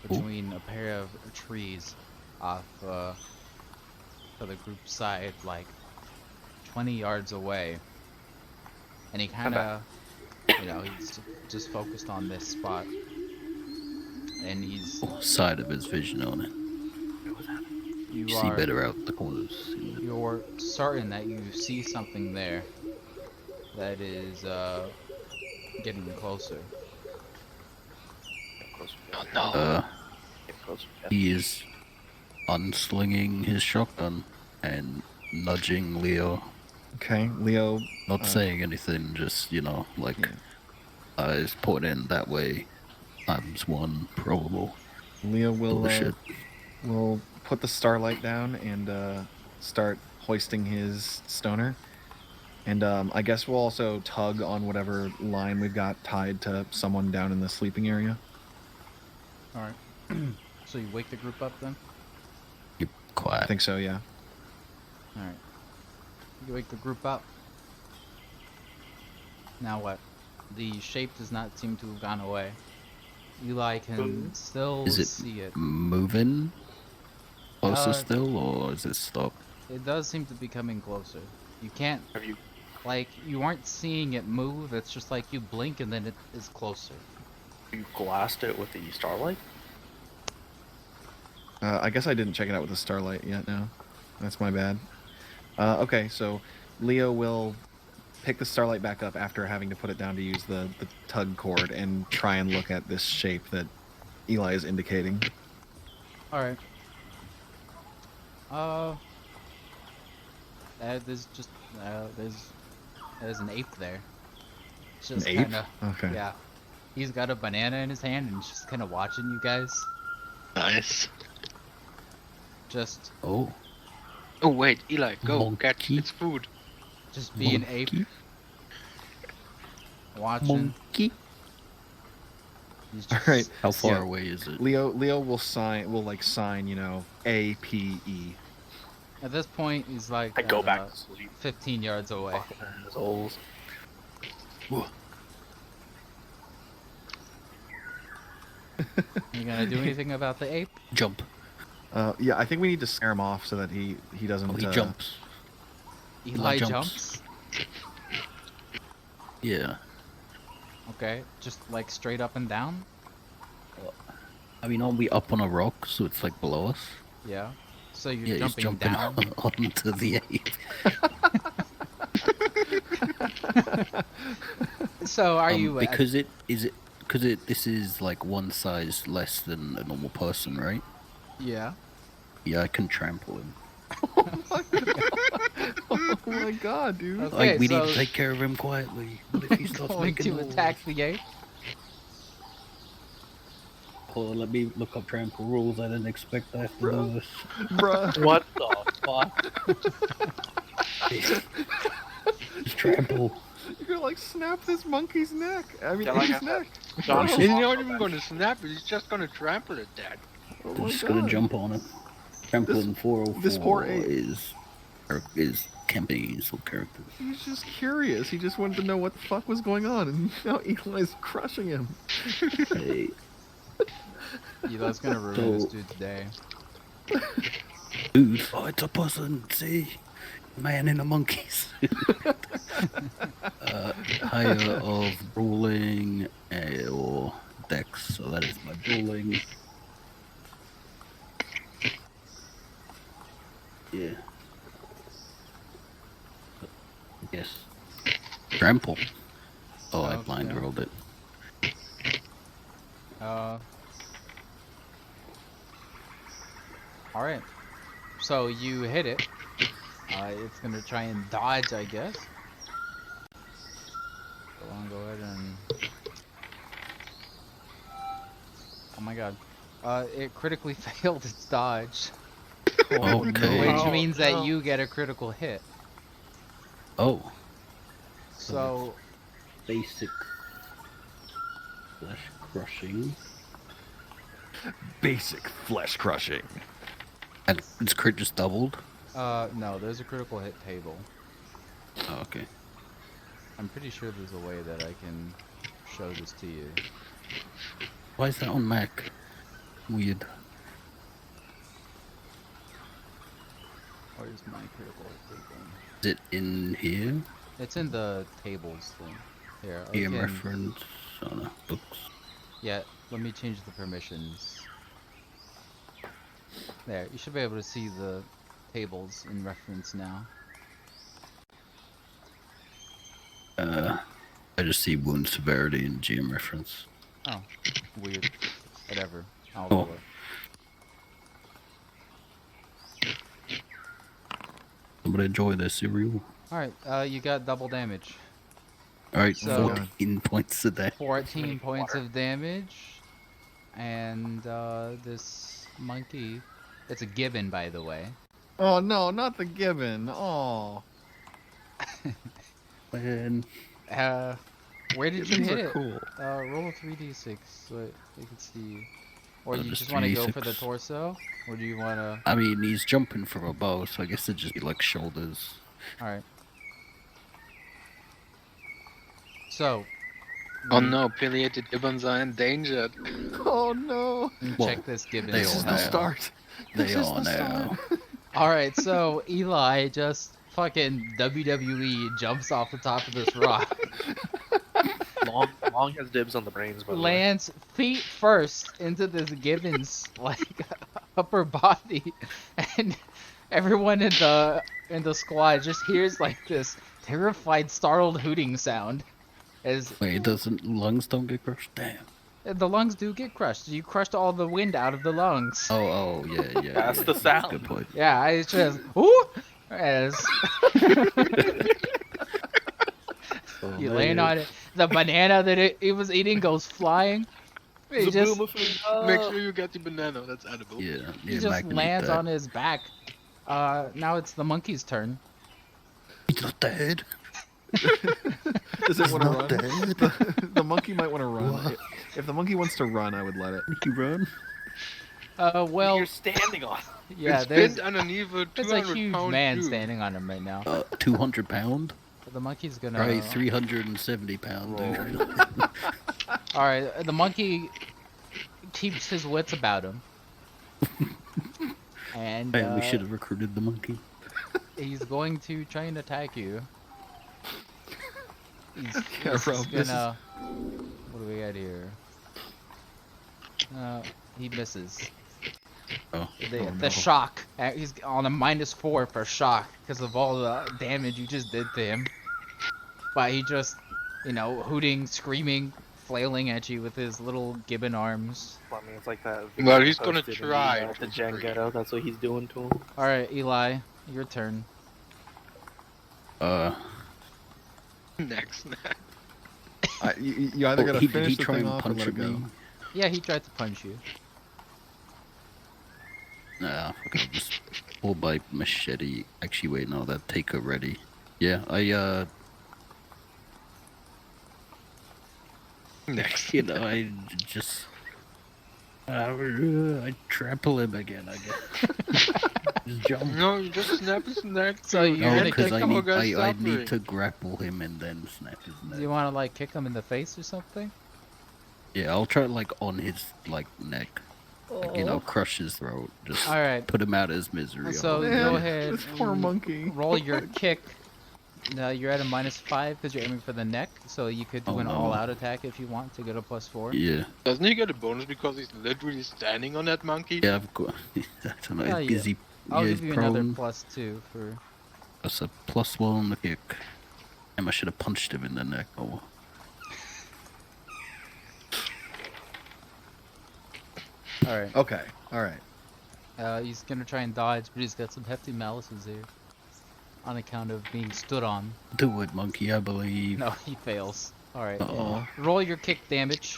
between a pair of trees off to the group side, like 20 yards away. And he kind of, he's just focused on this spot. And he's, Side of his vision on it. you You see are, better out the corners. you're certain that you see something there that is getting closer. Get closer. Oh no. Get closer. He is unslinging his shotgun and nudging Leo. Okay, Leo. Not saying anything, just, like, eyes pointing that way. Times 1 probable. Leo will Bullshit. will put the starlight down and start hoisting his stoner. And I guess we'll also tug on whatever line we've got tied to someone down in the sleeping area. All right. So you wake the group up then? You're I quiet. think so, yeah. All right. You wake the group up. Now what? The shape does not seem to have gone away. Eli can still Is it see it. moving closer Uh, still, or is it stopped? It does seem to be coming closer. You can't, Have you? like, you aren't seeing it move. It's just like you blink and then it is closer. You glassed it with the starlight? I guess I didn't check it out with the starlight yet, no. That's my bad. Okay, so Leo will pick the starlight back up after having to put it down to use the tug cord and try and look at this shape that Eli is indicating. All right. There's just there's an ape there. It's just An ape? kinda, Okay. yeah. He's got a banana in his hand and he's just kind of watching you guys. Nice. Just Oh, Oh wait, Eli, go catch Monkey. its food. be an ape monkey, watching. monkey. He's All just, right. How far Yeah. away is it? Leo will sign, you know, APE. At this point, he's like I go back to sleep. 15 yards away. Fucking assholes. You gonna do anything about the ape? Jump. Yeah, I think we need to scare him off so that he doesn't. Oh, he jumps. Eli jumps. jumps. Yeah. Okay, just like straight up and down. I mean, aren't we up on a rock, so it's like below us? Yeah. So you're Yeah, he's jumping jumping down. onto the ape. So are you? Because this is like one size less than a normal person, right? Yeah. Yeah, I can trample him. Oh my god, dude. Okay, Like, we need so to take care of him quietly. What if he starts going making to noise? attack the ape. Hold on, let me look up trample rules. I didn't expect I have to do this. Bruh. What the fuck? Just trample. You're gonna like snap this monkey's neck. I mean, Yeah, like ape's I said. neck. John, He's not even going to snap it, he's just going to trample it, Dad. Oh I'm my just god. gonna jump on him. Trampling 404 this poor ape. is Cambodian characters. He's just curious. He just wanted to know what the fuck was going on, and now Eli's crushing him. Hey, Eli's gonna ruin this So- dude's day. dude, oh, it's a person. See, man in a monkey suit. Higher of brawling or dex, so that is my brawling. Yeah. Yes. Trample. Oh, I Okay. blind rolled it. Alright. So you hit it. It's gonna try and dodge, I guess. Go ahead and. Oh my god. It critically failed its dodge. Okay. Which Oh, means no. that you get a critical hit. Oh, So, basic flesh crushing. Basic flesh crushing. And its crit just doubled. no, there's a critical hit table. Oh, okay. I'm pretty sure there's a way that I can show this to you. Why is that on Mac? Weird. Where's my critical hit table? Is it in here? It's in the tables thing. Here, I PM can- reference on the books. Yeah, let me change the permissions. There, you should be able to see the tables in reference now. I just see wound severity and GM reference. Oh, weird. Whatever. I'll Oh. do it. Somebody enjoy their cereal. Alright, you got double damage. Alright, So- 14 points a day. 14 points of damage. And, this monkey... It's a gibbon, by the way. Oh no, not the gibbon. Oh. man. Where did you Gibbons hit are it? cool. Roll a 3d6 so you can see. Or you Just just want to go for the 3d6. torso? Or do you want to... I mean, he's jumping from a bow, so I guess it'd just be like shoulders. Alright. So... Oh no, pileated gibbons are endangered. Oh no! Check this Gibbon. they This all is the know. start. They This is all the know. start. Alright, so Eli just fucking WWE jumps off the top of this rock. Long has dibs on the brains, by the way. Lands feet first into this gibbon's like upper body, and everyone in the squad just hears like this terrified, startled hooting sound. As Wait, lungs don't get crushed? Damn. the lungs do get crushed. You crushed all the wind out of the lungs. Oh, yeah. That's yeah, the sound. Good point. Yeah, I just ooh as Oh, you man. land on it. The banana that it was eating goes flying. It just Make sure you get the banana, that's edible. Yeah, he yeah, just Mac can eat lands that. on his back. Now it's the monkey's turn. He's not dead. Does it want to run? Not dead. The monkey might want to run. What? If the monkey wants to run, I would let it. Nicky run. Well, You're standing on. yeah, it's there's pinned underneath a it's a 200 huge pound man dude. standing on him right now. 200 pound. The monkey's gonna. Right, 370 pound. Dude. All right, the monkey keeps his wits about him, and Man, we should have recruited the monkey. he's going to try and attack you. He's Yeah, bro, he's this is- gonna. What do we got here? He misses. Oh, The no. shock. He's on a -4 for shock because of all the damage you just did to him. But he just, hooting, screaming, flailing at you with his little gibbon arms. I mean, it's like that. Well, video he's gonna posted in try The, to the Gen break. Ghetto. That's what he's doing to him. All right, Eli, your turn. Next. You either gotta did finish he the try thing and off or punch let it at go. me? Yeah, he tried to punch you. Nah, okay, just pull by machete. Actually, wait, no, that take her ready. Yeah, Next. I just, I trample him again, I guess. Just jump. No, you just snap his neck. So you're No, gonna because kick I him? need, guy's I suffering. need to grapple him and then snap his Do neck. you want to like kick him in the face or something? Yeah, I'll try like on his like neck, like, crush his throat. Just All right. put him out of his misery. So I'll- go Man, ahead. This poor and monkey. Roll your kick. Now you're at a -5 because you're aiming for the neck, so you could do Oh, an no. all-out attack if you want to get a +4. Yeah, Doesn't he get a bonus because he's literally standing on that monkey? yeah, I've got. I don't know. Oh, Is yeah. he? I'll yeah, give he's you another prone. +2 for. That's a +1 on the kick. Damn, I should have punched him in the neck. Oh, well. All right. Okay. All right. He's gonna try and dodge, but he's got some hefty malices here. On account of being stood on. Do it, monkey. I believe. No, he fails. All right. Uh-oh. Roll your kick damage.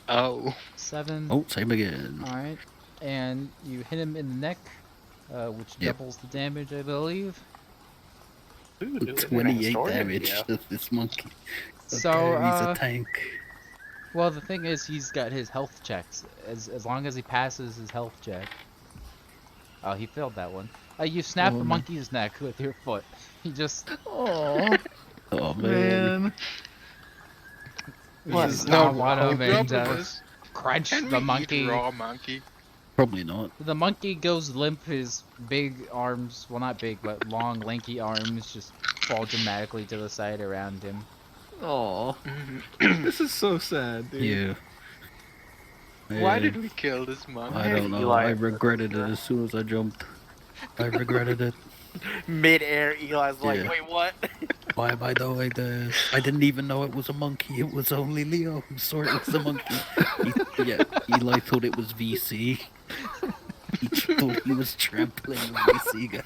Oh. 7. Oh, same again. All right. And you hit him in the neck, which Yep. doubles the damage, I believe. Ooh, dude, 28 story, damage yeah. to this monkey. So, Okay, he's a tank. Well, the thing is, he's got his health checks. As long as he passes his health check. Oh, he failed that one. You snap Oh, the no. monkey's neck with your foot. He just Oh Oh man. man. What? No, Stomp on him the and problem is, crunch can the we monkey. eat raw monkey? Probably not. The monkey goes limp. His big arms, well, not big, but long, lanky arms, just fall dramatically to the side around him. Oh, this is so sad, dude. Yeah. Why Yeah, did we kill this monkey? I don't know. Eli- I regretted it as soon as I jumped. I regretted it. Mid-air, Eli's like, Yeah. wait, what? Why am I doing this? I didn't even know it was a monkey. It was only Leo who saw it was a monkey. Eli thought it was VC. He thought he was trampling the VC guy.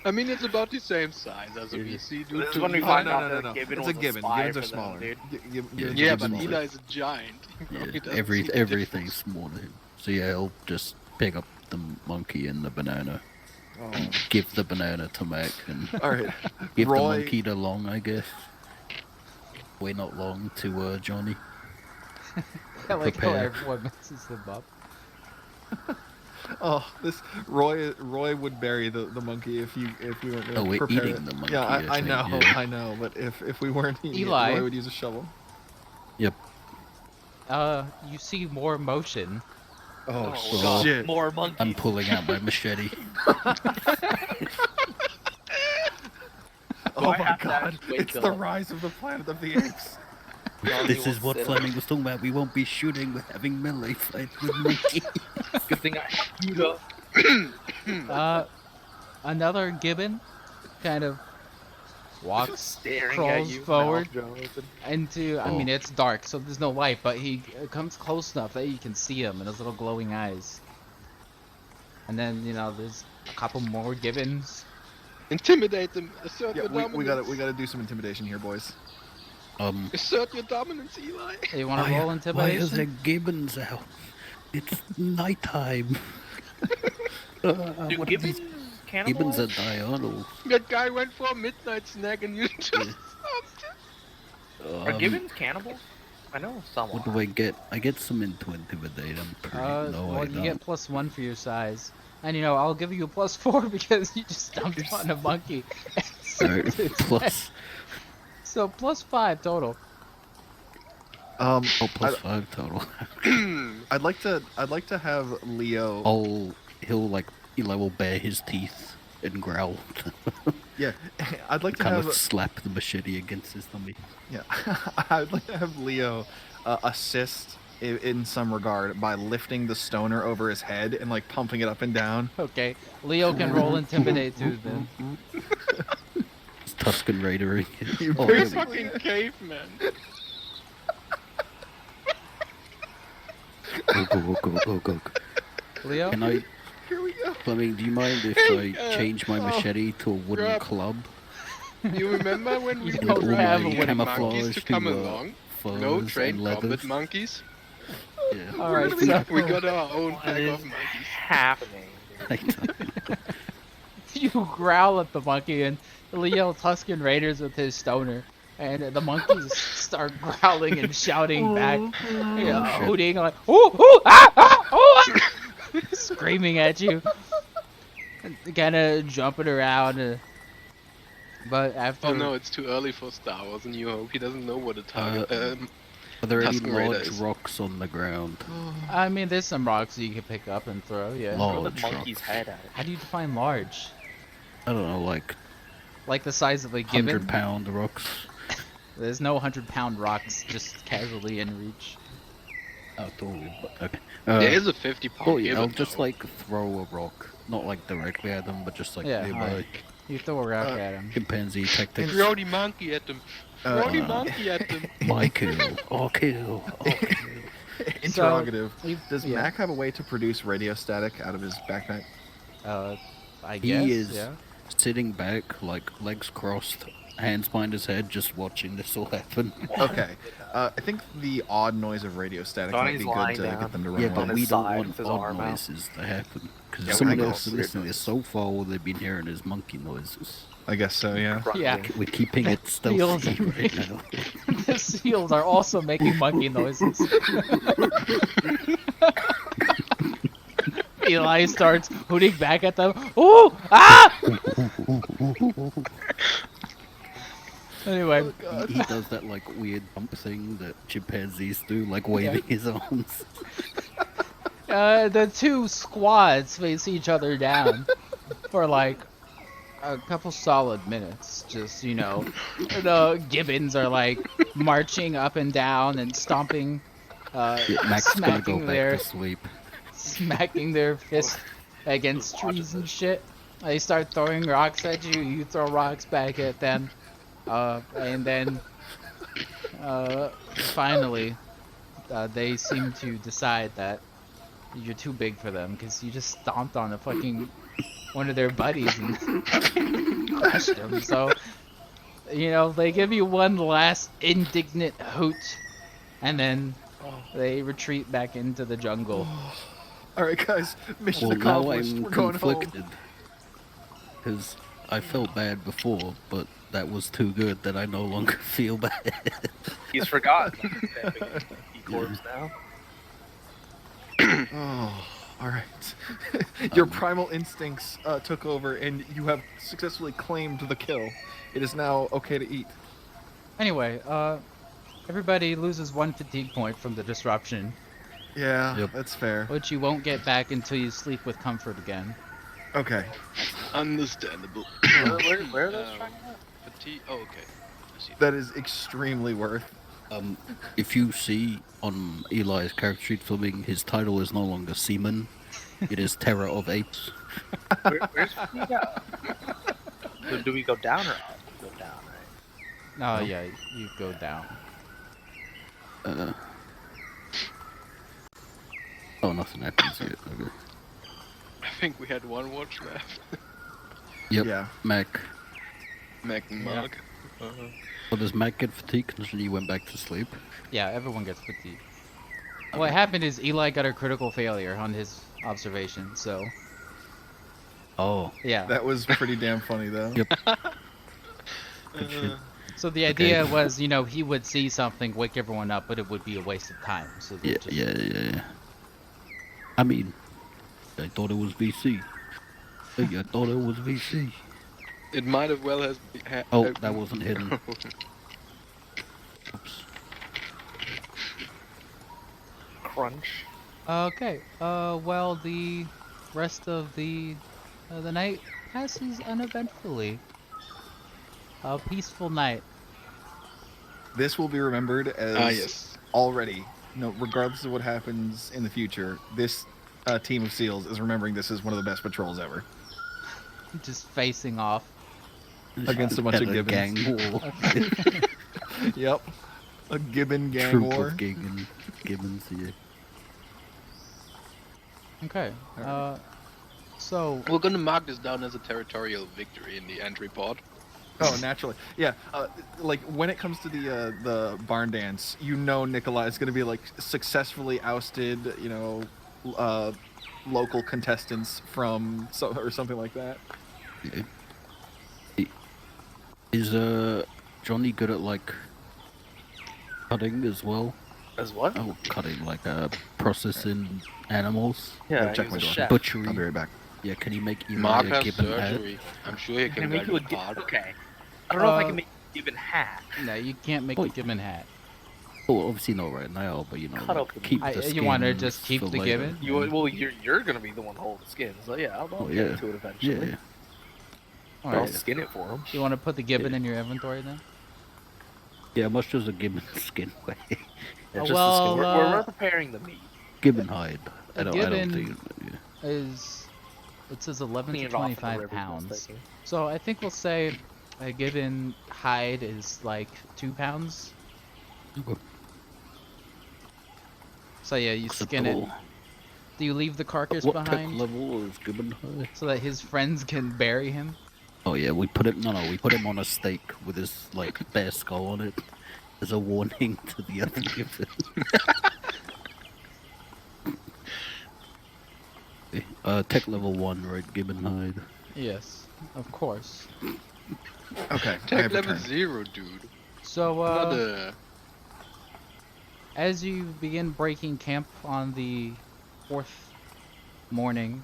I mean, it's about the same size as a Yeah. VC, This dude. is to when we me. find no, out no, that no. Gibbon It's was a gibbon. spy Gibbons are for them, smaller. dude. Yeah, Yeah, but Gibbons are- Eli's a giant. He Yeah, doesn't see the everything's difference. small to him. So yeah, I'll just pick up the monkey and the banana. Oh. Give the banana to Mac and All right. give the Roy. monkey the long, I guess. Wait, not long to Johnny. I like how Prepare. everyone messes them up. Oh, this Roy would bury the monkey if we weren't Oh, we're prepare eating it. the monkey, Yeah, I I think, know, yeah. I know. But if we weren't eating Eli. it, Roy would use a shovel. Yep. You see more motion. Oh, God, shit! more monkeys. I'm pulling out my machete. Oh I my have to god! wake It's the up? rise of the Planet of the Apes. This is what Fleming was talking about. We won't be shooting, we're having melee fight with monkey. Good thing I shoot up. Another gibbon kind of walks, Staring at crawls you, forward mouth drawn open. into. I Oh. mean, it's dark, so there's no light, but he comes close enough that you can see him and his little glowing eyes. And then there's a couple more gibbons. Intimidate them. Assert Yeah, your we dominance. gotta do some intimidation here, boys. Assert your dominance, Eli. You want to roll Why are intimidation? there gibbons out? It's nighttime. Do What are gibbons these gibbons are cannibalize? diurnal. That guy went for a midnight snack and you just stopped him. Are gibbons cannibals? I know someone. What do I get? I get some into intimidate. I'm pretty. No, I Well, don't. you get +1 for your size. And I'll give you a +4 because you just stomped on a monkey. Alright, It's- plus. So +5 total. Oh, plus 5 total. I'd like to have Leo. He'll Eli will bare his teeth and growl. Yeah, I'd like to kind have. of slap the machete against his tummy. Yeah, I'd like to have Leo assist in some regard by lifting the stoner over his head and pumping it up and down. Okay, Leo can roll intimidate too then. It's Tuscan Raidering. You Oh, You're a there we go. fucking caveman. Go. Leo? Can I, Here we go. Fleming, do you mind if Hey, I change my machete to a wooden grab- club? You remember when we You And don't all have a my wooden monkeys camouflage to come to, along? furs No and trained combat leathers? monkeys. Yeah. Alright, so We got our own What pack is of monkeys. happening? I don't- you growl at the monkey and Leo Tuscan Raiders with his stoner. And the monkeys start growling and shouting back, shit. hooting like, ooh, ooh, ah, ah, ooh, ah, screaming at you, kind of jumping around. But after, Oh no, it's too early for Star Wars and New Hope. He doesn't know what a target. Are there any Tuscan Raider large is- rocks on the ground? I mean, there's some rocks you can pick up and throw. Yeah. Large Throw the monkey's rocks. head at it. How do you define large? I don't know, Like the size of a gibbon? 100-pound rocks. There's no 100-pound rocks just casually in reach. Oh, totally. Okay. There is a 50-pound Oh yeah, I'll gibbon, just though. throw a rock, not directly at them, but just Yeah, nearby. alright. You throw a rock at him. Chimpanzee tactics. Throw the monkey at them. Throw the monkey at them. My kill. I'll kill. I'll kill. Interrogative. Does yeah. Mac have a way to produce radio static out of his backpack? I He guess, is yeah. sitting back, legs crossed, hands behind his head, just watching this all happen. Okay. I think the odd noise of radio static might be Johnny's good lying to down. get them to run Yeah, away. but his we don't side want with his odd arm out. noises to happen. Because Yeah, someone I else is guess. listening to this so far, all they've been hearing is monkey noises. I guess so, yeah. Yeah. We're keeping it Seals stealthy are right making- now. The seals are also making monkey noises. Eli starts hooting back at them. Ooh! Ah! Anyway, He does that weird bump thing that chimpanzees do, waving his arms. the two squads face each other down for a couple solid minutes. Just, the gibbons are marching up and down and stomping, Yeah, Mac's gonna go smacking back to sleep. smacking their fist against trees and shit. They start throwing rocks at you, you throw rocks back at them. And then, finally, they seem to decide that you're too big for them because you just stomped on one of their buddies and crushed him. So, they give you one last indignant hoot, and then they retreat back into the jungle. All right, guys. Mission Well, now accomplished. I'm We're going home. conflicted. Because I felt bad before, but that was too good that I no longer feel bad. He's forgotten. He corpse now. Oh, all right. Your primal instincts took over, and you have successfully claimed the kill. It is now okay to eat. Anyway, everybody loses 1 fatigue point from the disruption, Yeah, Yep. that's fair. which you won't get back until you sleep with comfort again. Okay. Understandable. Where are those tracking at? Fatigue. Oh, okay. I see. That is extremely worth. If you see on Eli's character sheet filming, his title is no longer Seaman. It is Terror of Apes. Where's fatigue at? So do we go down or up? We go down, right? Oh yeah, you go down. Oh, nothing happens yet. Okay. I think we had one watch left. Yep. Yeah. Mac. Mac and Yeah. Mark. Well, does Mac get fatigued because he went back to sleep? Yeah, everyone gets fatigue. What happened is Eli got a critical failure on his observation, so Oh. yeah. That was pretty damn funny, though. Yep. Good shit. So the idea was, you know, he would see something, wake everyone up, but it would be a waste of time. So they Yeah, just... yeah. I mean, I thought it was VC. Hey, I thought it was VC. It might have well has. Oh, that wasn't hidden. Oops. Crunch. Okay. Well, the rest of the night passes uneventfully. A peaceful night. This will be remembered as Yes. already, regardless of what happens in the future, this team of SEALs is remembering this as one of the best patrols ever. Just facing off. Against a bunch of At gibbons. gang war. Yep. A gibbon gang Troop war. of gibbons, yeah. Okay. So We're gonna mark this down as a territorial victory in the end report. Oh, naturally. Yeah. Like when it comes to the barn dance, Nikolai is gonna be like successfully ousted, local contestants from or something like that. Yeah. Is Johnny good at like cutting as well? As what? Oh, cutting like processing animals, Yeah, check he's my a door. chef. butchery. I'll be right back. Yeah, can he make Mark Eli a has gibbon head? surgery. I'm sure he Can I can make make you a it hard. okay. I don't know if I Uh, can make a gibbon hat. no, you can't make Oh. a gibbon hat. Well, obviously not right now, but Cut like, up the- keep the You want to skins just keep for the later. gibbon? You're gonna be the one holding the skin. So yeah, I'll Oh, get yeah. into it eventually. Yeah. I'll Alright. skin it for him. You want to put the gibbon in your inventory then? Yeah, much does a gibbon skin weigh? Yeah, Oh, just the well, skin. We're preparing the meat. Gibbon hide. I A don't gibbon think. Yeah. It says 11 Clean to it off in the 25 river, pounds. just thinking. So I think we'll say a gibbon hide is like 2 pounds. Okay. So yeah, you skin it. Acceptable. Do you leave the carcass What tech behind level is gibbon hide? so that his friends can bury him? Oh yeah, we put him. No, we put him on a stake with his like bear skull on it as a warning to the other gibbon. Tech level 1, right? Gibbon hide. Yes, of course. Okay. I Tech have level returned. 0, dude. So Not a... as you begin breaking camp on the third morning,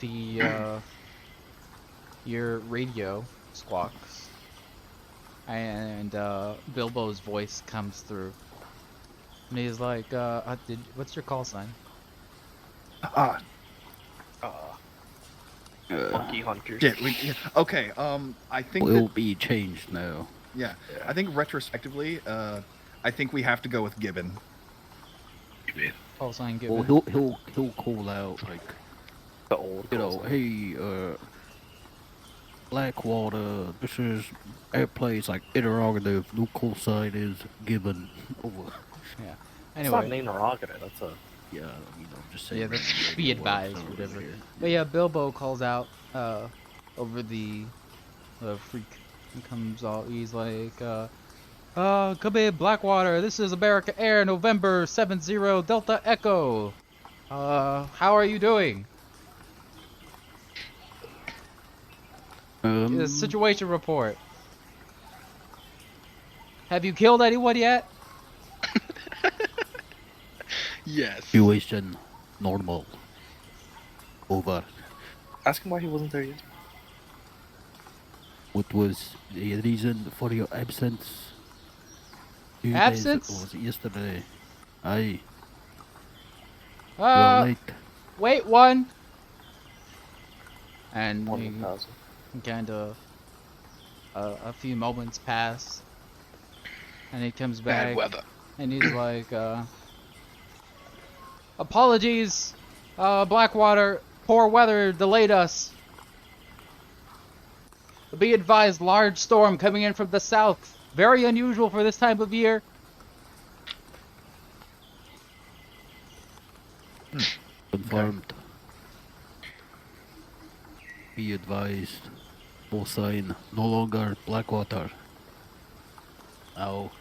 the your radio squawks, and Bilbo's voice comes through, and he's like, "What's your call sign?" Monkey hunters. Okay. I think Will that, be changed now. yeah. I think retrospectively, I think we have to go with gibbon. Call sign Well, given. he'll call out like, The old. hey, Blackwater, this is airplanes like interrogative. New call sign is given. Over. Yeah. It's not Anyway, an interrogative. That's a. Yeah, just say. yeah, that's radio be works advised, over whatever. here. But yeah, Bilbo calls out over the freak. He comes out. He's like, come in, Blackwater. This is America Air, November 70 Delta Echo. How are you doing? Situation report. Have you killed anyone yet? Yes. Situation normal. Over. Ask him why he wasn't there yet. What was the reason for your absence? 2 days, Absence? or was it yesterday? Aye, well late. Wait one. And One he 1,000. kind of a few moments pass, and he comes back, Bad weather. and he's like, apologies, Blackwater, poor weather delayed us. Be advised, large storm coming in from the south. Very unusual for this time of year. Confirmed. Be advised. Full sign. No longer Blackwater. Now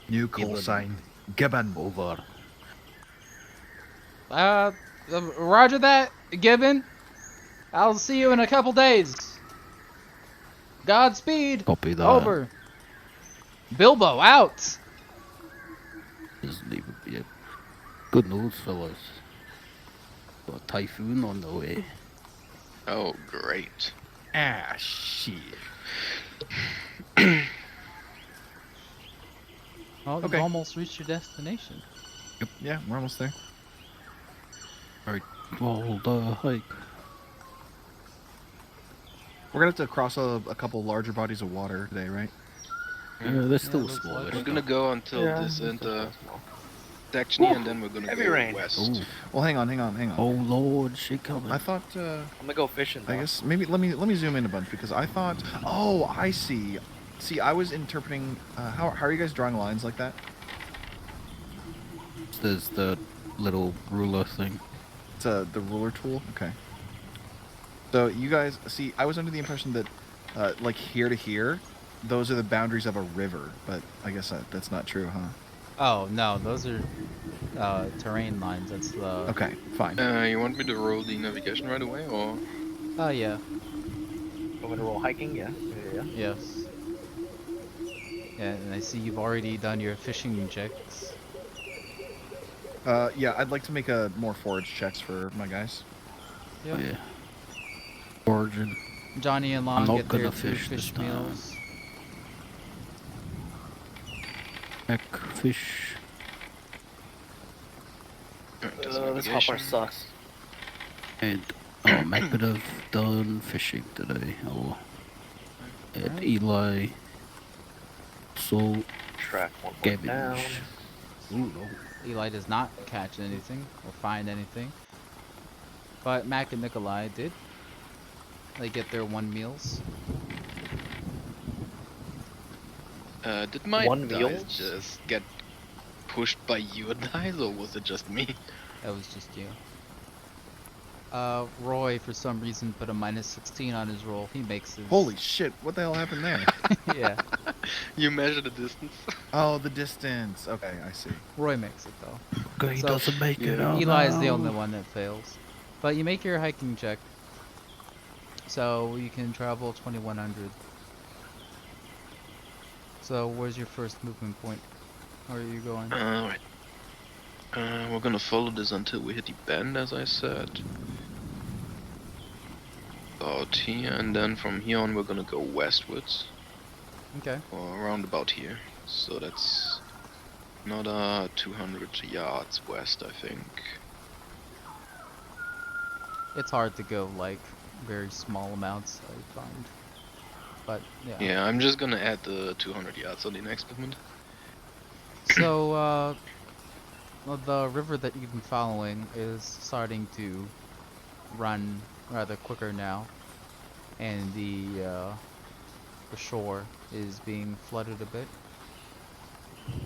New call Gibbon. sign. Gibbon. over. Roger that, Gibbon. I'll see you in a couple days. Godspeed. Copy that. Over. Bilbo out. Doesn't even be it. Good news, fellas. Got a typhoon on the way. Oh, great. Ah, shit. Oh, you've Okay. almost reached your destination. Yeah, we're almost there. Well, the hike. We're gonna have to cross a couple larger bodies of water today, right? They're still looks smaller. like We're gonna go until Yeah, this it's end small. section here, and then we're gonna Heavy go rain. west. Oh, Well, hang on. oh Lord, she coming. I thought. I'm gonna go fishing. I though. guess maybe let me zoom in a bunch because I thought. Oh, I see. See, I was interpreting. How are you guys drawing lines like that? There's the little ruler thing. It's the ruler tool. Okay. So you guys see, I was under the impression that, like here to here, those are the boundaries of a river, but I guess that's not true, huh? Oh no, those are terrain lines. That's the. Okay, fine. You want me to roll the navigation right away, or? Oh yeah. I'm gonna roll hiking. Yeah. Yes. Yeah, and I see you've already done your fishing checks. Yeah, I'd like to make a more forage checks for my guys. Yep. Yeah. Origin. Johnny and Long not get their gonna 2 fish this fish time. meals. Heck, fish. This hopper sucks. And Mac could have done fishing today. Oh. And Alright. Eli. So Track 1 point down. cabbage. Ooh, no. Eli does not catch anything or find anything. But Mac and Nikolai did. They get their 1 meals. Did my One dice meals? just get pushed by your dice, or was it just me? That was just you. Roy, for some reason, put a -16 on his roll. He makes his. Holy shit! What the hell happened there? Yeah, You measure the distance. Oh, the distance. Okay, I see. Roy makes it though. Okay, he So, doesn't make it yeah. out. Eli is the now. only one that fails. But you make your hiking check. So you can travel 2100. So where's your first movement point? Where are you going? Alright. We're gonna follow this until we hit the bend, as I said. About here, and then from here on we're gonna go westwards. Okay. Or around about here. So that's another 200 yards west, I think. It's hard to go like very small amounts, I find. But yeah. Yeah, I'm just gonna add the 200 yards on the next movement. So well, the river that you've been following is starting to run rather quicker now, and the shore is being flooded a bit.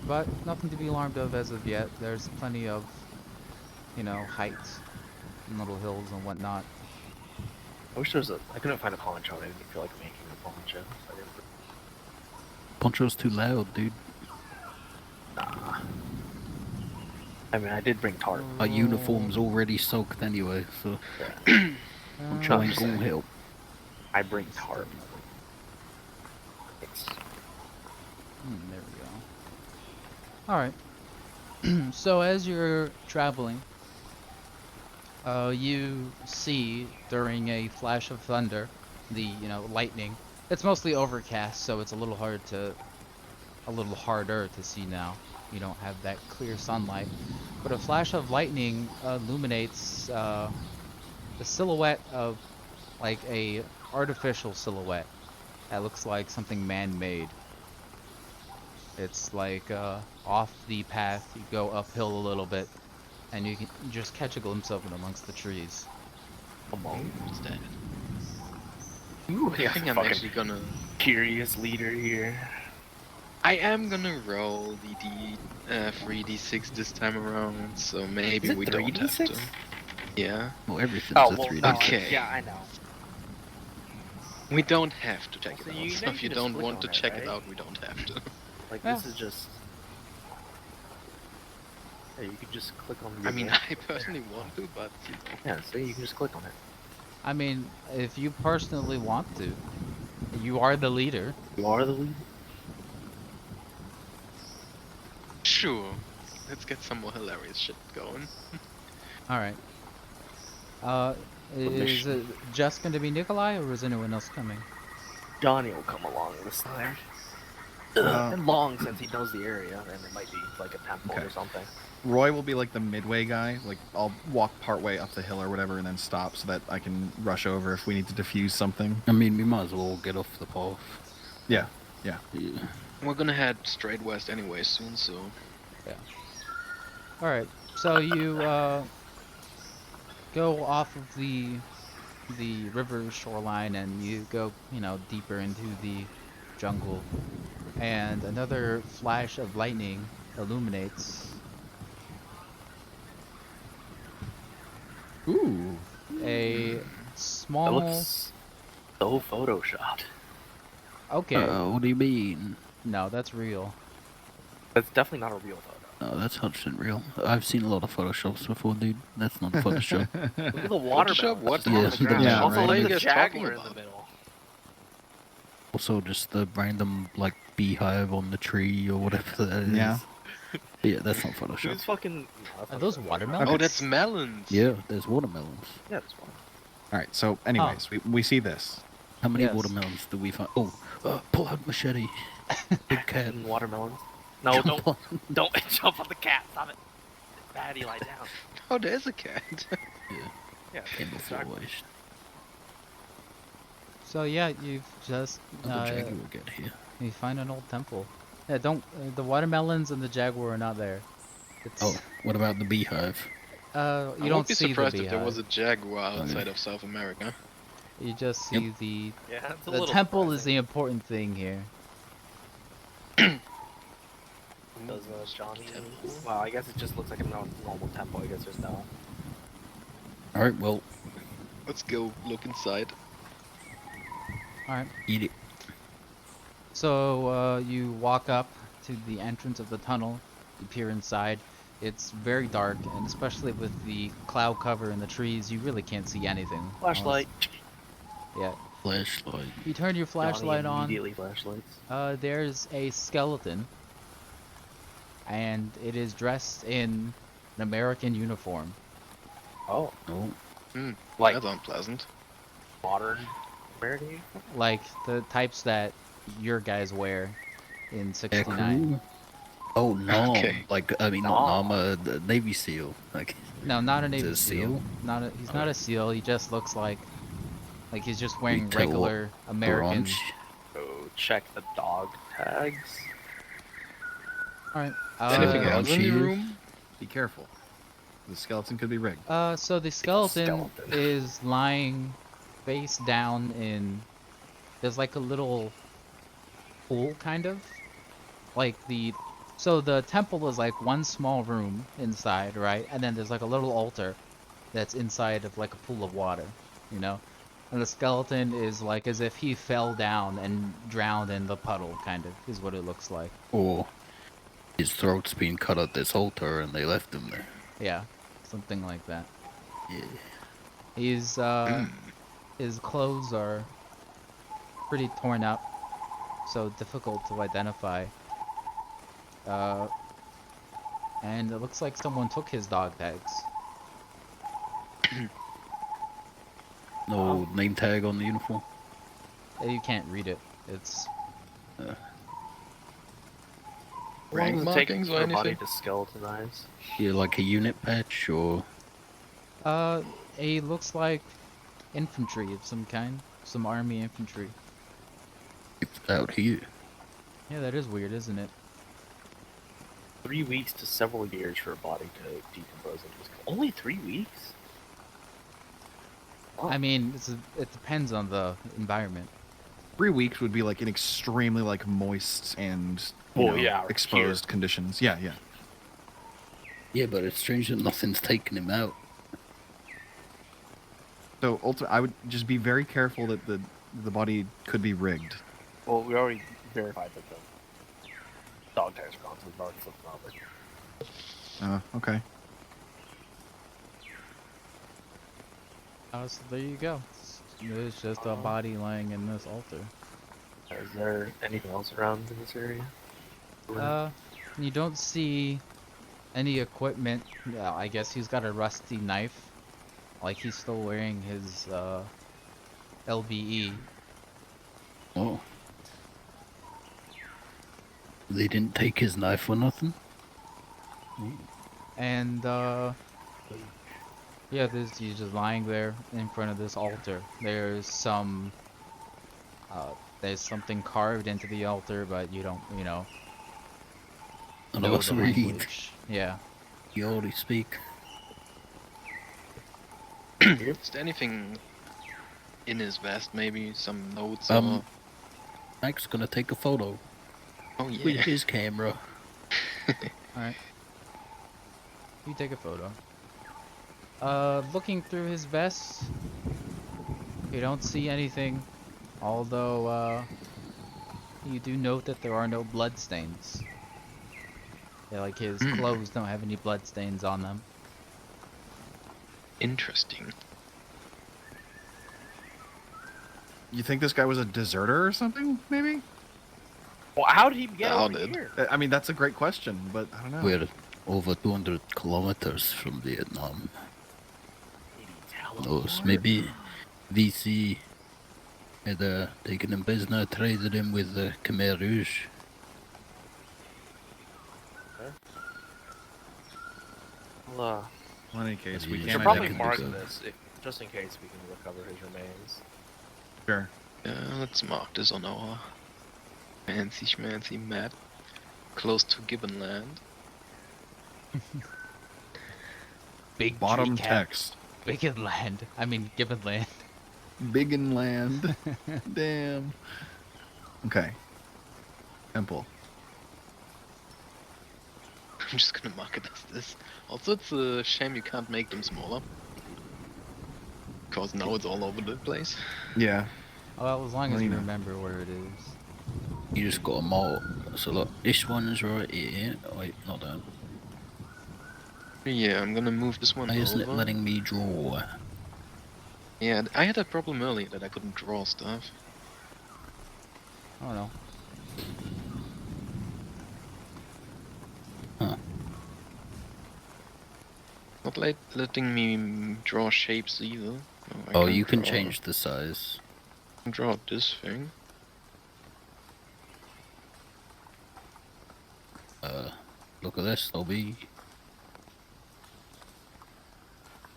But nothing to be alarmed of as of yet. There's plenty of, heights and little hills and whatnot. I wish there was I couldn't find a poncho. I didn't feel like making a poncho. So I didn't. Poncho's too loud, dude. Nah. I mean, I did bring tarp. My uniform's already soaked anyway, so Yeah. I'm trying to help. I bring tarp. There we go. All right. So as you're traveling, you see during a flash of thunder, the lightning. It's mostly overcast, so it's a little harder to see now. You don't have that clear sunlight, but a flash of lightning illuminates the silhouette of like a artificial silhouette that looks like something man-made. It's like off the path. You go uphill a little bit, and you just catch a glimpse of it amongst the trees. What's that? Ooh, I think I'm actually gonna. curious leader here. I am gonna roll the 3d6 this time around, so maybe Is it we don't have 3d6? to. Yeah, Well, everything's Oh, a well, 3D. no, Okay. yeah, I know. we don't have to check Also, it you out. know So you if can you just don't click want on to it, check right? it out, we don't have to. Like, Yeah. this is just... Yeah, you could just click on I mean, I personally want to, but you know. Yeah, so you can just click on it. I mean, if you personally want to, you are the leader. You are the lead? Sure. Let's get some more hilarious shit going. All right. Is it just going to be Nikolai, or is anyone else coming? Johnny will come along this time. And Long, since he knows the area, and it might be like a temple Okay. or something. Roy will be like the midway guy. Like I'll walk part way up the hill or whatever, and then stop so that I can rush over if we need to defuse something. I mean, we might as well get off the path. Yeah. Yeah. We're gonna head straight west anyway soon, so. All right. So you go off of the river shoreline, and you go deeper into the jungle, and another flash of lightning illuminates Ooh. a That small. looks so photoshopped. Okay. What do you mean? No, that's real. That's definitely not a real photo. No, that's 100% real. I've seen a lot of Photoshops before, dude. That's not Photoshop. Look at the watermelon. What? just on Yeah, the ground. yeah, Also, right. look What are at you the guys talking jaguar in the about? middle. Also, just the random, like, beehive on the tree or whatever that is. Yeah. Yeah, that's not Photoshop. Who's fucking... No, that's Are not those Photoshop. watermelons? Oh, that's melons. Yeah, there's watermelons. Yeah, that's one. All right. So, anyways, we see this. How many Yes. watermelons do we find? Oh, pull out machete. Big cat. Eating watermelons. No, Jump on. don't jump on the cat. Stop it. Batty, lie down. Oh, there's a cat. Yeah. Came before exactly. waste. So yeah, you've just How the jaguar get here? you find an old temple. Yeah, don't the watermelons and the jaguar are not there. It's Oh, what about the beehive? you I don't won't be see the surprised if beehive. there was a jaguar outside of South America. You just see the Yeah, it's a the little temple is the depressing. important thing here. Does Johnny... Well, I guess it just looks like a normal temple. I guess there's no... Alright, well, Let's go look inside. All right. eat it. So you walk up to the entrance of the tunnel. You peer inside. It's very dark, and especially with the cloud cover in the trees, you really can't see anything. Flashlight. Yeah. Flashlight. You turn your flashlight Johnny on. immediately flashlights. There's a skeleton, and it is dressed in an American uniform. Oh, Oh, like That's unpleasant. modern American uniform? Like the types that your guys wear in air 69. crew? Oh, no. Okay. Like, I mean, not Nama, the Navy SEAL. Like, No, not a Is it Navy a SEAL. seal? He's not a SEAL. He just looks like he's just wearing tell what, regular American. brunch. Go check the dog tags. All right. Anything Uh, else in the cheese? room? Be careful. The skeleton could be rigged. So the skeleton skeleton. is lying face down in. There's like a little pool, kind of. So the temple is like one small room inside, right? And then there's like a little altar that's inside of like a pool of water, you know? And the skeleton is like as if he fell down and drowned in the puddle, kind of, is what it looks like. Or his throat's been cut at this altar and they left him there. Yeah, something like that. Yeah. He's his clothes are pretty torn up. so difficult to identify. And it looks like someone took his dog tags. No name tag on the uniform. You can't read it. It's How long Rank does it take markings or for a body anything? to skeletonize? Yeah, like a unit patch or it looks like infantry of some kind, some army infantry. it's out here. Yeah, that is weird, isn't it? 3 weeks to several years for a body to decompose into a skeleton. Only 3 weeks? Oh. I mean, it depends on the environment. 3 weeks would be like in extremely like moist and you know, yeah, exposed here. conditions. Yeah, yeah. Yeah, but it's strange that nothing's taken him out. So ultimately, I would just be very careful that the body could be rigged. Well, we already verified that the dog tags are gone, so we've already flipped them over. Okay. So there you go. It's just a body lying in this altar. Is there anything else around in this area? You don't see any equipment. Yeah, I guess he's got a rusty knife. Like he's still wearing his LBE. Oh. They didn't take his knife or nothing? And yeah, he's just lying there in front of this altar. There's something carved into the altar, but you don't, know None of us the read. language. Yeah. You already speak. Is there anything in his vest? Maybe some notes or... Mike's gonna take a photo Oh with yeah. his camera. Alright. You take a photo. Looking through his vest, you don't see anything. Although, you do note that there are no blood stains. Yeah, like his clothes don't have any blood stains on them. Interesting. You think this guy was a deserter or something? Maybe. Well, how did he get How over did? here? I mean, that's a great question, but I don't know. We're over 200 kilometers from Vietnam. Knows, maybe VC had taken him prisoner, traded him with the Khmer Rouge. Well, In any case, we You we can't should probably identify mark him. this, just in case we can recover his remains. Sure. Let's mark this on our fancy schmancy map. Close to Gibbon Land. Big Bottom tree cap. text. Big land. I mean, Gibbon land. Big in land. Damn. Okay. Temple. I'm just gonna mark it as this. Also, it's a shame you can't make them smaller. Because now it's all over the place. Yeah. Well, as long as Well, you you know. remember where it is. You just got a mark. So look, this one's right here. Oh, wait, not that. Yeah, I'm gonna move this one Why isn't it over. letting me draw? Yeah, I had that problem earlier that I couldn't draw stuff. Oh no. Not letting me draw shapes either. No, I Oh, can't you can draw- change the size. I can draw this thing. Look at this, there'll be...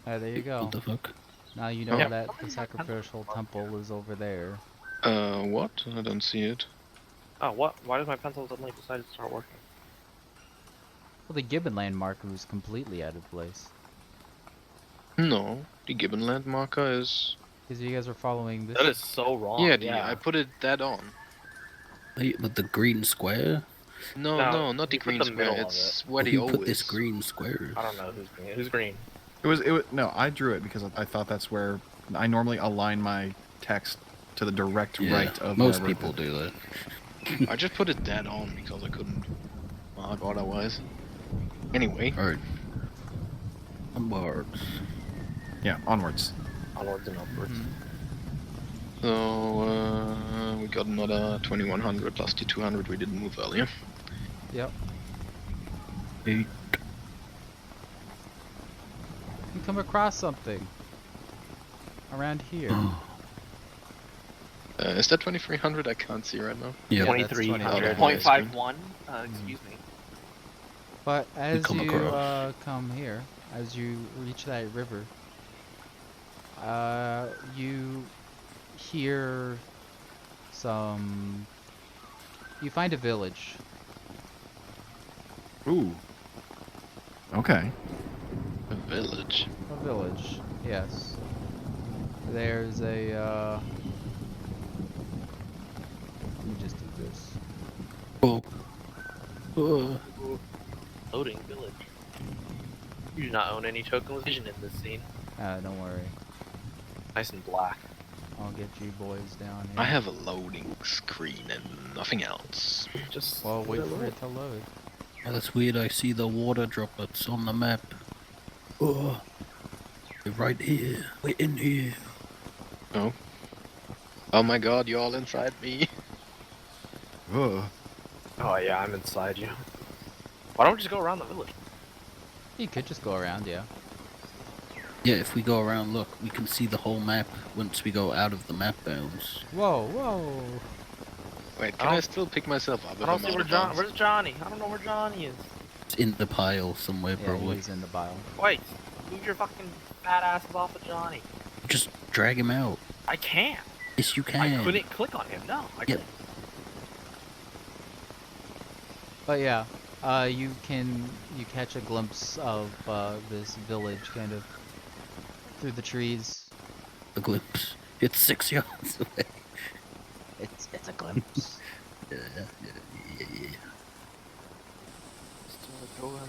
There you go. What the fuck? Now you know Yeah. that the sacrificial temple is over there. What? I don't see it. Oh, what? Why did my pencil suddenly decide to start working? Well, the Gibbon land marker was completely out of place. No, the Gibbon Land marker is... Because you guys were following this. That is so wrong. yeah, I put it that on. Wait, with the green square? No, No, not the you put green the square, middle of it's where the Who O put is. this green square? I don't know who's green. Who's green? It was no, I drew it because I thought that's where I normally align my text to the direct Yeah, right of most wherever- people do that. I just put it that on because I couldn't mark otherwise. Anyway, Alright. Onwards. Yeah, onwards. Onwards and upwards. So we got another 2100 plus the 200 we didn't move earlier. Yep. Eight. You come across something around here. Is that 2300? I can't see right now. Yeah. Yeah, that's 2300. 2300. 0.51. Excuse me. But as come you across. come here, as you reach that river, you hear some. You find a village. Ooh. Okay. A village. A village, yes. There's a. Let me just do this. Oh. Loading village. You do not own any token vision in this scene. Don't worry. Nice and black. I'll get you boys down here. I have a loading screen and nothing else. Just Well, wait for it to load. Oh, that's weird. I see the water droplets on the map. Oh. They're right here. We're in here. Oh. Oh my god, you're all inside me. Ugh. Oh yeah, I'm inside you. Why don't we just go around the village? You could just go around, yeah. Yeah, if we go around, look, we can see the whole map once we go out of the map bounds. Whoa, whoa. Wait, can I still pick myself up? I if don't I'm see out where of John. bounds? Where's Johnny? I don't know where Johnny is. It's in the pile somewhere, Yeah, probably. he's in the pile. Wait, move your fucking fat asses off of Johnny. Just drag him out. I can't. Yes, you can. I couldn't click on him. No, I couldn't. But yeah, you catch a glimpse of this village kind of through the trees. A glimpse. It's 6 yards away. It's a glimpse. Yeah.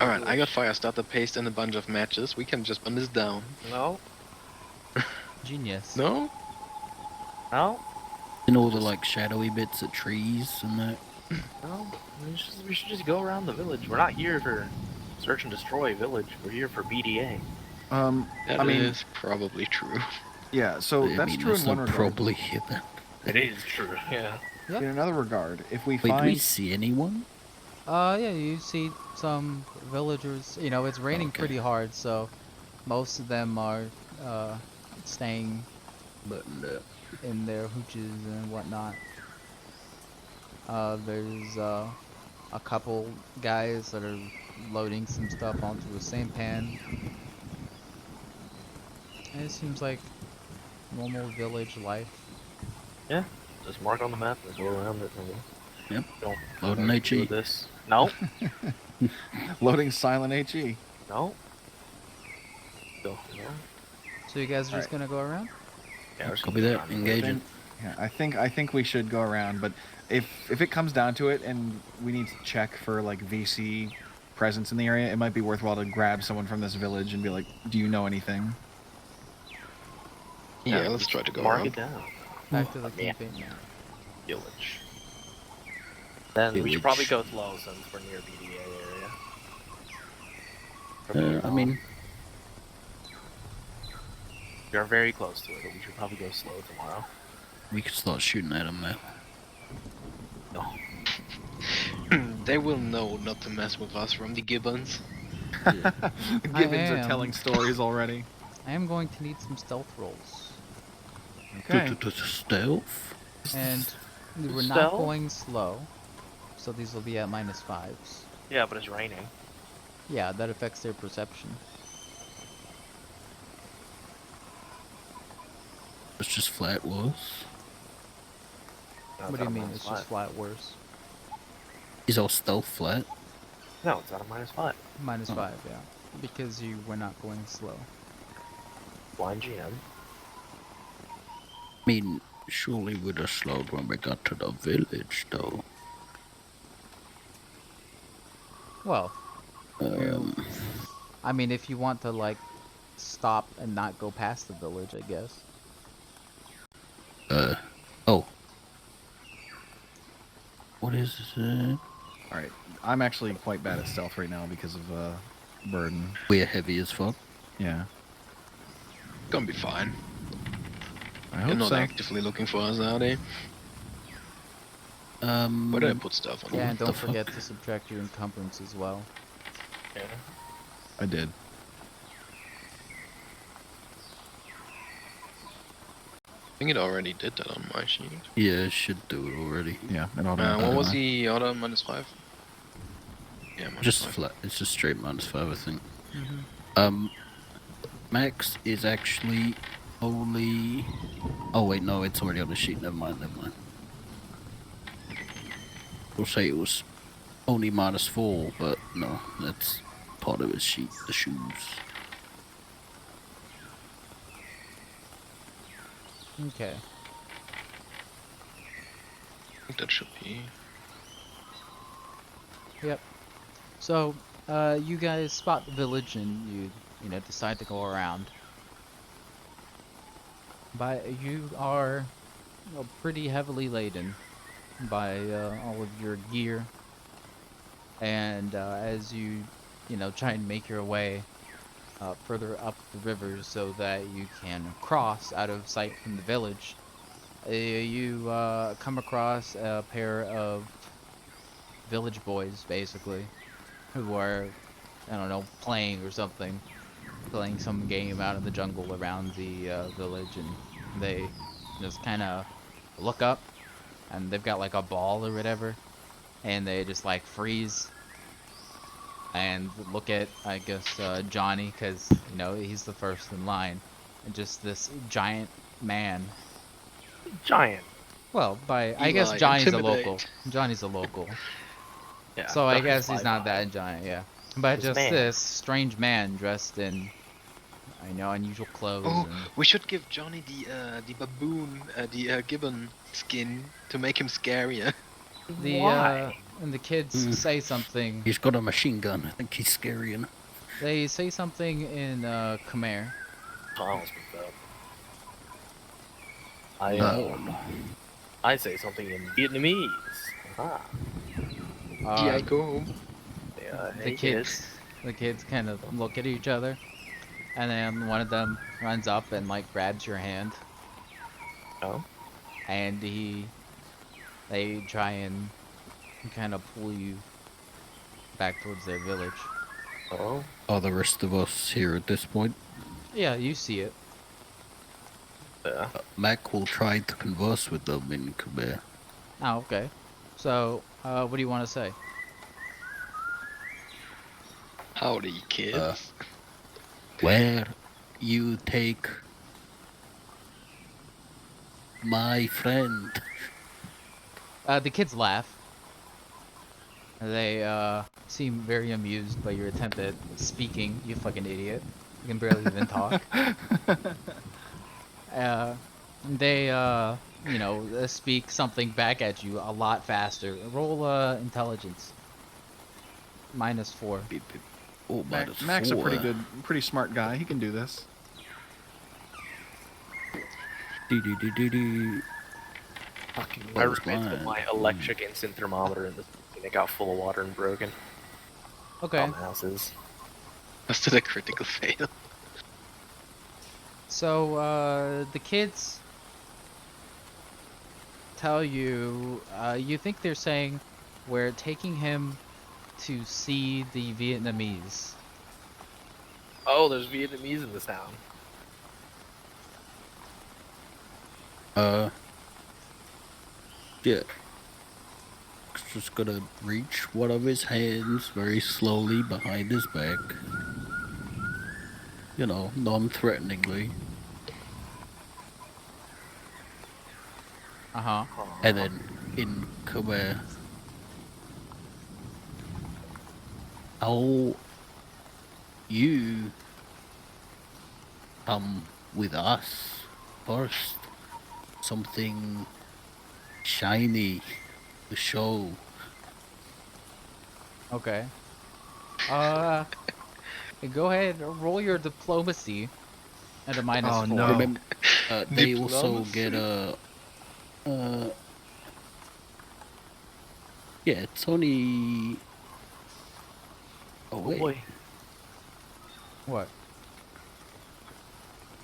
Alright, I got fire starter paste and a bunch of matches. We can just burn this down. No, Genius. No? no, And all the like shadowy bits of trees and that. no. We should just go around the village. We're not here for search and destroy village. We're here for BDA. That I mean, is probably true. yeah. So I that's mean, true in that's one not regard. probably hit that. It is true. Yeah. Yep. In another regard, if we Wait, do find we see anyone? Yeah, you see some villagers. You know, it's raining Okay. pretty hard, so most of them are staying But in their hooches and whatnot. There's a couple guys that are loading some stuff onto a sampan. And it seems like normal village life. Just mark on the map and go around it. Yep. Don't Loading do HE. this. No, loading silent HE. no. Go. No. So you guys are just Alright. gonna go around? Yeah, we're just Copy gonna that. go around. Engaging. Yeah, I think we should go around, but if it comes down to it and we need to check for like VC presence in the area, it might be worthwhile to grab someone from this village and be like, "Do you know anything?" Yeah, let's try to go Mark around. it down. Back to the Yeah. campaign now. Village. Then we Village. should probably go slow since we're near BDA area. I mean, we are very close to it, but we should probably go slow tomorrow. we could start shooting at him now. No. They will know not to mess with us from the gibbons. The Gibbons are am. telling stories already. I am going to need some stealth rolls. Okay. Stealth? And we're not Stealth? going slow, so these will be at -5s. Yeah, but it's raining. Yeah, that affects their perception. It's just flat worse. No, What it's do you at a mean? -5. It's just flat worse. Is our stealth flat? No, it's at a -5. -5, yeah. Because you were not going slow. Blind GM. I mean, surely we'd have slowed when we got to the village, though. Well, Um, I mean, if you want to, like, stop and not go past the village, I guess. oh. What is it? All right. I'm actually quite bad at stealth right now because of burden. We're heavy as fuck. Yeah. Gonna be fine. I You're hope not so. actively looking for us, are they? Where did I put stuff on? Yeah, What and the don't forget fuck? to subtract your encumbrance as well. Yeah. I did. I think it already did that on my sheet. Yeah, it should do it already. Yeah, it automatically. What was did. the other -5? Yeah, -5. Just flat. It's just straight -5, I think. Mm-hmm. Max is actually only. Oh wait, no, it's already on the sheet. Never mind. We'll say it was only -4, but no, that's part of his sheet. The shoes. Okay. I think that should be. Yep. So, you guys spot the village and you know, decide to go around. But you are, you know, pretty heavily laden by all of your gear. And as you know, try and make your way further up the river so that you can cross out of sight from the village, you come across a pair of village boys, basically, who are, I don't know, playing or something, playing some game out in the jungle around the village, and they just kind of look up, and they've got like a ball or whatever, and they just like freeze and look at, I guess, Johnny, because, you know, he's the first in line, and just this giant man. Giant. Well, I guess Eli, Johnny's a intimidate. local. Johnny's a local. Yeah. So I Johnny's guess he's not 5'5". that giant, yeah. But This just man. this strange man dressed in, I know, unusual clothes. Oh, And we should give Johnny the baboon, the gibbon skin to make him scarier. Why? and the kids Mm. say something. He's got a machine gun. I think he's scary enough. They say something in Khmer. I'll speak up. No. I say something in Vietnamese. Ah. Yeah, I go home. Yeah, The hey, kids kind of look at each other, and then one of them runs up and like grabs your hand, Oh. and they try and kind of pull you back towards their village. Oh. Are the rest of us here at this point? Yeah, you see it. Yeah. Mac will try to converse with them in Khmer. Oh, okay. So, what do you want to say? Howdy, kids. Where you take my friend? The kids laugh. They seem very amused by your attempt at speaking. You fucking idiot! You can barely even talk. They you know, speak something back at you a lot faster. Roll intelligence. -4. Beep, beep. Oh, Mac's a -4. pretty smart guy. He can do this. Do. Fucking. What I was ran to mine? my electric instant thermometer and it got full of water and broken. Okay. Dumbasses. That's still a critical fail. So the kids tell you, you think they're saying we're taking him to see the Vietnamese. Oh, there's Vietnamese in this town. Yeah. Just gonna reach one of his hands very slowly behind his back. You know, non-threateningly. Uh-huh. And then in Khmer, oh, you come with us first. Something shiny to show. Okay. Go ahead, roll your diplomacy at a -4. Oh, no. Remember, they also Diplomacy. get yeah, it's only. Oh Oh wait, boy. What?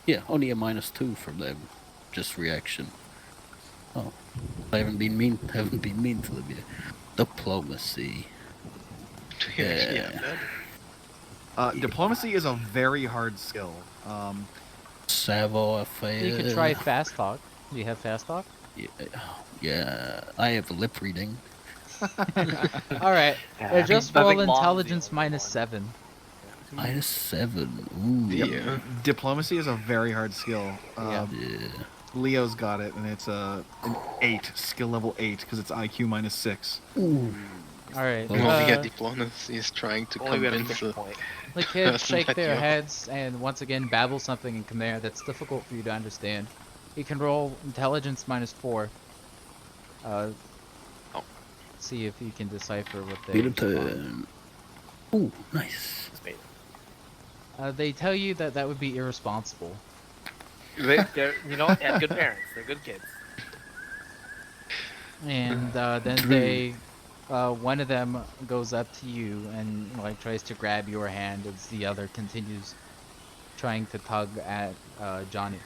yeah, only a -2 from them. just reaction. Oh, I haven't been mean to them yet. Diplomacy. Do you actually have Yeah. that? Diplomacy is a very hard skill. Savoir-faire. You could try fast talk. Do you have fast talk? Yeah, I have lip reading. All right. Yeah, Just I roll think Mom's the intelligence only -7. -7. Ooh. Yeah. Diplomacy is a very hard skill. Yeah. Yeah. Leo's got it, and it's an 8, skill level 8, because it's IQ -6. Ooh. All right. Well, Well, yeah, diplomacy is trying to Only got a convince 6 the point. The kids person shake that their you- heads and once again babble something in Khmer that's difficult for you to understand. You can roll intelligence -4. Oh. See if you can decipher what they Peter respond. turn. Ooh, nice. It's made. They tell you that that would be irresponsible. They're, you know, yeah, good parents. They're good kids. And then True. they, one of them goes up to you and like tries to grab your hand as the other continues trying to tug at Johnny.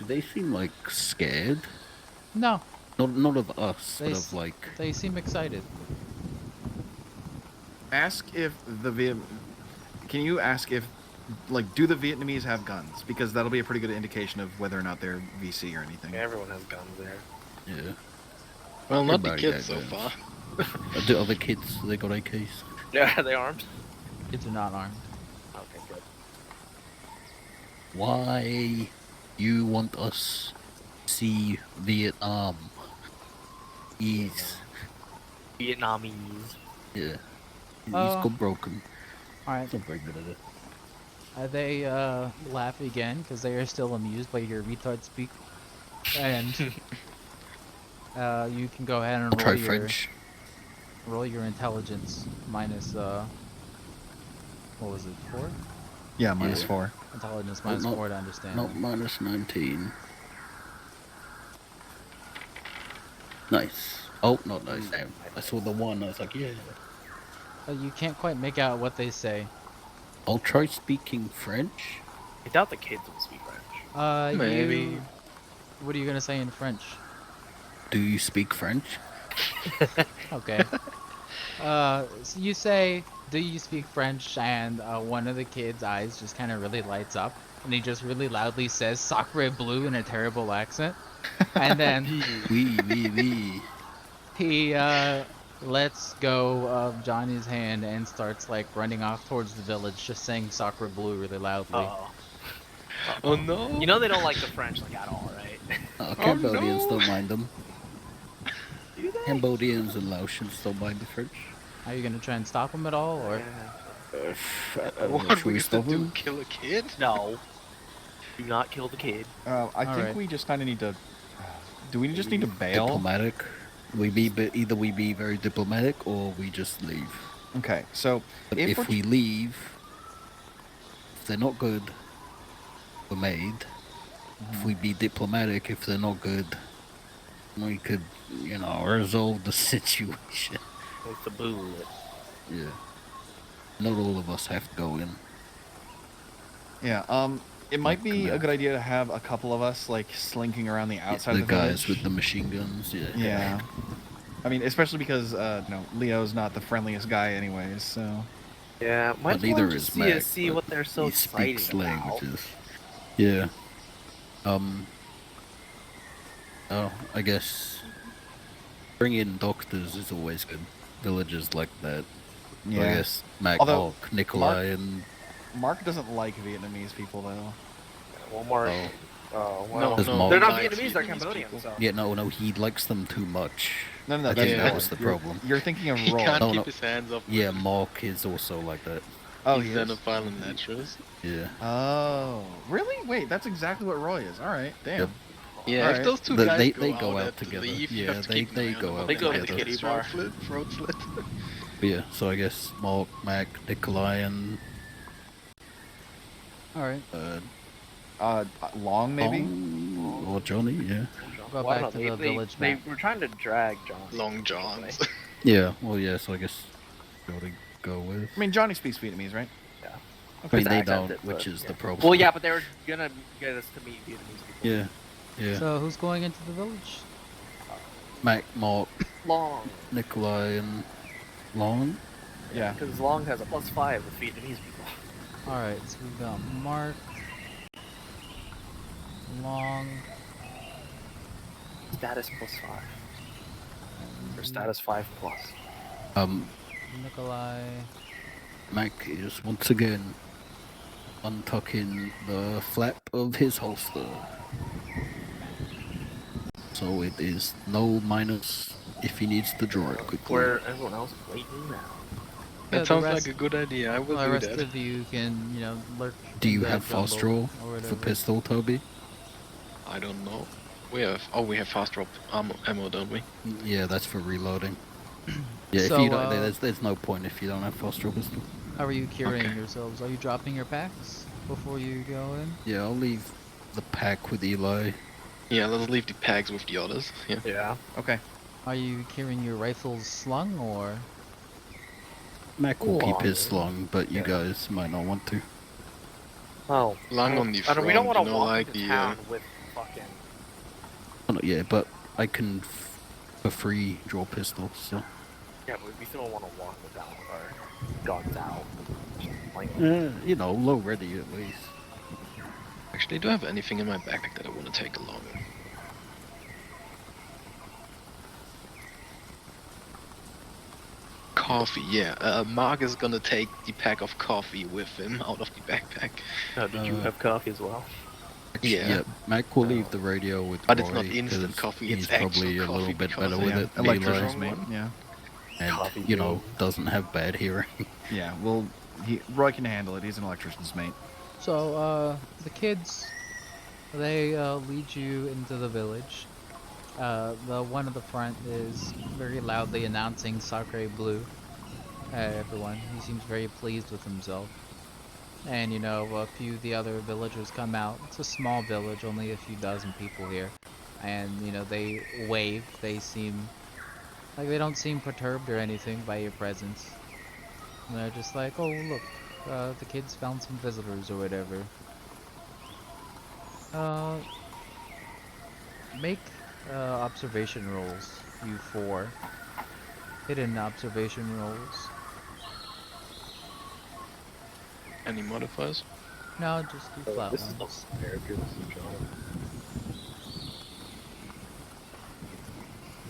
They seem like scared. No, Not of us, They but s- of like. they seem excited. Ask if Can you ask if, like, do the Vietnamese have guns? Because that'll be a pretty good indication of whether or not they're VC or anything. Everyone has guns there. Yeah. Well, not the Everybody kids got so guns. far. The other kids, they got AKs. Yeah, are they armed? Kids are not armed. Okay, good. Why you want us see Vietnam? He's Vietnamese. yeah. He's Oh. got broken. All right. It's not very good at it. They laugh again because they are still amused by your retard speak. And you can go ahead and I'll try roll your French. intelligence minus what was it, 4? Yeah, minus Yeah. 4. Intelligence Well, minus not- 4 to understand. Not -19. Nice. Oh, not nice. Damn. I saw the one. I was like, yeah. You can't quite make out what they say. I'll try speaking French. I doubt the kids will speak French. Maybe. What are you gonna say in French? Do you speak French? Okay. So you say, "Do you speak French?" And one of the kids' eyes just kind of really lights up, and he just really loudly says "Sacre bleu" in a terrible accent, and then Oui. he lets go of Johnny's hand and starts like running off towards the village, just saying "Sacre bleu" really loudly. Oh. Oh no! You know they don't like the French like at all, right? Cambodians no. don't mind them. Do they? Cambodians and Laotians don't mind the French. Are you gonna try and stop him at all, or? What Should we we used to stop do? him? Kill a kid? No. Do not kill the kid. I think Alright. we just kind of need to... Do we just need to bail? Diplomatic. Either we be very diplomatic or we just leave. Okay, so But if if we're we leave, if they're not good, we're made. If we be diplomatic, if they're not good, we could, resolve the situation. It's a bullet. Yeah. Not all of us have to go in. Yeah, it might be a Yeah. good idea to have a couple of us, like, slinking around the outside the of the guys village. with the machine guns, yeah. Yeah. I mean, especially because, Leo's not the friendliest guy anyways, so... Yeah, might But as well neither just is see, Mac, see but what they're so he excited speaks about. languages. Yeah. Oh, I guess bringing in doctors is always good. Villages like that. So Yeah. I guess Mac, Although, Nikolai, and Mark doesn't like Vietnamese people, though. One more. Oh. Oh, No, well. Does no, Mark- They're not likes Vietnamese, they're Vietnamese Cambodian. people. So. yeah, no, he likes them too much. No, I that's think that was the you're- problem. You're thinking of He Roy. can't No, keep no. his hands off. Yeah, Mark is also like that. Oh, he's he then is? a violent naturalist. Yeah. Oh, really? Wait, that's exactly what Roy is. All right, damn. Yep. Yeah, Alright. if those two They- guys they- go they out, go out at together. leave, you Yeah, have to they- keep an they eye on go them. out They go to the Otherwise, kiddie it's bar. throat slit. But yeah, so I guess Mark, Mac, Nikolai, and All right. Long, maybe? Tom or Johnny, yeah. Go Well, I back don't to know, the village they map. were trying to drag John. Long Johns. Yeah, well, yeah, so I guess Johnny go with. I mean, Johnny speaks Vietnamese, right? I mean, they Accent don't, it, which but, is yeah. the problem. Well, yeah, but they were gonna get us to meet Vietnamese people. Yeah. Yeah. So who's going into the village? Mac, Mark, Long. Nikolai, and Long. Yeah. Because Long has a +5 with Vietnamese people. Alright, so we've got Mark, Long, Status +5. Or and status 5+. Nikolai. Mac is once again untucking the flap of his holster. So it is no minus if he needs to draw it quickly. Where everyone else is waiting now. Yeah, That the sounds rest- like a good idea. I will Well, the do rest that. of you can, you know, lurk. Do in you the have fast jungle draw or for whatever. pistol, Toby? I don't know. We have fast drop ammo, don't we? Yeah, that's for reloading. Yeah, if So, you don't, there's no point if you don't have fast draw pistol. How are you carrying Okay. yourselves? Are you dropping your packs before you go in? Yeah, I'll leave the pack with Eli. Yeah, let's leave the packs with the others. Yeah. Yeah. Okay. Are you carrying your rifles slung or? Mac will keep his Long. slung, but you Yeah. guys might not want to. Well, Long on the we front, don't want to you know, walk like into the, town with fucking. Oh, no, yeah, but I can for free draw pistols. So. Yeah, but we still don't want to walk without our guns out. Like, You know, low ready at least. Actually, do I have anything in my backpack that I want to take along? Coffee, yeah. Mark is gonna take the pack of coffee with him out of the backpack. did you have coffee as well? Yeah. Mac will leave the radio with But Roy, it's not instant 'cause coffee, he's it's actual probably a coffee little bit because better I with Yeah. it than Eli, Electrician's mate. Yeah. and Coffee you know, bean. doesn't have bad hearing. Yeah. Well, Roy can handle it. He's an electrician's mate. So, the kids, they lead you into the village. The one at the front is very loudly announcing Sacre Bleu. Everyone, he seems very pleased with himself. And you know, a few of the other villagers come out. It's a small village, only a few dozen people here. And you know, they wave. They seem like they don't seem perturbed or anything by your presence. And they're just like, oh look, the kids found some visitors or whatever. Make observation rolls, you four. Hidden observation rolls. Any modifiers? No, just do flat This is ones. not very good. This is John.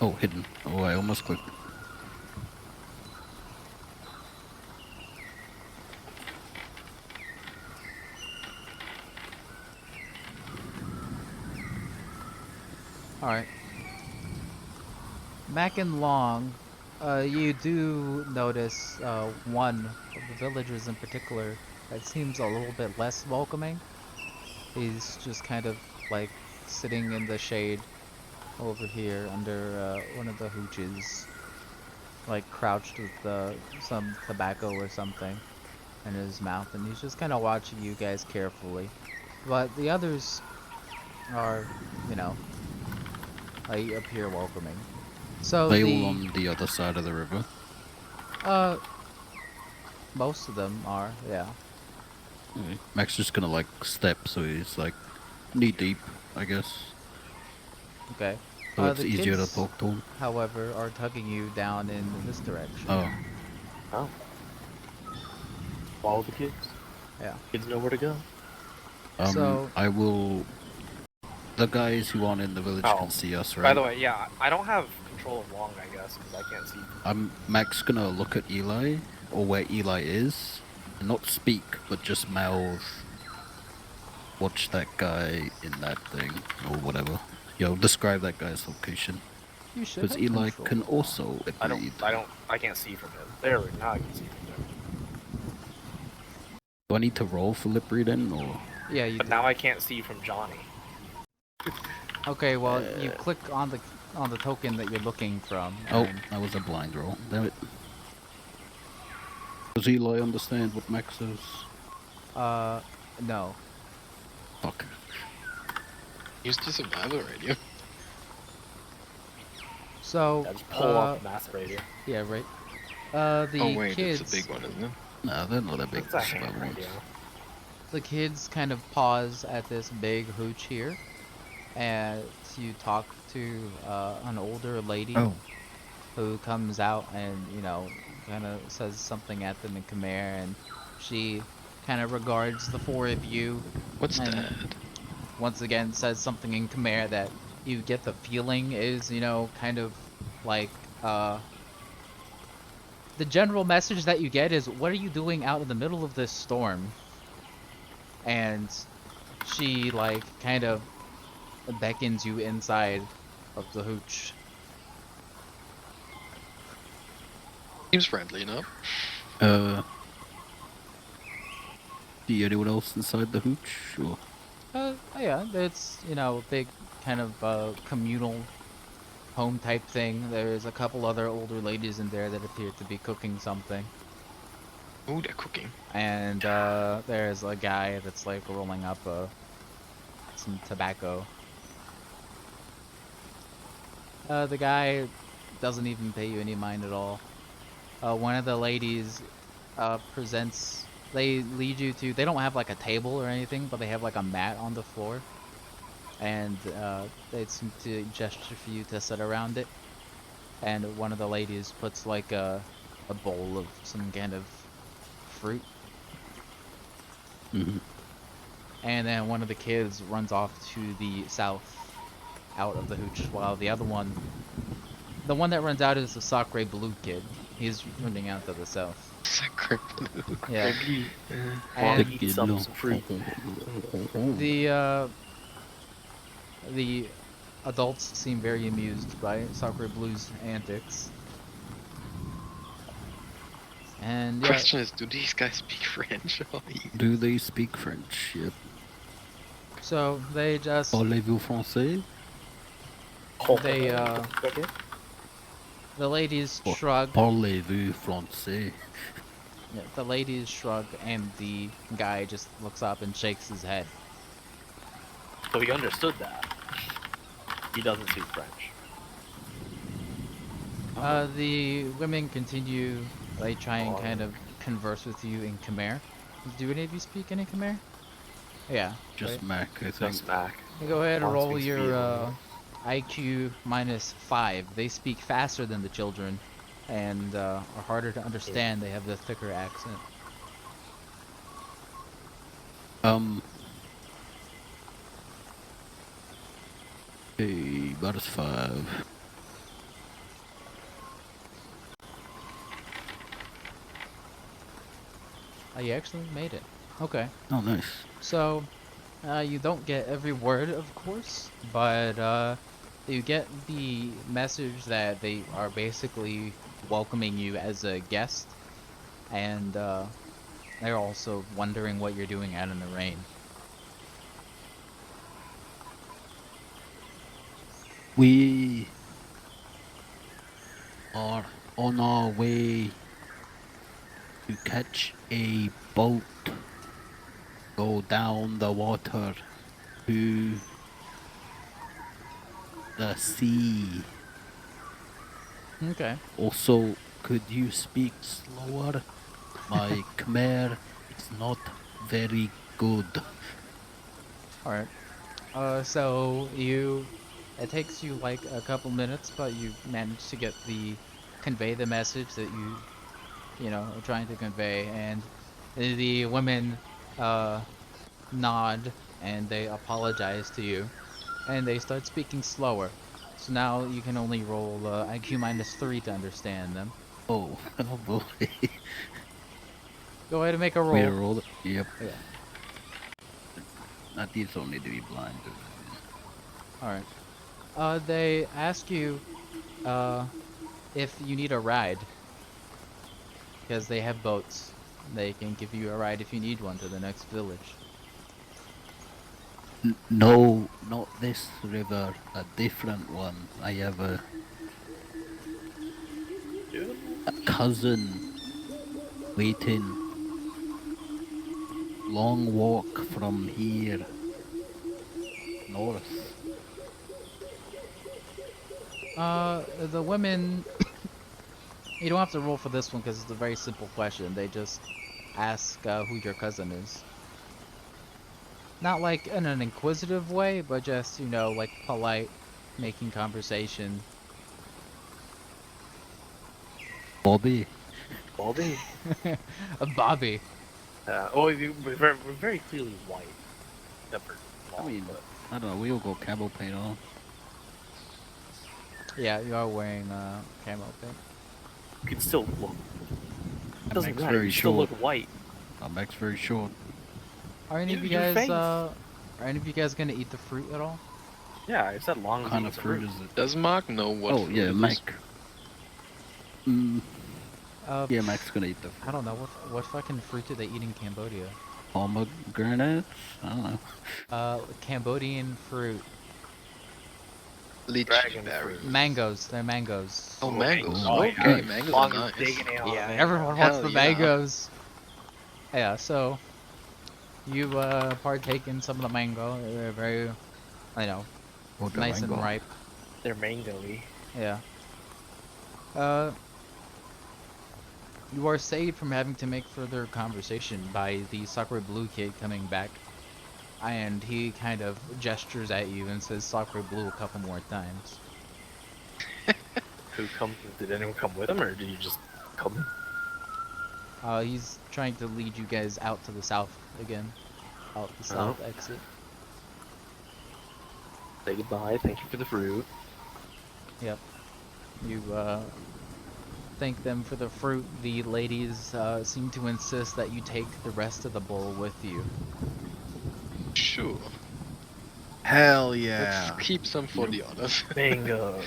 Oh, hidden. Oh, I almost clicked. Alright. Mac and Long, you do notice one of the villagers in particular that seems a little bit less welcoming. He's just kind of like sitting in the shade over here under one of the hooches, like crouched with some tobacco or something in his mouth, and he's just kind of watching you guys carefully. But the others are, you know, like appear welcoming. So They all on the other side of the river. most of them are, yeah. Okay. Mac's just gonna like step, so he's like knee deep, I guess. Okay. So it's the easier to kids, talk to him. however, are tugging you down in this direction. Oh, Oh. Follow the kids. Yeah. Kids know where to go. So- I will. The guys who aren't in the village Oh, can see us, right? By the way, yeah, I don't have control of Long, I guess, because I can't see. Mac's gonna look at Eli, or where Eli is, and not speak, but just mouth. Watch that guy in that thing, or whatever. Yo, describe that guy's location. You should Because have Eli control. can also read. I can't see from him. There, now I can see from him. Do I need to roll for lip reading, or? Yeah, you But do. now I can't see from Johnny. Okay, well, you click on the token that you're looking from. Oh, and- that was a blind roll. Damn it. Does Eli understand what Max says? no. Fuck. Use the survival radio. So, Yeah, just pull up the mass radio. yeah, right. The Oh wait, kids, it's a big one, isn't it? Nah, they're not that big. It's a small hand ones. radio. the kids kind of pause at this big hooch here, and you talk to an older lady Oh. who comes out and, you know, kind of says something at them in Khmer, and she kind of regards the four of you What's and that? once again says something in Khmer that you get the feeling is, you know, kind of like, the general message that you get is, what are you doing out in the middle of this storm? And she, like, kind of beckons you inside of the hooch. Seems friendly enough. See anyone else inside the hooch? Or Yeah, it's, you know, a big kind of communal home type thing. There's a couple other older ladies in there that appear to be cooking something. Oh, they're cooking. And there's a guy that's like rolling up some tobacco. The guy doesn't even pay you any mind at all. One of the ladies presents. They lead you to. They don't have like a table or anything, but they have like a mat on the floor, and they seem to gesture for you to sit around it. And one of the ladies puts like a bowl of some kind of fruit. Mhm. And then one of the kids runs off to the south, out of the hooch, while the other one, the one that runs out is the Sacre Blue kid. He's running out to the south. Sacred blue. Yeah. And And eat some fruit. the adults seem very amused by Sacre Blue's antics. And yeah, Question is, do these guys speak French? Or do they speak French? Yep. so they just Parlez-vous français? they the ladies Oh, shrug. Parlez-vous français? Yeah, the ladies shrug, and the guy just looks up and shakes his head. So he understood that. He doesn't speak French. The women continue. They try and kind of converse with you in Khmer. Do any of you speak any Khmer? Yeah. Just right. Mac, I think. Just back. Go ahead and One roll speaks your Vietnamese. IQ -5. They speak faster than the children, and are harder to understand. They have the thicker accent. Hey, -5. Oh, you actually made it. Okay. Oh, nice. So, you don't get every word, of course, but you get the message that they are basically welcoming you as a guest, and they're also wondering what you're doing out in the rain. We are on our way to catch a boat, go down the water to the sea. Okay. Also, could you speak slower? My Khmer is not very good. Alright. So it takes you like a couple minutes, but you manage to convey the message that you know, are trying to convey, and the women, nod, and they apologize to you, and they start speaking slower. So now you can only roll IQ -3 to understand them. Oh, oh boy. Go ahead and make a roll. We roll it. Yep. Yeah. Not these only to be blind. Alright. They ask you, if you need a ride. Because they have boats. They can give you a ride if you need one to the next village. No, not this river. A different one. I have a cousin waiting. Long walk from here. North. The women... You don't have to roll for this one because it's a very simple question. They just ask who your cousin is. Not like in an inquisitive way, but just, like polite, making conversation. Bobby. Baldy? A Bobby. We're very clearly white. Except for I long, mean, but I don't know. We all got camo paint on. Yeah, you are wearing camo paint. you can still look. It That doesn't makes matter. very You still short. look white. That makes very short. Are any of you Your guys face. are any of you guys gonna eat the fruit at all? Yeah, I said long. What kind of fruit is it? Does Mark know what Oh fruit yeah, it is? Mac. Yeah, Pff, Mac's gonna eat the I don't know what fucking fruit do they eat in Cambodia? pomegranates. I don't know. Cambodian fruit. Lychee Dragon berry. fruit. Mangoes. They're mangoes. Oh, mangoes. Oh, Okay, yeah. mangoes Long are as nice. digging out. Yeah, everyone wants Hell the yeah. mangoes. Yeah, so you partake in some of the mango. They're very, What the nice and mango? ripe. They're mango-y. Yeah. You are saved from having to make further conversation by the Sakura Blue kid coming back. And he kind of gestures at you and says Sakura Blue a couple more times. Did anyone come with him, or did you just come? He's trying to lead you guys out to the south again. Out the south exit. Say goodbye. Thank you for the fruit. Yep. You thank them for the fruit. The ladies seem to insist that you take the rest of the bowl with you. Sure. Hell yeah. Let's keep some for the others. Mangoes.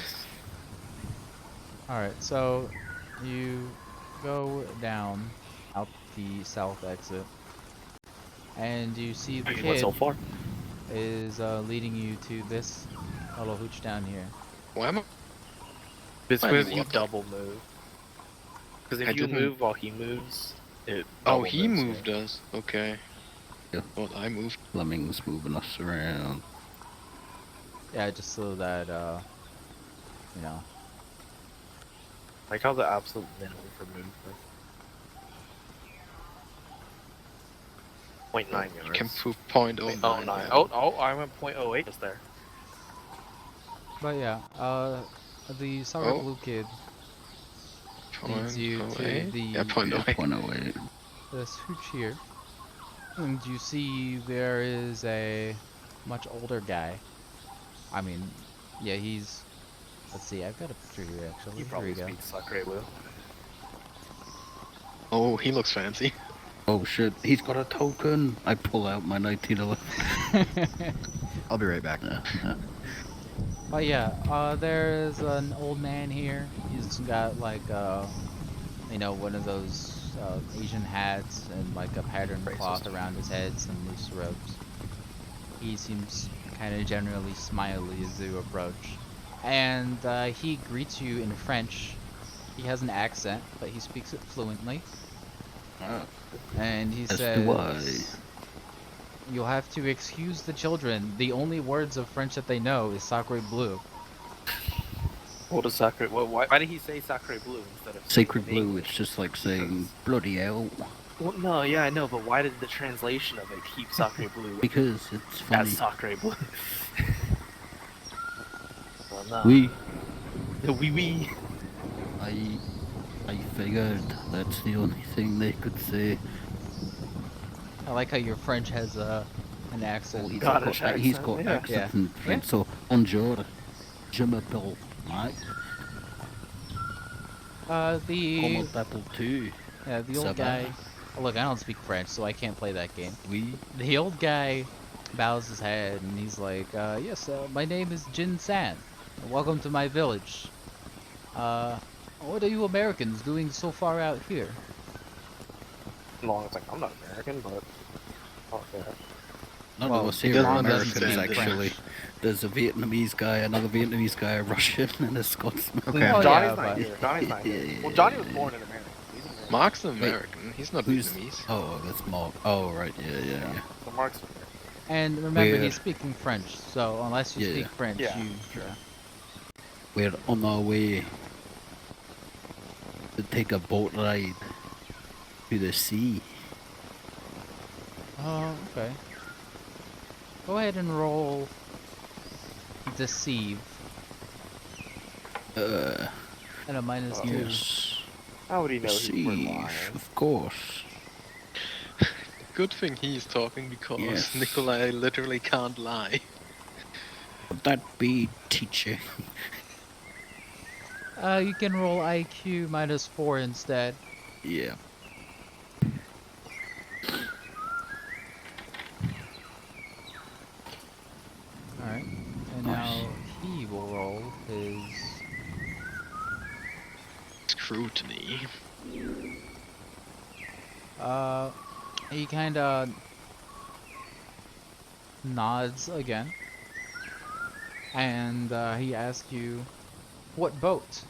Alright, so you go down out the south exit. And you see the What's kid so far? is leading you to this little hooch down here. Why am I? It's Fine, where you what? double move. Because if I you didn't- move while he moves, it. Oh, double he moves moved us. Okay. Yeah. Thought I moved. Fleming's moving us around. Yeah, just so that, Like how the absolute minimum for movement. 0.9 yards. You can prove point oh Oh, nine. 9. Oh, I went 0.08 just there. But yeah, the Sakura Oh. Blue kid Point leads you oh to eight? the Yeah, point oh eight. 0.08. this hooch here. And you see there is a much older guy. I mean, yeah, he's... Let's see, I've got a picture here actually. You Here probably we go. speak Sakura Blue. Oh, he looks fancy. Oh shit, he's got a token. I pull out my 1911. I'll be right back. But yeah, there's an old man here. He's got like, one of those Asian hats and like a patterned cloth around his head, some loose robes. He seems kind of generally smiley as you approach. And he greets you in French. He has an accent, but he speaks it fluently. Ah, And he as do I. says, "You'll have to excuse the children. The only words of French that they know is Sacre Bleu." What is Sakura? Why did he say Sakura Blue instead of Sacred saying it in blue, English? it's just like saying bloody hell. Well, no, yeah, I know, but why did the translation of it keep Sakura Blue Because it's funny. as Sakura Blue? Well, no. We, We. I figured that's the only thing they could say. I like how your French has an accent. He's Scottish got, he's accent, got yeah. accent Yeah. in French, so bonjour, je m'appelle Mike. The Comment t'appelles-tu? the Ça old va? guy. Look, I don't speak French, so I can't play that game. Oui. The old guy bows his head and he's like, "Yes, my name is Jin San. Welcome to my village. What are you Americans doing so far out here?" Long as like I'm not American, but okay. None Well, of us here doesn't are understand Americans, French. actually. There's a Vietnamese guy, another Vietnamese guy, a Russian, and a Scotsman. Okay. Well, Johnny's yeah, not but- here. Johnny's not here. Yeah, Well, yeah, Johnny yeah, was born in America. He's American. Mark's American. He's not Who's? Vietnamese. Oh, that's Mark. Oh, right, yeah. So Mark's American. And remember, We're- he's speaking French, so unless you Yeah. speak French, Yeah, you... sure. We're on our way to take a boat ride to the sea. Oh, okay. Go ahead and roll deceive Uh, at a -2. yes. How would he know he was Receive, lying? of course. Good thing he's talking because Yes. Nikolai literally can't lie. Would that be teaching? You can roll IQ -4 instead. Yeah. Alright. And Nice. now he will roll his Scrutiny. he kinda nods again. And he asks you, what boat?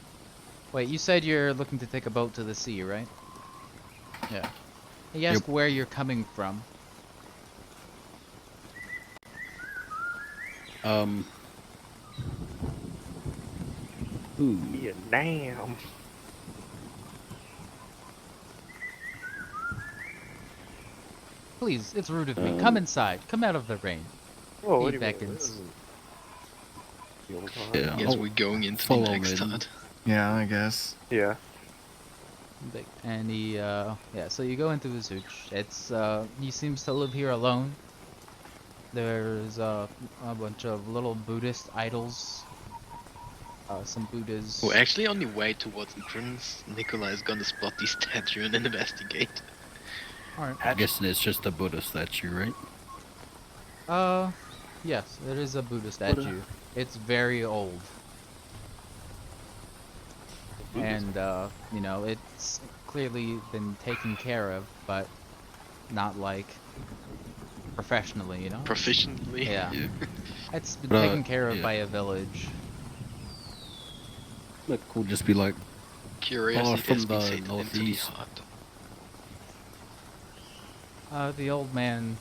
Wait, you said you're looking to take a boat to the sea, right? Yeah. He asks where you're coming from. Ooh. Yeah, damn. Please, it's rude of me. Come inside. Come out of the rain. Whoa, He what do you mean? beckons. This isn't the old time. Yeah. Yes, I'll we're going into the follow next him. hut. Yeah, I guess. Yeah. And he, yeah, so you go into his hooch. It's, he seems to live here alone. There's, a bunch of little Buddhist idols. Some Buddhas. We're actually on the way towards entrance. Nikolai is gonna spot the statue and investigate. Alright. I'm guessing it's just a Buddha statue, right? Yes, it is a Buddha statue. It's very old. And, you know, it's clearly been taken care of, but not like professionally, you know? Proficiently. Yeah. Yeah. It's been But, taken care of yeah. by a village. That could just be like, Curiosity from has been the sated into the northeast. hut. The old man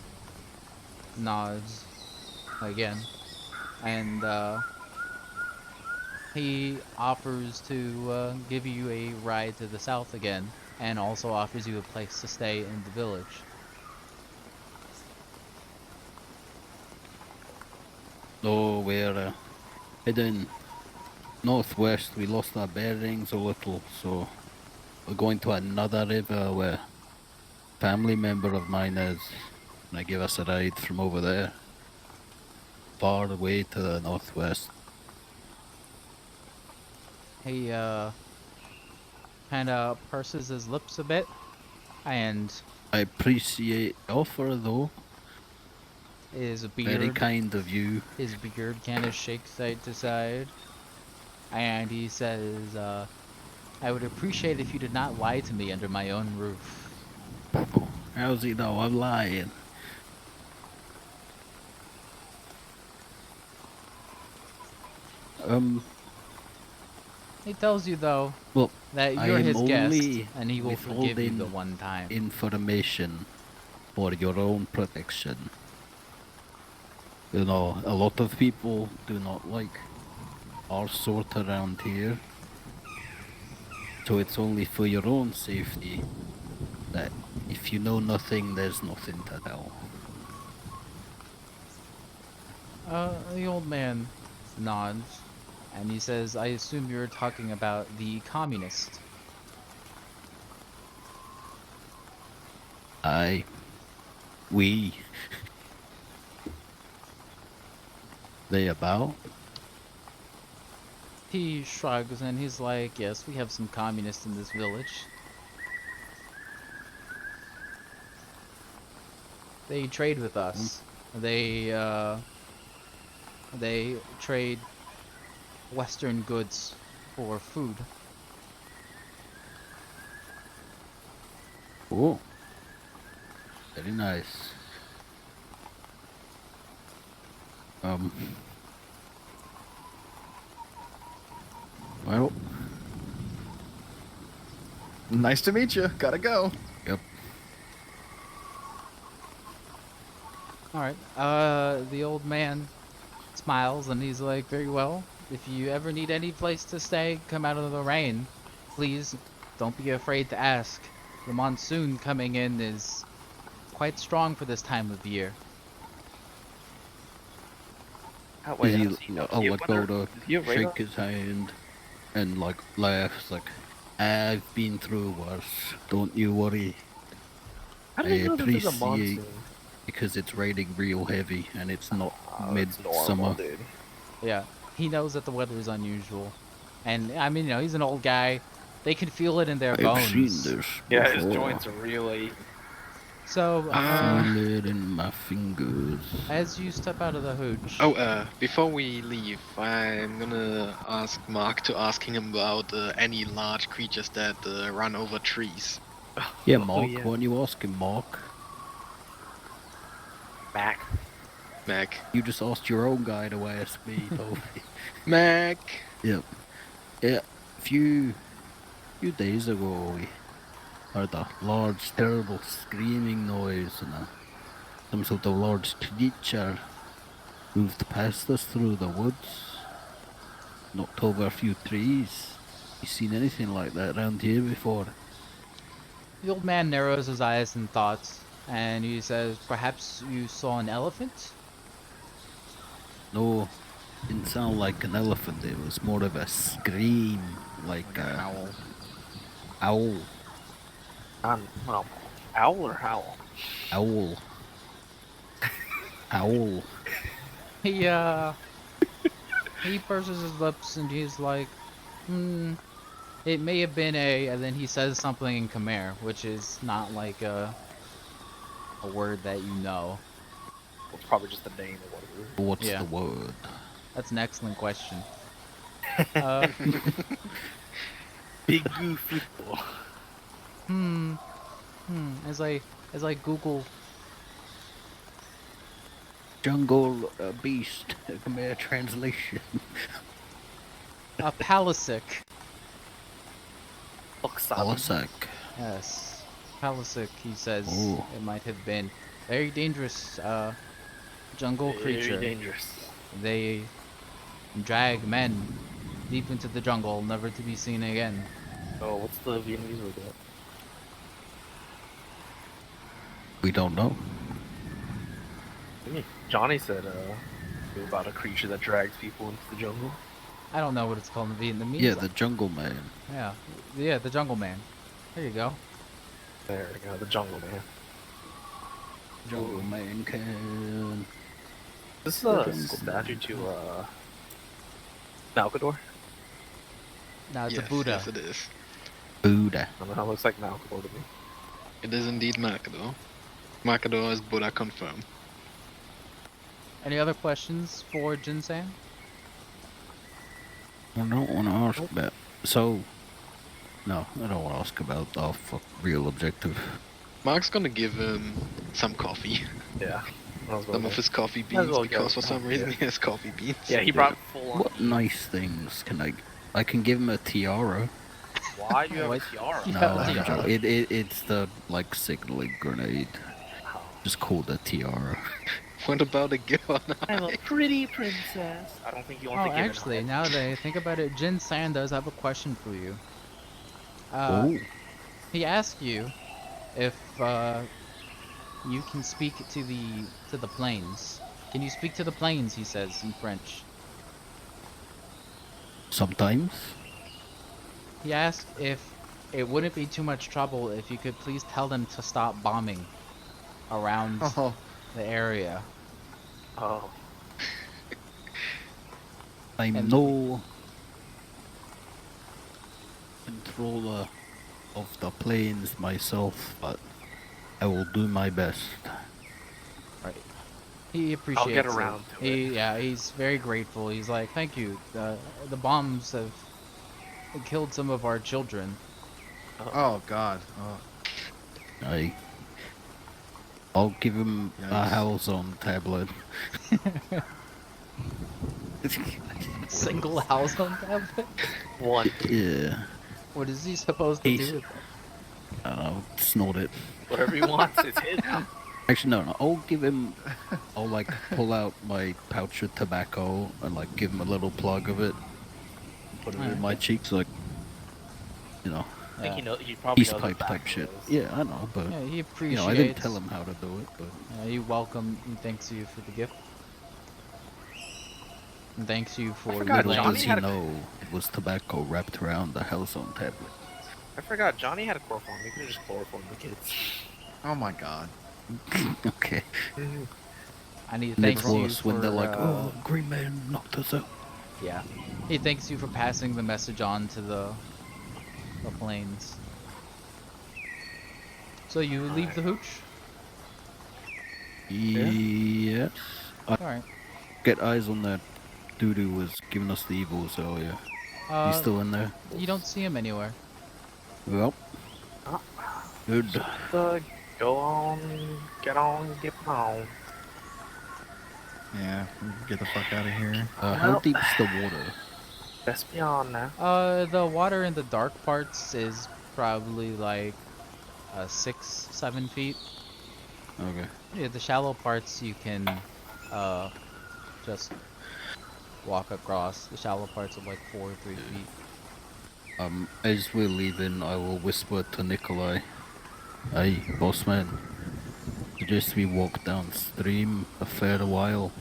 nods again, and he offers to give you a ride to the south again, and also offers you a place to stay in the village. oh, we're heading northwest. We lost our bearings a little, so we're going to another river where a family member of mine is. And they give us a ride from over there, far away to the northwest. He kind of purses his lips a bit, and I appreciate the offer, though. his Very beard kind of you. His beard kind of shakes side to side, and he says, I would appreciate if you did not lie to me under my own roof. How's he know I'm lying? He tells you, though, Well, that I you're am his guest, only and he will forgive you withholding the one time. information for your own protection. You know, a lot of people do not like our sort around here. So it's only for your own safety that if you know nothing, there's nothing to tell. The old man nods, and he says, I assume you're talking about the communist. We. They about? He shrugs, and he's like, yes, we have some communists in this village. They trade with us. They trade Western goods for food. Oh. Very nice. Well, Nice to meet you. Gotta go. yep. Alright, the old man smiles and he's like, very well, if you ever need any place to stay, come out of the rain. Please, don't be afraid to ask. The monsoon coming in is quite strong for this time of year. Wait, Is how's he, know? I'll Does like he have go weather- to does he have radar? shake his hand and like laughs like, I've been through worse. Don't you worry. How I do you know that there's a appreciate monsoon? because it's raining real heavy and it's not Oh, that's normal, midsummer. dude. Yeah, he knows that the weather is unusual, and I mean, you know, he's an old guy. They can feel it in their I've bones. seen this Yeah, before. his joints are really. So, Feel it in my fingers. as you step out of the hooch, Before we leave, I'm gonna ask Mark to asking him about any large creatures that run over trees. Yeah, Oh, Mark. yeah. Why don't you ask him, Mark? Mac. Mac. You just asked your own guy to ask me, Toby. Mac! Yep. Yeah. A few days ago, we heard a large, terrible screaming noise, and some sort of large creature moved past us through the woods, knocked over a few trees. You seen anything like that around here before? the old man narrows his eyes in thought, and he says, "Perhaps you saw an elephant?" No, didn't sound like an elephant. It was more of a scream, like a Owl. owl. Well, owl or howl? Owl. Owl. He purses his lips and he's like, it may have been and then he says something in Khmer, which is not like a word that you know. It's probably just the name of what it is. What's Yeah. the word? That's an excellent question. Big goofy. As I Google, Jungle beast. Khmer translation. a palisic. Alasak. Yes, palisic. He says Ooh. it might have been very dangerous jungle creature. Very dangerous. They drag men deep into the jungle, never to be seen again. Oh, what's the Vietnamese word for that? We don't know. I mean, Johnny said about a creature that drags people into the jungle. I don't know what it's called in Vietnamese. Yeah, the jungle man. Yeah, the jungle man. There you go. There we go, the jungle man. Jungle man can. This is The a jungle statue man. to Malkador. No, it's yes, a Buddha. Yes, it is. Buddha. I don't know how it looks like Malkador to me. It is indeed Markador. Markador is Buddha confirmed. Any other questions for Jinsan? I don't want to ask about. So. No, I don't want to ask about the real objective. Mark's gonna give him some coffee. Yeah. I was Some going of there. his coffee Might as beans, well go. because for some Oh, reason yeah. he has coffee beans. Yeah, he brought full on. What nice things can I can give him a tiara. Why you have a What? tiara? No, Yeah, I'm tiara. joking. It's the like signaling grenade. Oh. Just called a tiara. What about a gift on I'm a pretty princess. I don't think you want Oh, to give actually, it. now that I think about it, Jinsan does have a question for you. Oh, He asked you if you can speak to the planes. Can you speak to the planes? He says in French. sometimes. He asked if it wouldn't be too much trouble if you could please tell them to stop bombing around Oh, the area. Oh. I'm And- no controller of the planes myself, but I will do my best. He appreciates get it. around to it. Yeah, he's very grateful. He's like, thank you. The bombs have killed some of our children. oh God. Oh. I'll give him a Yikes. house on tablet. Single house on tablet? One. Yeah, What is he supposed to He's- do with it? snort it. Whatever he wants, it's his. Actually, no. I'll give him. I'll like pull out my pouch of tobacco and like give him a little plug of it. Put it Alright. in my cheeks, like you know, I think he knows. He probably peace knows pipe what type back shit. is. Yeah, I know, but Yeah, he you appreciates. know, I didn't tell him how to do it, but He thanks you for the gift. And thanks you for forgot Little Johnny does he had a- know it was tobacco wrapped around the Hellzone tablet. I forgot Johnny had a chloroform. You could just chloroform the kids. Oh my god. Okay. I need to And thank it's you worse for. when they're like, oh, Green Man knocked us out. Yeah. He thanks you for passing the message on to the planes. So you leave the hooch? Yes. Alright. Get eyes on that dude who was giving us the evils earlier. He's still in there. You don't see him anywhere. Well. Oh. Good. Go on, get on. Yeah, get the fuck out of here. How Well- deep's the water? Best be on now. The water in the dark parts is probably like 6-7 feet. Okay. Yeah, the shallow parts you can just walk across. The shallow parts are like 4 or 3 feet. As we're leaving, I will whisper to Nikolai. Hey, boss man. Suggest we walk downstream a fair while.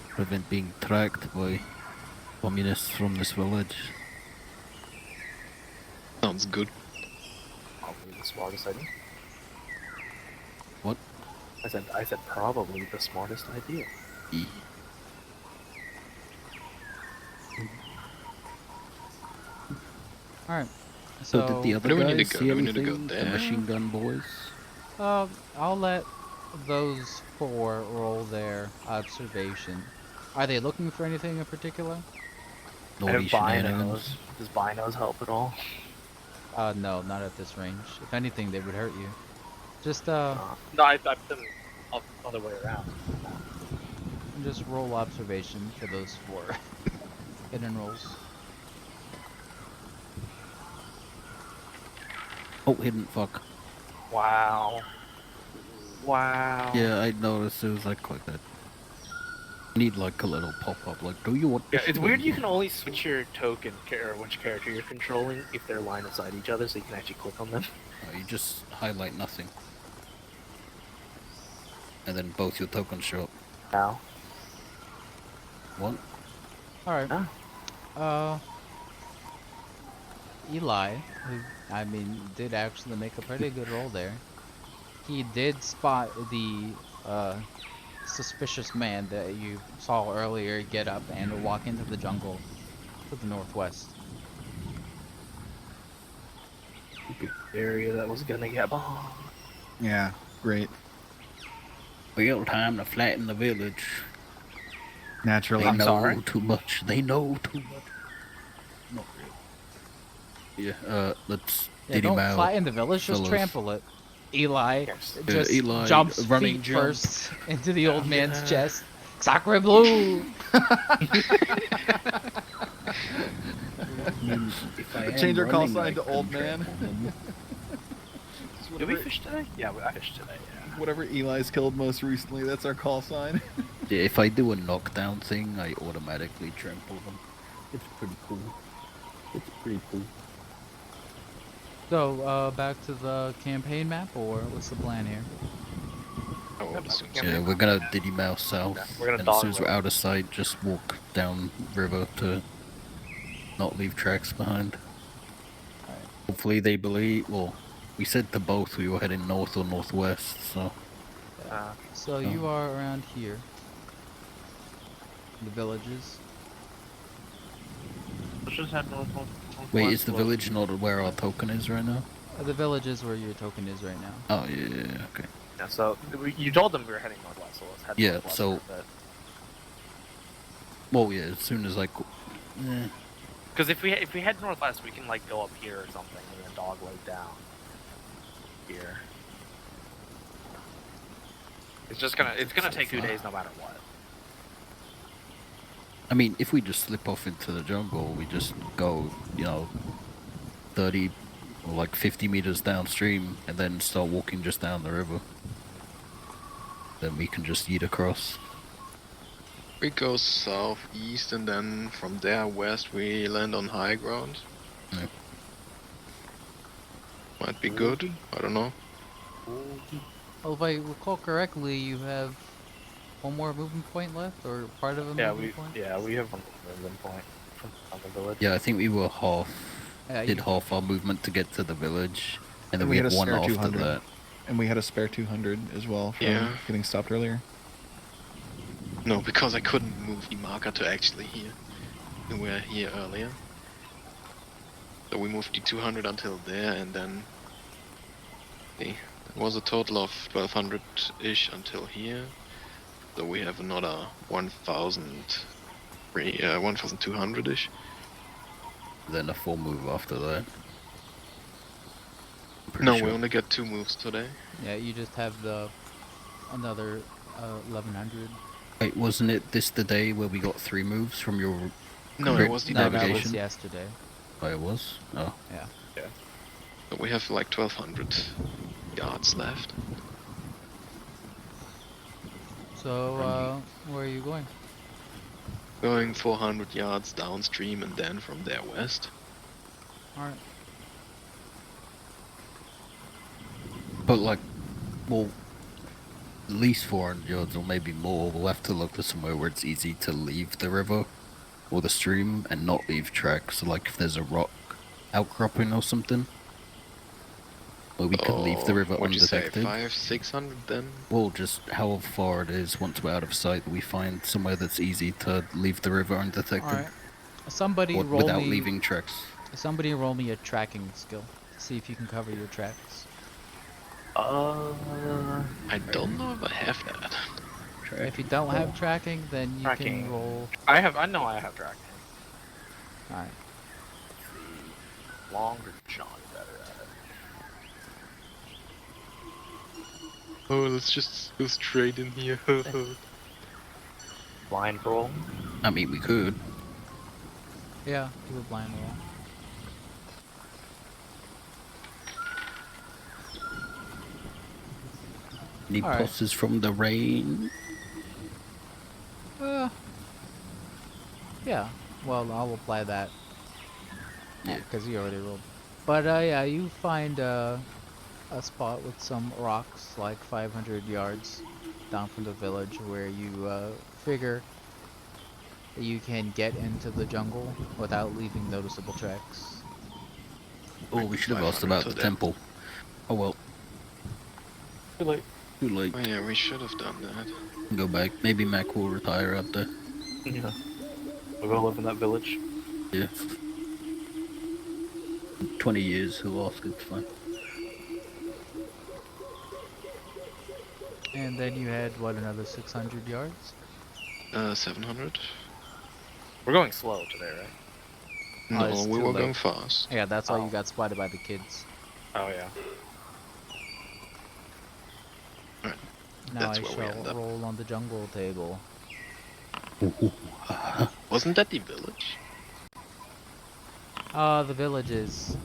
Prevent being tracked by communists from this village. Sounds good. Probably the smartest idea. What? I said probably the smartest idea. E. Alright. So did the other do we need to guys go? see Do we need to go anything? The there? machine gun boys? I'll let those 4 roll their observation. Are they looking for anything in particular? Naughty shenanigans. binos. Does binos help at all? No, not at this range. If anything, they would hurt you. Just Uh, No, I put them other way around. just roll observation for those 4 hidden rolls. Oh, hidden fuck. wow. Wow. Yeah, I noticed it was like that. Need like a little pop-up, like, do you want Yeah, this it's one? weird you can only switch your token or which character you're controlling if they're line of sight each other, so you can actually click on them. You just highlight nothing. And then both your tokens show up. Now. What? Alright. Ah. Eli, who, I mean, did actually make a pretty good roll there. He did spot the, suspicious man that you saw earlier get up and walk into the jungle to the northwest. Area that was gonna get bombed. Yeah, great. Well, time to flatten the village. Naturally. They I'm know sorry? too much. They know too much. Not really. Yeah, let's Yeah, did him don't out. flatten the village, just fellas. trample it. Eli Yes. just Eli, jumps running feet jump. first into the old man's chest. Sacre blue! Change our call sign to old man. Did we fish today? Yeah, I fished today. Yeah. Whatever Eli's killed most recently, that's our call sign. Yeah, if I do a knockdown thing, I automatically trample them. It's pretty cool. It's pretty cool. So, back to the campaign map, or what's the plan here? I would assume so. Yeah, we're gonna Diddy Mouse south, Yeah, we're gonna and as soon dog as we're roll. out of sight, just walk down river to not leave tracks behind. Alright. Hopefully they believe, well, we said to both we were heading north or northwest, so... So you are around here. The villages. Let's just head north. Wait, is the village not where our token is right now? The village is where your token is right now. Oh, yeah, okay. Yeah, so you told them we were heading northwest, so let's head Yeah, northwest so- for a bit. Well, yeah, as soon as I... Because if we head northwest, we can like go up here or something, and then dog leg down here. It's gonna take 2 days no matter what. I mean, if we just slip off into the jungle, we just go, 30 or like 50 meters downstream and then start walking just down the river. Then we can just yeet across. We go southeast and then from there west we land on high ground. Yeah. Might be good. I don't know. Well, if I recall correctly, you have one more movement point left, or part of a Yeah, movement point? we have one movement point from the village. Yeah, I think we were half. Yeah, Did you- half our movement to get to the village, and then And we we had had a one spare after 200. that. And we had a spare 200 as well from Yeah. getting stopped earlier. No, because I couldn't move the marker to actually here. We were here earlier. So we moved the 200 until there, and then it was a total of 1200-ish until here. So we have another 1200-ish. Then a full move after that. I'm pretty No, sure. we only get 2 moves today. yeah, you just have another 1100. Wait, wasn't it this the day where we got 3 moves from your? No, Great it was the No, that navigation? was yesterday. Oh, it was. Oh, So we have like 1200 yards left. So, where are you going? Going 400 yards downstream and then from there west. Alright. but like, well, at least 400 yards or maybe more. We'll have to look for somewhere where it's easy to leave the river or the stream and not leave tracks. So like if there's a rock outcropping or something, where we could leave the river What'd you say, undetected. 500-600 then? Well, just how far it is once we're out of sight, we find somewhere that's easy to leave the river undetected Alright. Somebody or roll without me. leaving tracks. Somebody roll me a tracking skill. See if you can cover your tracks. I don't know if I have that. If you don't have tracking, then you Tracking. can roll. I know I have tracking. Alright. Longer Johnny better at it. Oh, let's just go straight in here. Blind roll. I mean, we could. Yeah, do a blind roll. Any Alright. pluses from the rain? Yeah. Well, I'll apply that. Yeah. Because you already rolled. But yeah, you find a spot with some rocks, like 500 yards down from the village, where you figure that you can get into the jungle without leaving noticeable tracks. Oh, we should have asked 500 about the today. temple. Oh well, Too late. too late. Oh yeah, we should have done that. Go back. Maybe Mac will retire out there. Yeah. We'll go live in that village. Yeah. 20 years, he'll ask, it's fine. And then you had, what, another 600 yards? 700? We're going slow today, right? No, it's we too were late. going fast. Yeah, that's why Oh. you got spotted by the kids. Oh yeah. Now That's I where we end shall up. roll on the jungle table. Wasn't that the village? The village is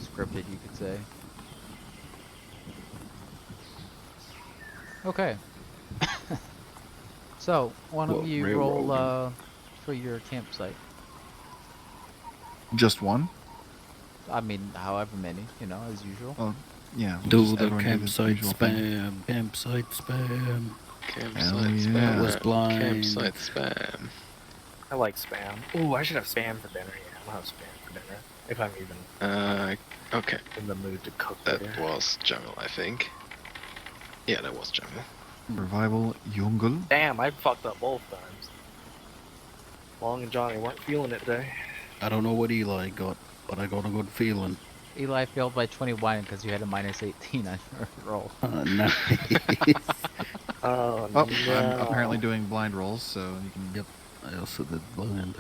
scripted, you could say. Okay. So, why don't Well, you railroad. roll for your campsite? Just one? I mean, however many, you know, as usual. Oh, yeah. we'll Do just- the everyone campsite usual thing. spam, campsite spam. Campsite yeah. spam. Was blind. Campsite spam. I like spam. Ooh, I should have spam for dinner. Yeah, I'll have spam for dinner if I'm even Okay. in the mood to cook That later. was jungle, I think. Yeah, that was jungle. Revival Jungle. Damn, I fucked up both times. Long and Johnny weren't feeling it today. I don't know what Eli got, but I got a good feeling. Eli failed by 21 because you had a minus 18 on your roll. Nice. Oh, Oh, no. I'm apparently doing blind rolls, so you can. Yep. I also did blind.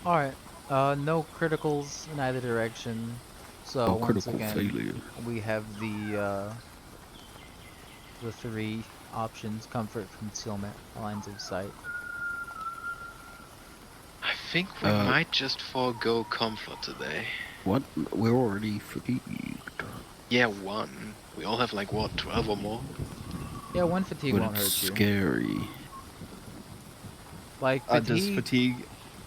Alright, no criticals in either direction. So, Oh, once critical again, failure. we have the 3 options: comfort, concealment, lines of sight. I think we Uh, might just forego comfort today. What? We're already fatigued. Yeah, 1. We all have like what, 12 or more? Yeah, 1 fatigue But won't it's hurt you. scary. Like Does fatigue, fatigue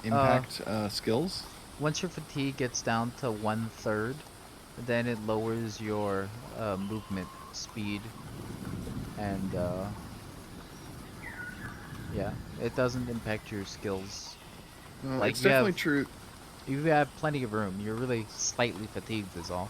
impact skills? once your fatigue gets down to 1/3, then it lowers your movement speed and Yeah, it doesn't impact your skills. Well, Like, it's you definitely have- true. You have plenty of room. You're really slightly fatigued, is all.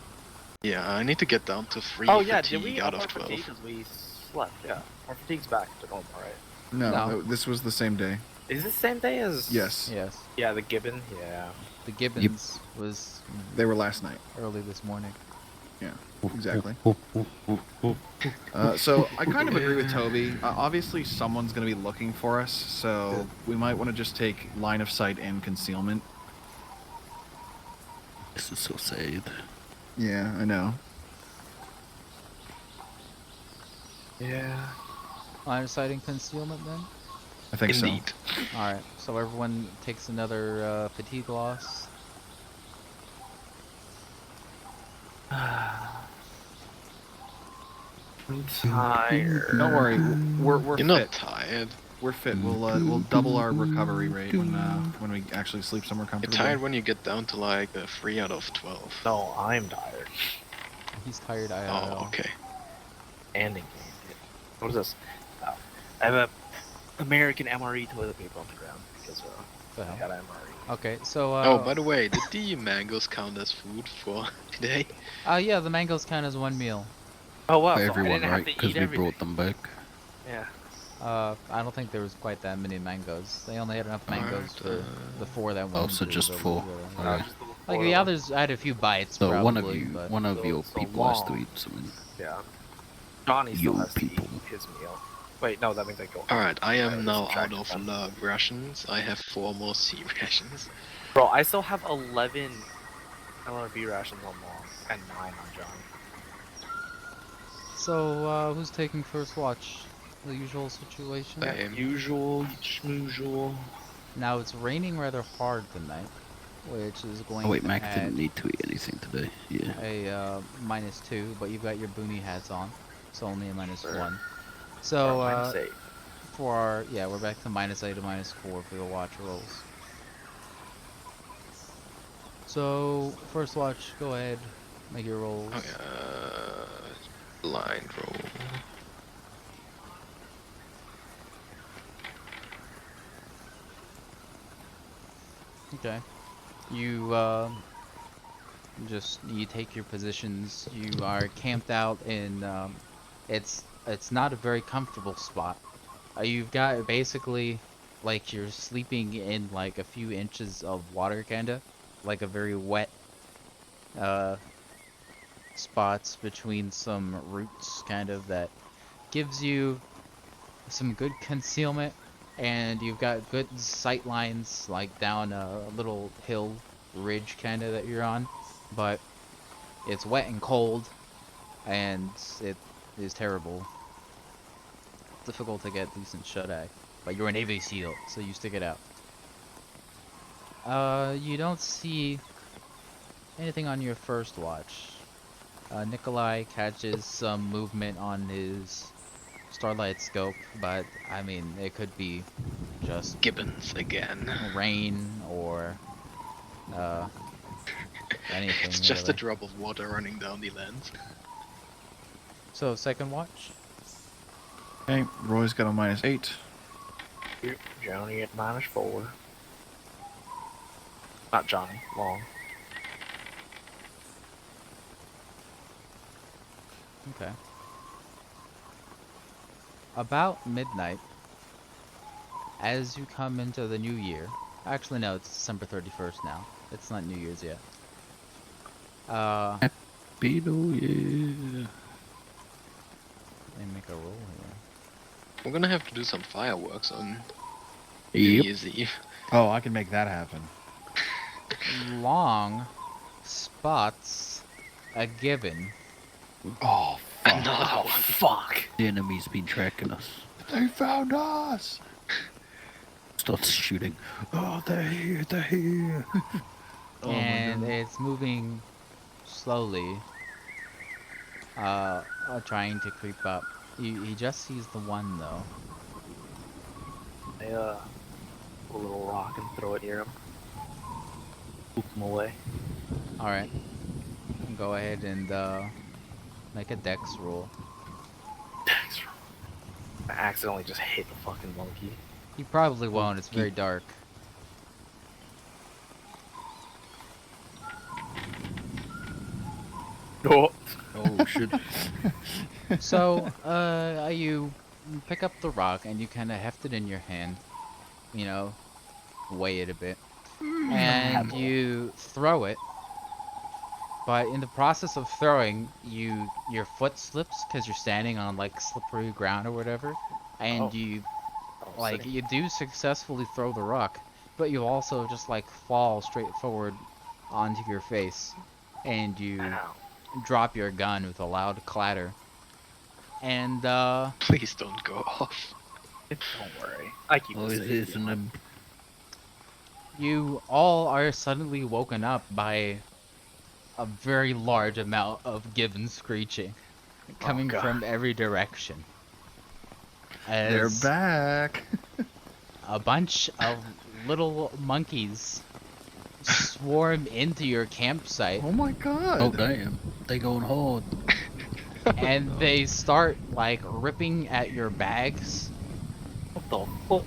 Yeah, I need to get down to 3 Oh yeah, did fatigue we out up of our 12. fatigue because we slept? Yeah, our fatigue's back to normal, right? No, No. this was the same day. Is this the same day as? Yes, Yes. Yeah, the Gibbon. Yeah. The Gibbons was they were last night. early this morning. Exactly. So I kind of agree with Toby. Obviously, someone's going to be looking for us, so we might want to just take line of sight and concealment. This is so sad. Yeah, I know. Yeah. Line of sight and concealment then? I think Indeed. Alright, so everyone takes another fatigue loss. I'm tired. so. Don't worry, we're You're fit. not tired. We're fit. We'll double our recovery rate when we actually sleep somewhere You're comfortable. tired when you get down to like 3 out of 12. No, I'm tired. He's tired IRL. Oh, okay. And in game. What is this? Oh, I have a American MRE toilet paper on the ground because The I hell? got an MRE. Okay, so Oh, by the way, did the mangoes count as food for today? yeah, the mangoes count as one meal. Oh wow, For so I everyone, didn't right? have to Because eat we everything. brought them back. Yeah. I don't think there was quite that many mangoes. They only had enough mangoes Alright, for the 4 that Oh, went. so just 4. No, Okay. just the Like four the of others had a few bites, So probably, one of you, but one of So- your so people has to long. eat something. them. Yeah. Johnny still You has people. to eat his meal. Wait, no, that means I go. Alright, I am Alright, now let's out subtract of them. love rations. I have 4 more sea rations. Bro, I still have 11 LRB rations on Long and 9 on Johnny. So, who's taking first watch? The usual situation? Same. Usual, schmusual. Now, it's raining rather hard tonight, which is going Oh wait, to Mac add didn't need to eat anything today. Yeah. a -2, but you've got your boonie hats on, so only a -1. Or So, -8. for our, yeah, we're back to -8 to -4 for the watch rolls. So, first watch, go ahead, make your rolls. Oh yeah. Blind roll. Okay. You you take your positions. You are camped out in it's not a very comfortable spot. You've got basically like you're sleeping in like a few inches of water, kinda like a very wet spots between some roots, kind of, that gives you some good concealment. And you've got good sight lines, like down a little hill ridge kind of that you're on, but it's wet and cold, and it is terrible. Difficult to get decent shut-eye, but you're a Navy SEAL, so you stick it out. You don't see anything on your first watch. Nikolai catches some movement on his starlight scope, but I mean, it could be just Gibbons again. rain or anything. It's just a really. drop of water running down the lens. So second watch. Okay, Roy's got a -8. Johnny at -4. Not Johnny, Long. Okay. About midnight, as you come into the new year. Actually, no, it's December 31st now. It's not New Year's yet. Happy New Year. Let me make a roll here. We're gonna have to do some fireworks on New Yep. Year's Eve. Oh, I can make that happen. Long spots a gibbon. Oh, fuck. Another one. Fuck! The enemy's been tracking us. They found us! Starts shooting. Oh, they're here, they're here. Oh my And God. it's moving slowly, trying to creep up. He just sees the one, though. I put a little rock and throw it near him. Poop him away. Alright. Go ahead and make a dex roll. I accidentally just hit the fucking monkey. You probably won't. It's very dark. Oh, Oh shit. So, you pick up the rock and you kind of heft it in your hand. You know, weigh it a bit, and you throw it. But in the process of throwing, your foot slips because you're standing on like slippery ground or whatever, and Oh. you sick. you do successfully throw the rock, but you also just like fall straight forward onto your face, and you Ow. drop your gun with a loud clatter. And Please don't go off. Don't worry. I keep Oh, the safety isn't on. you all are suddenly woken up by a very large amount of gibbon screeching coming God. from every direction. They're As back. a bunch of little monkeys swarm into your campsite, Oh my god. Oh damn. They going hard. and they start like ripping at your bags, What the fuck?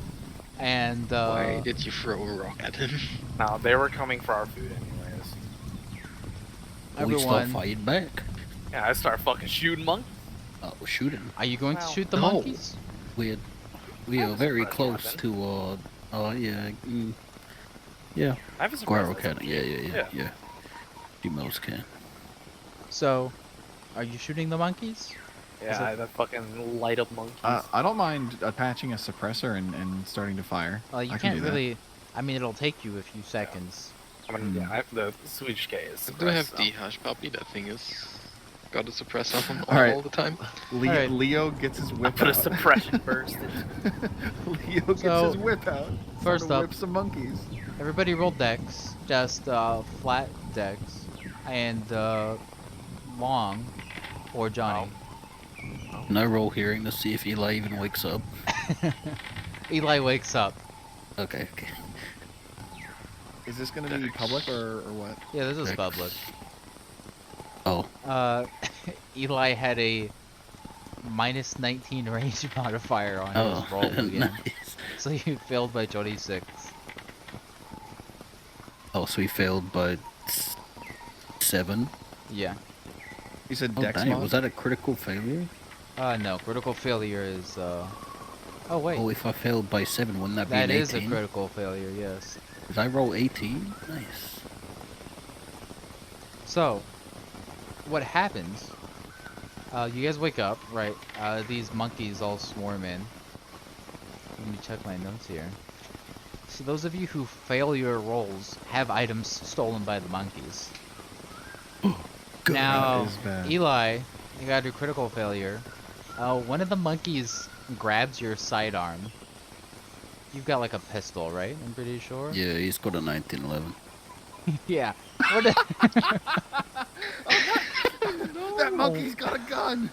and Why did you throw a rock at him? No, they were coming for our food anyways. We start everyone, fighting back. Yeah, I start fucking shooting monkeys. Oh, we're shooting. are you going to Wow. shoot the No. monkeys? We are was very surprised close what to yeah. Yeah. I have a Squirrel surprise. can. Yeah. Females can. So, are you shooting the monkeys? Yeah, that fucking light up monkeys. I don't mind attaching a suppressor and starting to fire. Well, you I can can't do that. really. I mean, it'll take you a few seconds. I mean, yeah, the Swedish K is. Do I have suppressed, the hush puppy? That thing is got a suppressor on All right. all the time. Alright. Leo gets his I'll whip put a out. suppression burst. Leo gets So, his whip out. first to up- whip some monkeys. Everybody roll dex, just flat dex, and long, or Johnny. No roll hearing to see if Eli even wakes up. Eli wakes up. Okay. Is this gonna be public or what? Yeah, this is Okay. public. Oh. Eli had a minus 19 range modifier on Oh. his roll again, Nice. so you failed by 26. Oh, so he failed by 7. Yeah. You said Oh dex damn, mod? was that a critical failure? No, critical failure is Oh wait, Oh, if I failed by 7, wouldn't that be that an 18? is a critical failure. Yes. Did I roll 18? Nice. So, what happens? You guys wake up, right? These monkeys all swarm in. Let me check my notes here. So those of you who fail your rolls have items stolen by the monkeys. Now, That is bad. Eli, you got your critical failure. One of the monkeys grabs your sidearm. You've got like a pistol, right? I'm pretty sure. Yeah, he's got a 1911. Yeah. What a- That monkey's got a gun.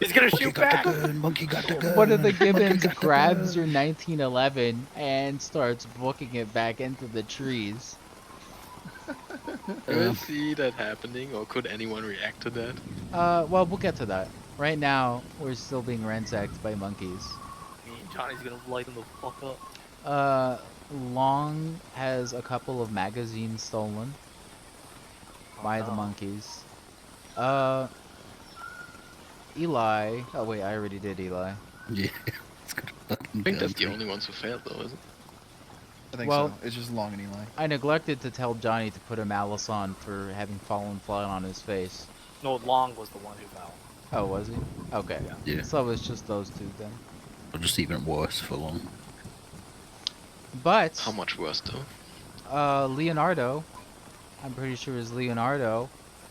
He's gonna shoot back. Monkey got the gun. One of the gibbons got the grabs gun. your 1911 and starts booking it back into the trees. Do I see that happening, or could anyone react to that? Well, we'll get to that. Right now, we're still being ransacked by monkeys. Me and Johnny's gonna light them the fuck up. Long has a couple of magazines stolen by the no. monkeys. Eli. Oh wait, I already did Eli. Yeah, it's got a fucking I think gun. that's the only ones who failed, though, isn't it? I think Well- so. It's just Long and Eli. I neglected to tell Johnny to put a malice on for having fallen flat on his face. No, Long was the one who fell. Oh, was he? Okay. Yeah, So it's just those two then. or just even worse for long. But How much worse, though? Leonardo, I'm pretty sure is Leonardo.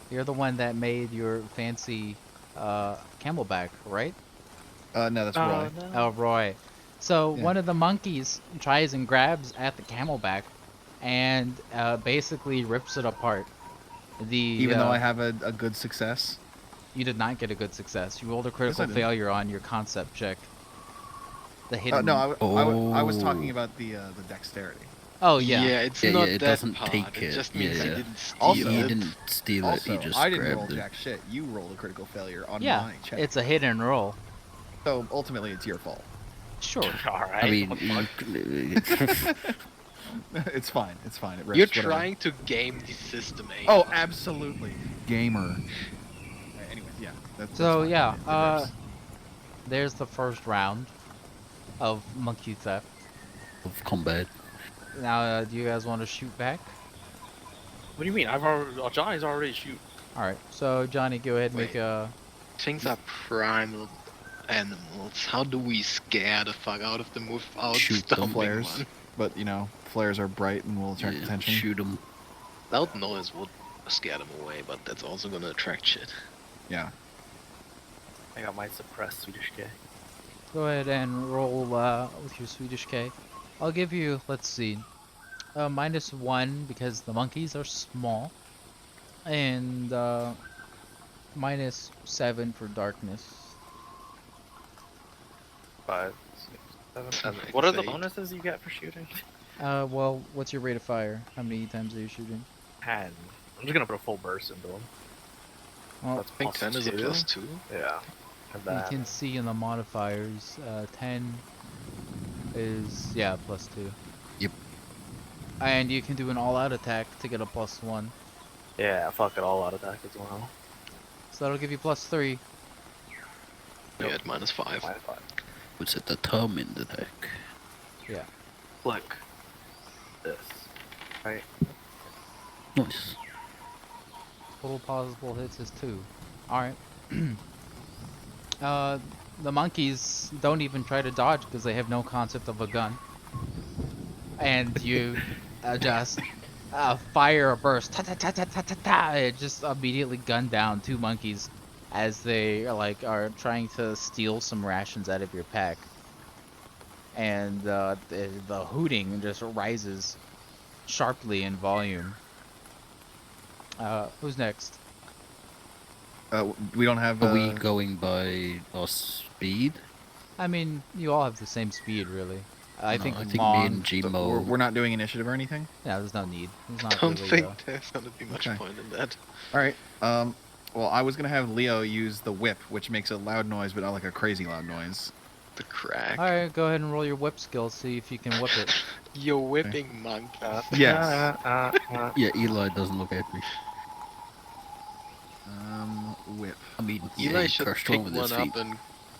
You're the one that made your fancy camelback, right? No, that's Roy. Oh, Roy. So Yeah. one of the monkeys tries and grabs at the camelback, and basically rips it apart. Even though I have a good success. You did not get a good success. You rolled a critical did. failure on your concept check. The hidden. No, I was talking Oh. about the dexterity. Oh yeah. it's Yeah, not it that doesn't part. take It it, just means yeah. he didn't steal Also- He it. didn't steal it, he Also, just I didn't roll grabbed it. jack shit. You rolled a critical failure on Yeah, my check. it's a hit and roll. So ultimately, it's your fault. Sure. All right. I mean, what the fuck? It's fine. It's fine. It rips, You're whatever. trying to game the system, eh? Oh, absolutely. Gamer. Anyways, yeah. That's So fine. yeah, It rips. there's the first round of monkey theft. of combat. Now, do you guys want to shoot back? What do you mean? I've already. Johnny's already shoot. All right. So Johnny, go ahead and make Wait. a. Things are primal animals. How do we scare the fuck out of them without Shoot them. stopping Flares. one? But, you know, flares are bright and will attract attention. Shoot them. Loud noise would scare them away, but that's also gonna attract shit. Yeah. I got my suppressed Swedish K. Go ahead and roll with your Swedish K. I'll give you, let's see, -1 because the monkeys are small, and -7 for darkness. 5, 6, 7. Like What are the eight. bonuses you get for shooting? Well, what's your rate of fire? How many times are you shooting? 10. I'm just gonna put a full burst into them. Well, That's I think 10 is a +2. +2. Yeah. And you then can see in the modifiers, 10 is, yeah, +2. Yep. And you can do an all-out attack to get a +1. yeah, fuck it, all out attack as well. So that'll give you +3. Yeah, at -5. -5. What's it? Determined attack. Click. This. Right. Nice. Total possible hits is 2. Alright. The monkeys don't even try to dodge because they have no concept of a gun. And you just fire a burst. Ta ta ta ta ta ta ta. It just immediately gun down 2 monkeys as they are trying to steal some rations out of your pack. And the hooting just rises sharply in volume. Who's next? We don't have. Are we going by our speed? I mean, you all have the same speed, really. I No, think I think me Mon. and so Gmo. we're not doing initiative or anything? Yeah, there's no need. There's not Don't really, think there's gonna be much Okay. point in that. Alright. Well, I was going to have Leo use the whip, which makes a loud noise, but not like a crazy loud noise. The crack. Alright, go ahead and roll your whip skill, see if you can whip it. You're whipping monkey. Yes. Yeah, Eli doesn't look at me. Whip. I mean, Eli he should cursed pick one with his one feet. up and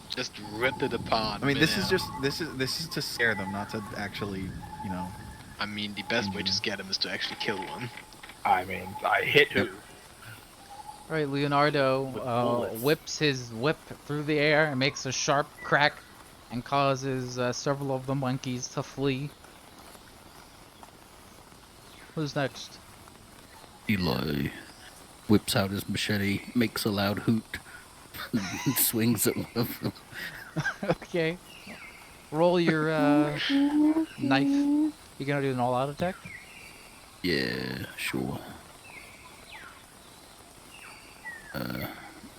just rip it apart. I mean, this is man. just this is to scare them, not to actually, you know. I mean, the best way to scare them is to actually kill one. I mean, I hit who? Alright, Leonardo With bullets. whips his whip through the air and makes a sharp crack and causes several of the monkeys to flee. Who's next? Eli whips out his machete, makes a loud hoot, and swings at one of them. Okay. Roll your knife. You gonna do an all-out attack? Yeah, sure.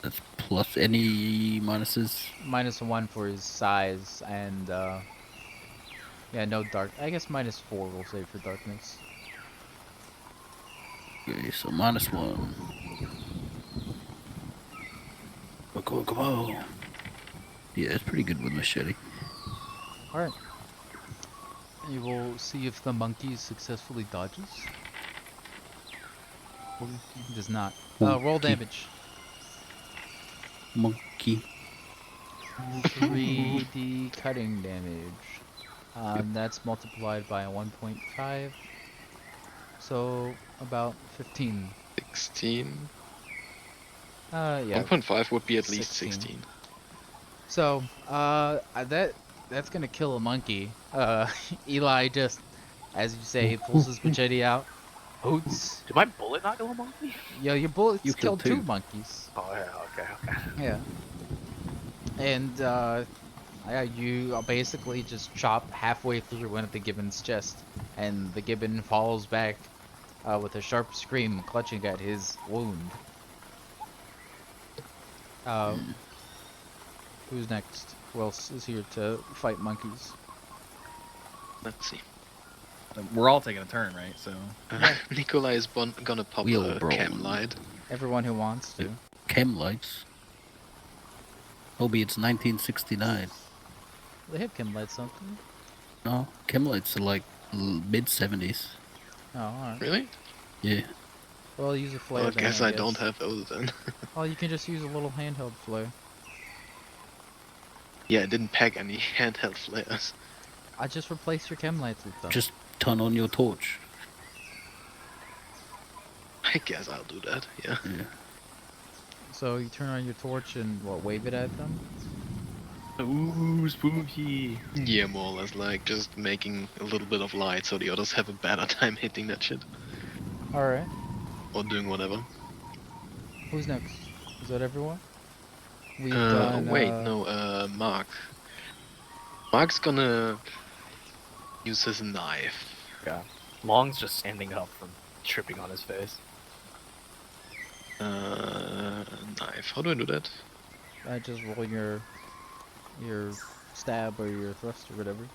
That's plus any minuses. -1 for his size and yeah, no dark. I guess -4 we'll say for darkness. Okay, so -1. Oh, come on. Yeah, it's pretty good with machete. Alright. You will see if the monkey successfully dodges. He does not. Roll Monkey. damage. Monkey. 3d cutting damage. That's multiplied by 1.5. So about 15. 16. Yeah. 1.5 would be at least 16. 16. So, that's gonna kill a monkey. Eli just, as you say, pulls his machete out, hoots. Did my bullet not kill a monkey? Yo, your bullets You killed killed 2 2. monkeys. Oh yeah, okay. Yeah. And yeah, you basically just chop halfway through one of the gibbon's chest, and the gibbon falls back with a sharp scream, clutching at his wound. Who's next? Who else is here to fight monkeys? Let's see. We're all taking a turn, right? So. Nikolai is gonna pop We'll a brawl. chem light. Everyone who wants to. Chem lights. Toby, it's 1969. They have chem lights, don't they? No, Chemlights are like mid 70s. Oh, alright. Really? Yeah. Well, use a flare Well, I then, guess I don't have those then. Well, you can just use a little handheld flare. Yeah, I didn't pack any handheld flares. I just replaced your chem lights with them. Just turn on your torch. I guess I'll do that, yeah. Yeah. So you turn on your torch and what, wave it at them? Ooh, spooky. Yeah, more or less, like, just making a little bit of light so the others have a better time hitting that shit. Alright. Or doing whatever. Who's next? Is that everyone? We've Wait, no, Mark. Mark's gonna use his knife. Yeah. Long's just standing up from tripping on his face. Knife. How do I do that? Just roll your stab or your thrust or whatever.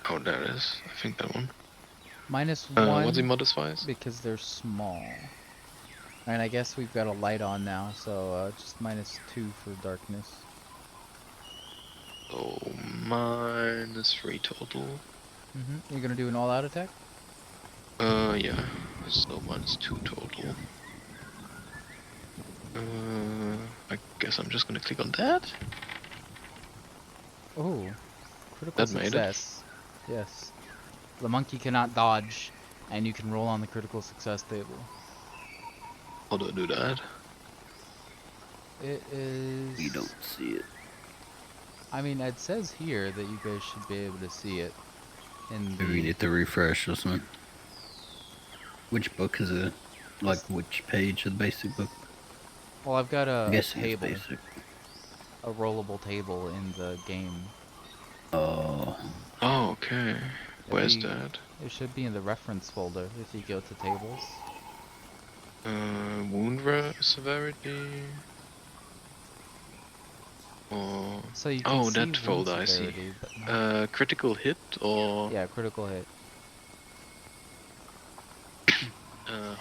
Oh, there it is. I think that one. -1 What's he modifies? because they're small. And I guess we've got a light on now, so just -2 for darkness. Oh, -3 total. You're gonna do an all-out attack? Yeah. So -2 total. I guess I'm just gonna click on that. Oh, critical That made it. success. Yes. The monkey cannot dodge, and you can roll on the critical success table. How do I do that? It is... You don't see it. I mean, it says here that you guys should be able to see it. In Maybe you need to refresh or something. Which book is it? Like which page of the basic book? Well, I've got I a guess it's table, basic. a rollable table in the game. Oh. Oh, okay. Where's Maybe- that? It should be in the reference folder if you go to tables. Wound severity. Or So you can oh, see that wound folder I see. severity, but not- Critical hit or yeah, critical hit.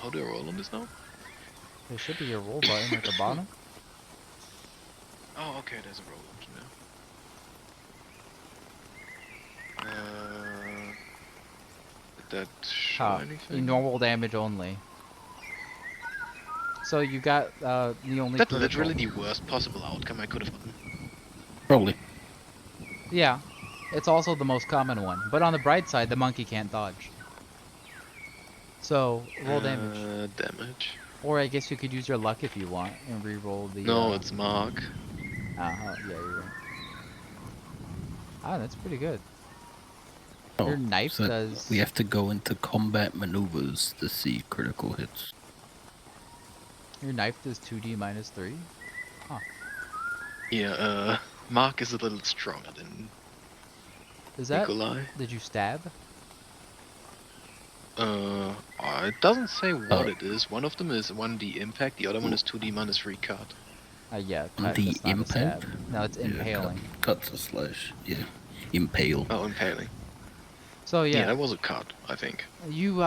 how do I roll on this now? There should be a roll button at the bottom. Oh, okay, there's a roll option now. Did that show Ah, anything? normal damage only. So you got the only That's critical. literally the worst possible outcome I could have gotten. Probably. Yeah, it's also the most common one. But on the bright side, the monkey can't dodge. So roll damage. Damage. Or I guess you could use your luck if you want and re-roll the. No, it's Mark. Yeah, you're right. Ah, that's pretty good. Oh, Your knife so does. we have to go into combat maneuvers to see critical hits. Your knife does 2d -3. Yeah, Mark is a little stronger than Is that? Nikolai. Did you stab? It doesn't say what Oh. it is. One of them is 1d impact, the other one is 2d -3 cut. Yeah. The That's not a impact? stab. No, it's Yeah, impaling. Cuts a slash. Yeah. Impale. Oh, impaling. So Yeah, yeah, that was a cut, I think. you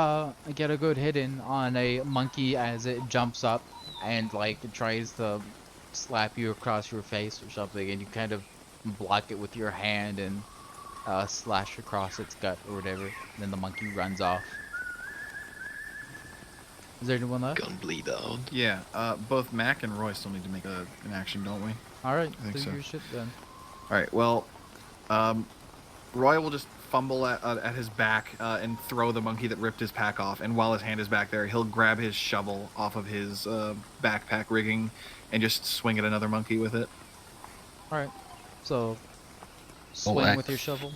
get a good hit in on a monkey as it jumps up and like tries to slap you across your face or something, and you kind of block it with your hand and slash across its gut or whatever. And then the monkey runs off. Is there anyone left? Gonna bleed out. Yeah, both Mac and Roy still need to make an action, don't we? All right, I think do so. your shit then. All right. Well, Roy will just fumble at his back and throw the monkey that ripped his pack off. And while his hand is back there, he'll grab his shovel off of his backpack rigging and just swing at another monkey with it. All right, so swing with your axe. shovel.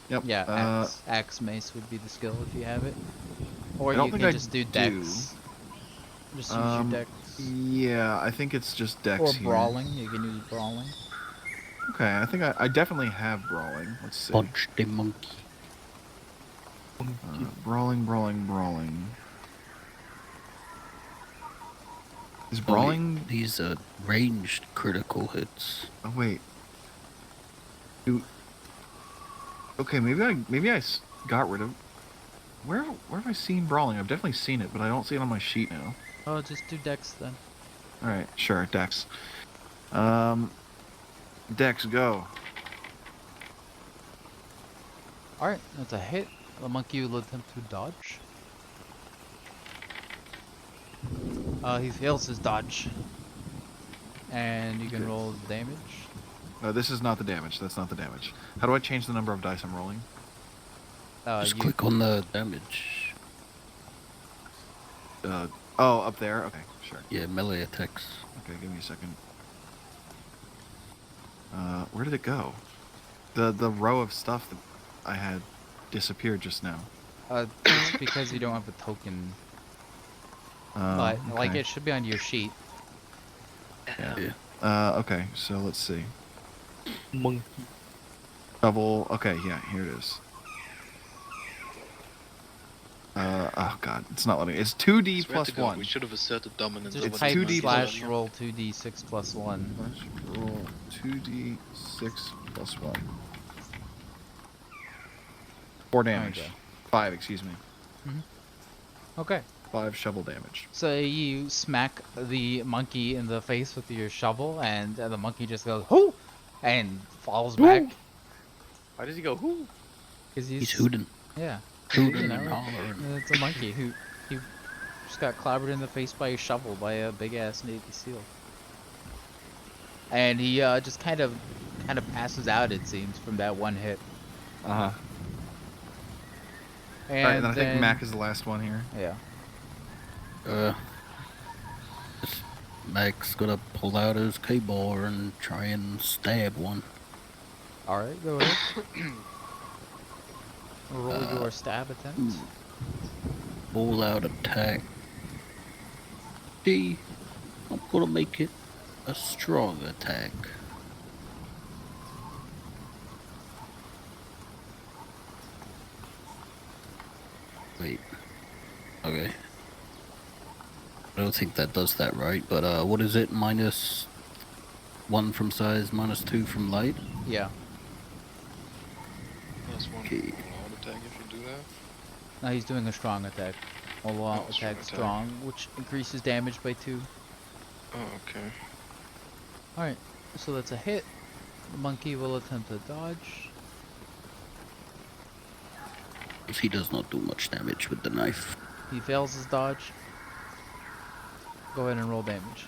Yep. Yeah, axe mace would be the skill if you have it. Or I don't you think can I just do dex. Just use your dex. Yeah, I think it's just Dex Or here. brawling, you can use brawling. Okay, I think I definitely have brawling. Let's see. Punch the monkey. Brawling. Is brawling? These are ranged critical hits. Oh wait. Okay, maybe I got rid of. Where have I seen brawling? I've definitely seen it, but I don't see it on my sheet now. Oh, just do dex then. All right, sure, Dex. Dex, go. Alright, that's a hit. The monkey will attempt to dodge. He fails his dodge. And you can Okay. roll damage. This is not the damage. That's not the damage. How do I change the number of dice I'm rolling? Just You click on the damage. Oh, up there? Okay, sure. Yeah, melee attacks. Okay, give me a second. Where did it go? The row of stuff that I had disappeared just now. It's because you don't have a token. But, like, okay. it should be on your sheet. Yeah. Okay, so let's see. Monkey. Double. Okay, yeah, here it is. Oh god, it's not letting me. It's 2d Swear plus to God, 1. We should have asserted dominance Just over type the 2D slash monkey. roll 2d6 plus 1. Let's roll 2d6 plus 1. 4 damage. Okay. 5, excuse me. Okay. 5 shovel damage. So you smack the monkey in the face with your shovel, and the monkey just goes, "Hoo!" and falls back. Why does he go, whoo? Because He's hooting. Yeah. Hooting You know, and hollering. it's a monkey who just got clobbered in the face by a shovel by a big ass Navy SEAL. And he just kind of passes out, it seems, from that one hit. Uh-huh. And Alright, then I think then- Mac is the last one here. Yeah. Mac's gonna pull out his K-bar and try and stab one. All right, go ahead. Roll your stab attempt. All out attack. D. I'm gonna make it a strong attack. Wait. Okay. I don't think that does that right, but what is it? -1 from size, -2 from light? Yeah. Plus 1 Okay. all-out attack if you do that. Now he's doing a strong attack. All out Oh, strong attack attack. strong, which increases damage by 2. Oh, okay. Alright, so that's a hit. The monkey will attempt to dodge. He does not do much damage with the knife. He fails his dodge. Go ahead and roll damage.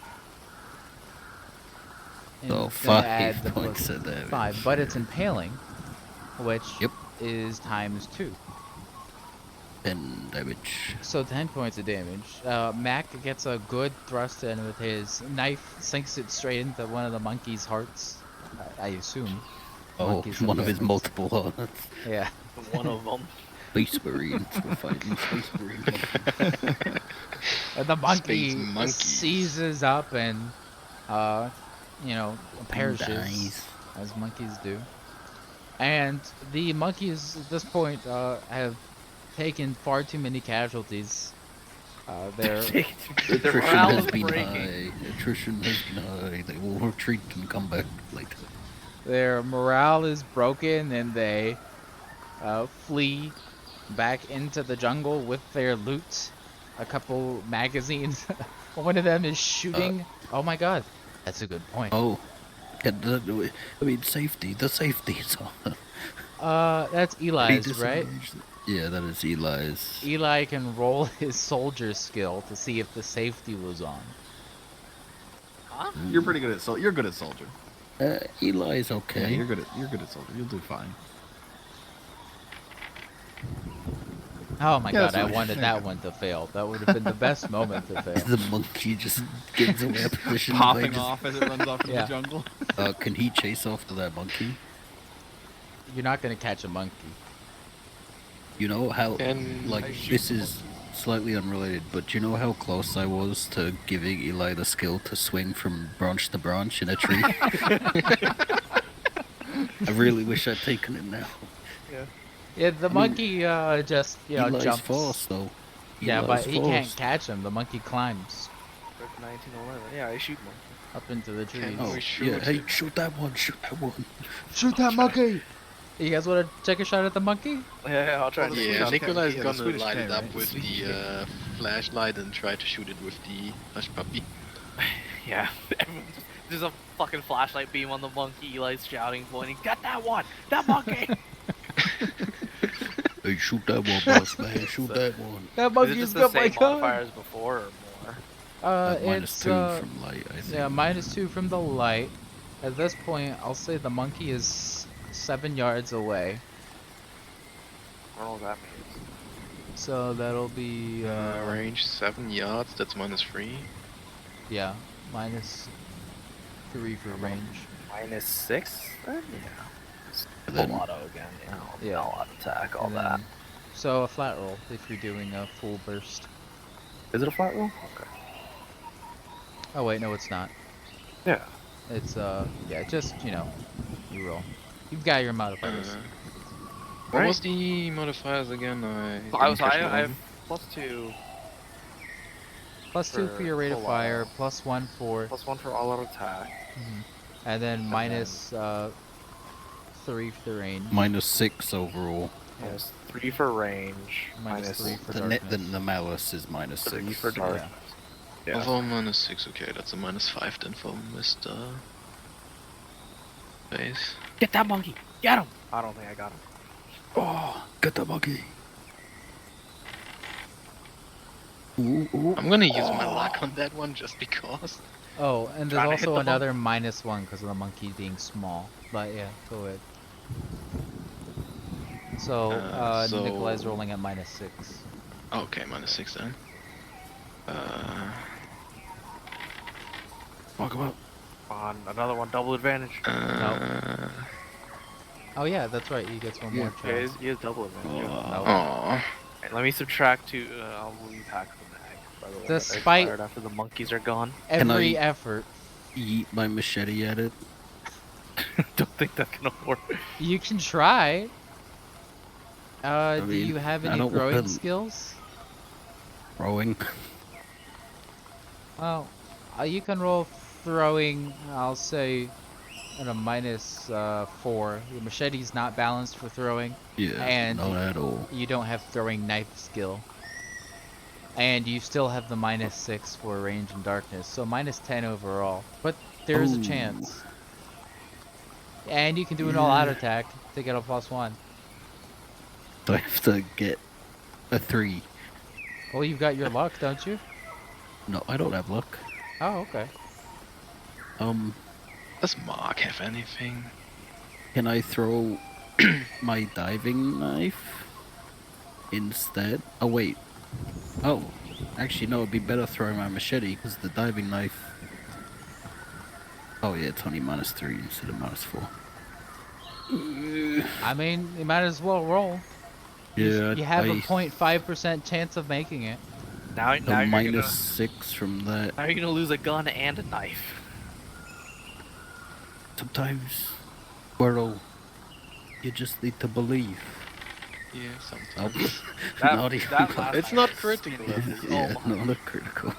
And So it's gonna add 5 the points plus of damage. 5, but it's impaling, which Yep. is times 2. 10 damage. So 10 points of damage. Mac gets a good thrust in with his knife, sinks it straight into one of the monkey's hearts. I assume. Oh, Monkey's one of his investments. multiple hearts. Yeah. One of them. Space Marines. We're fighting Space Marines. And the monkey Space monkeys. seizes up and, you know, perishes, Dies. as monkeys do. And the monkeys at this point have taken far too many casualties. They're Their Attrition morale has is been breaking. high. Attrition has been high. They will retreat and come back later. their morale is broken, and they flee back into the jungle with their loot. A couple magazines. One of them is shooting. Oh my god, that's a good point. Oh, I mean safety. The safety is on. That's He Eli's, right? disengaged it. Yeah, that is Eli's. Eli can roll his soldier skill to see if the safety was on. You're pretty good at you're good at soldier. Eli's Yeah, okay. you're good at soldier. You'll do fine. Oh my Yeah, god, that's I fine. wanted that one to fail. That would have been the best moment to fail. The monkey just gets away a position. by Popping just- off as it runs off into Yeah. the jungle. Can he chase after that monkey? You're not gonna catch a monkey. You know how, And like, I shoot this the is slightly unrelated, but you know how close I was to giving Eli the skill to swing from branch to branch in a tree? I really wish I'd taken it now. Yeah, the monkey just Eli's jumps. fast, though. Yeah, Eli's but he can't fast. catch him. The monkey climbs 1911. Yeah, I shoot one. up into the trees. Oh, Oh, shoot yeah, it. hey, shoot that one, shoot that one. Shoot that monkey! You guys want to take a shot at the monkey? Yeah, I'll try Well, to the Yeah, Swedish Nikolai is cat, yeah, the gonna Swedish light cat, it up right? with Swedish the flashlight and try to shoot it with the hush puppy. Yeah. There's a fucking flashlight beam on the monkey. Eli's shouting, pointing, "Get that one! That monkey!" Hey, shoot that one, boss man. Shoot that one. That Is it monkey's just the got my same gun. modifiers before or more? Minus It's 2 from light, I think. yeah, -2 from the light. At this point, I'll say the monkey is 7 yards away. I don't know what that means. So that'll be Range 7 yards, that's -3. yeah, -3 for range. -6 then? Yeah. And Full then- auto again, you know. Yeah. All out attack, all And that. then- So a flat roll if you're doing a full burst. Is it a flat roll? Okay. Oh wait, no, it's not. Yeah. It's yeah, just you know, you roll. You've got your modifiers. What Right. was the modifiers again? I didn't catch have them. +2, +2 for your rate of full fire, auto. +1 for, +1 for all out attack. and then minus 3 for the range. -6 overall. Yes, 3 for range. Minus 3 for The darkness. the malice is -6. 3 for dark. Yeah. Overall -6, okay, that's a -5 then for Mr. Base. Get that monkey! Get him! I don't think I got him. Oh, get the monkey. Ooh, ooh. I'm gonna use my luck on that one just because. Oh, and there's Trying to hit also the another -1 because of the monkey being small. But yeah, go ahead. So, So- Nikolai's rolling at -6. Okay, -6 then. Walk him up. On another one, double advantage. Oh yeah, that's right. He gets one more Okay, chance. he has double advantage. No. Aww. And let me subtract 2. I'll repack the mag. By the way, that Despite- expired after the monkeys are gone. Every I- effort. Eat my machete at it. Don't think that's gonna work. You can try. Do mean, you have I any don't throwing want- skills? Throwing. Well, you can roll throwing, I'll say, at a -4. Your machete's not balanced for throwing. Yeah, And- not at all. You don't have throwing knife skill. And you still have the -6 for range and darkness, so -10 overall. But there is a Ooh. chance. And you can do an all-out Yeah. attack to get a +1. So I have to get a 3. Well, you've got your luck, don't you? No, I don't have luck. Oh, okay. Does Mark have anything? Can I throw my diving knife instead? Oh wait. Oh, actually no, it'd be better throwing my machete because the diving knife. Oh yeah, it's only -3 instead of -4. I mean, you might as well roll. Yeah, You have a I- 0.5% chance of making it. Now a you're gonna, -6 from that. now you're gonna lose a gun and a knife. Sometimes, Squirrel, you just need to believe. Yeah, Oh, sometimes. not even last It's time not was critical. ridiculous. yeah, Oh my- not critical.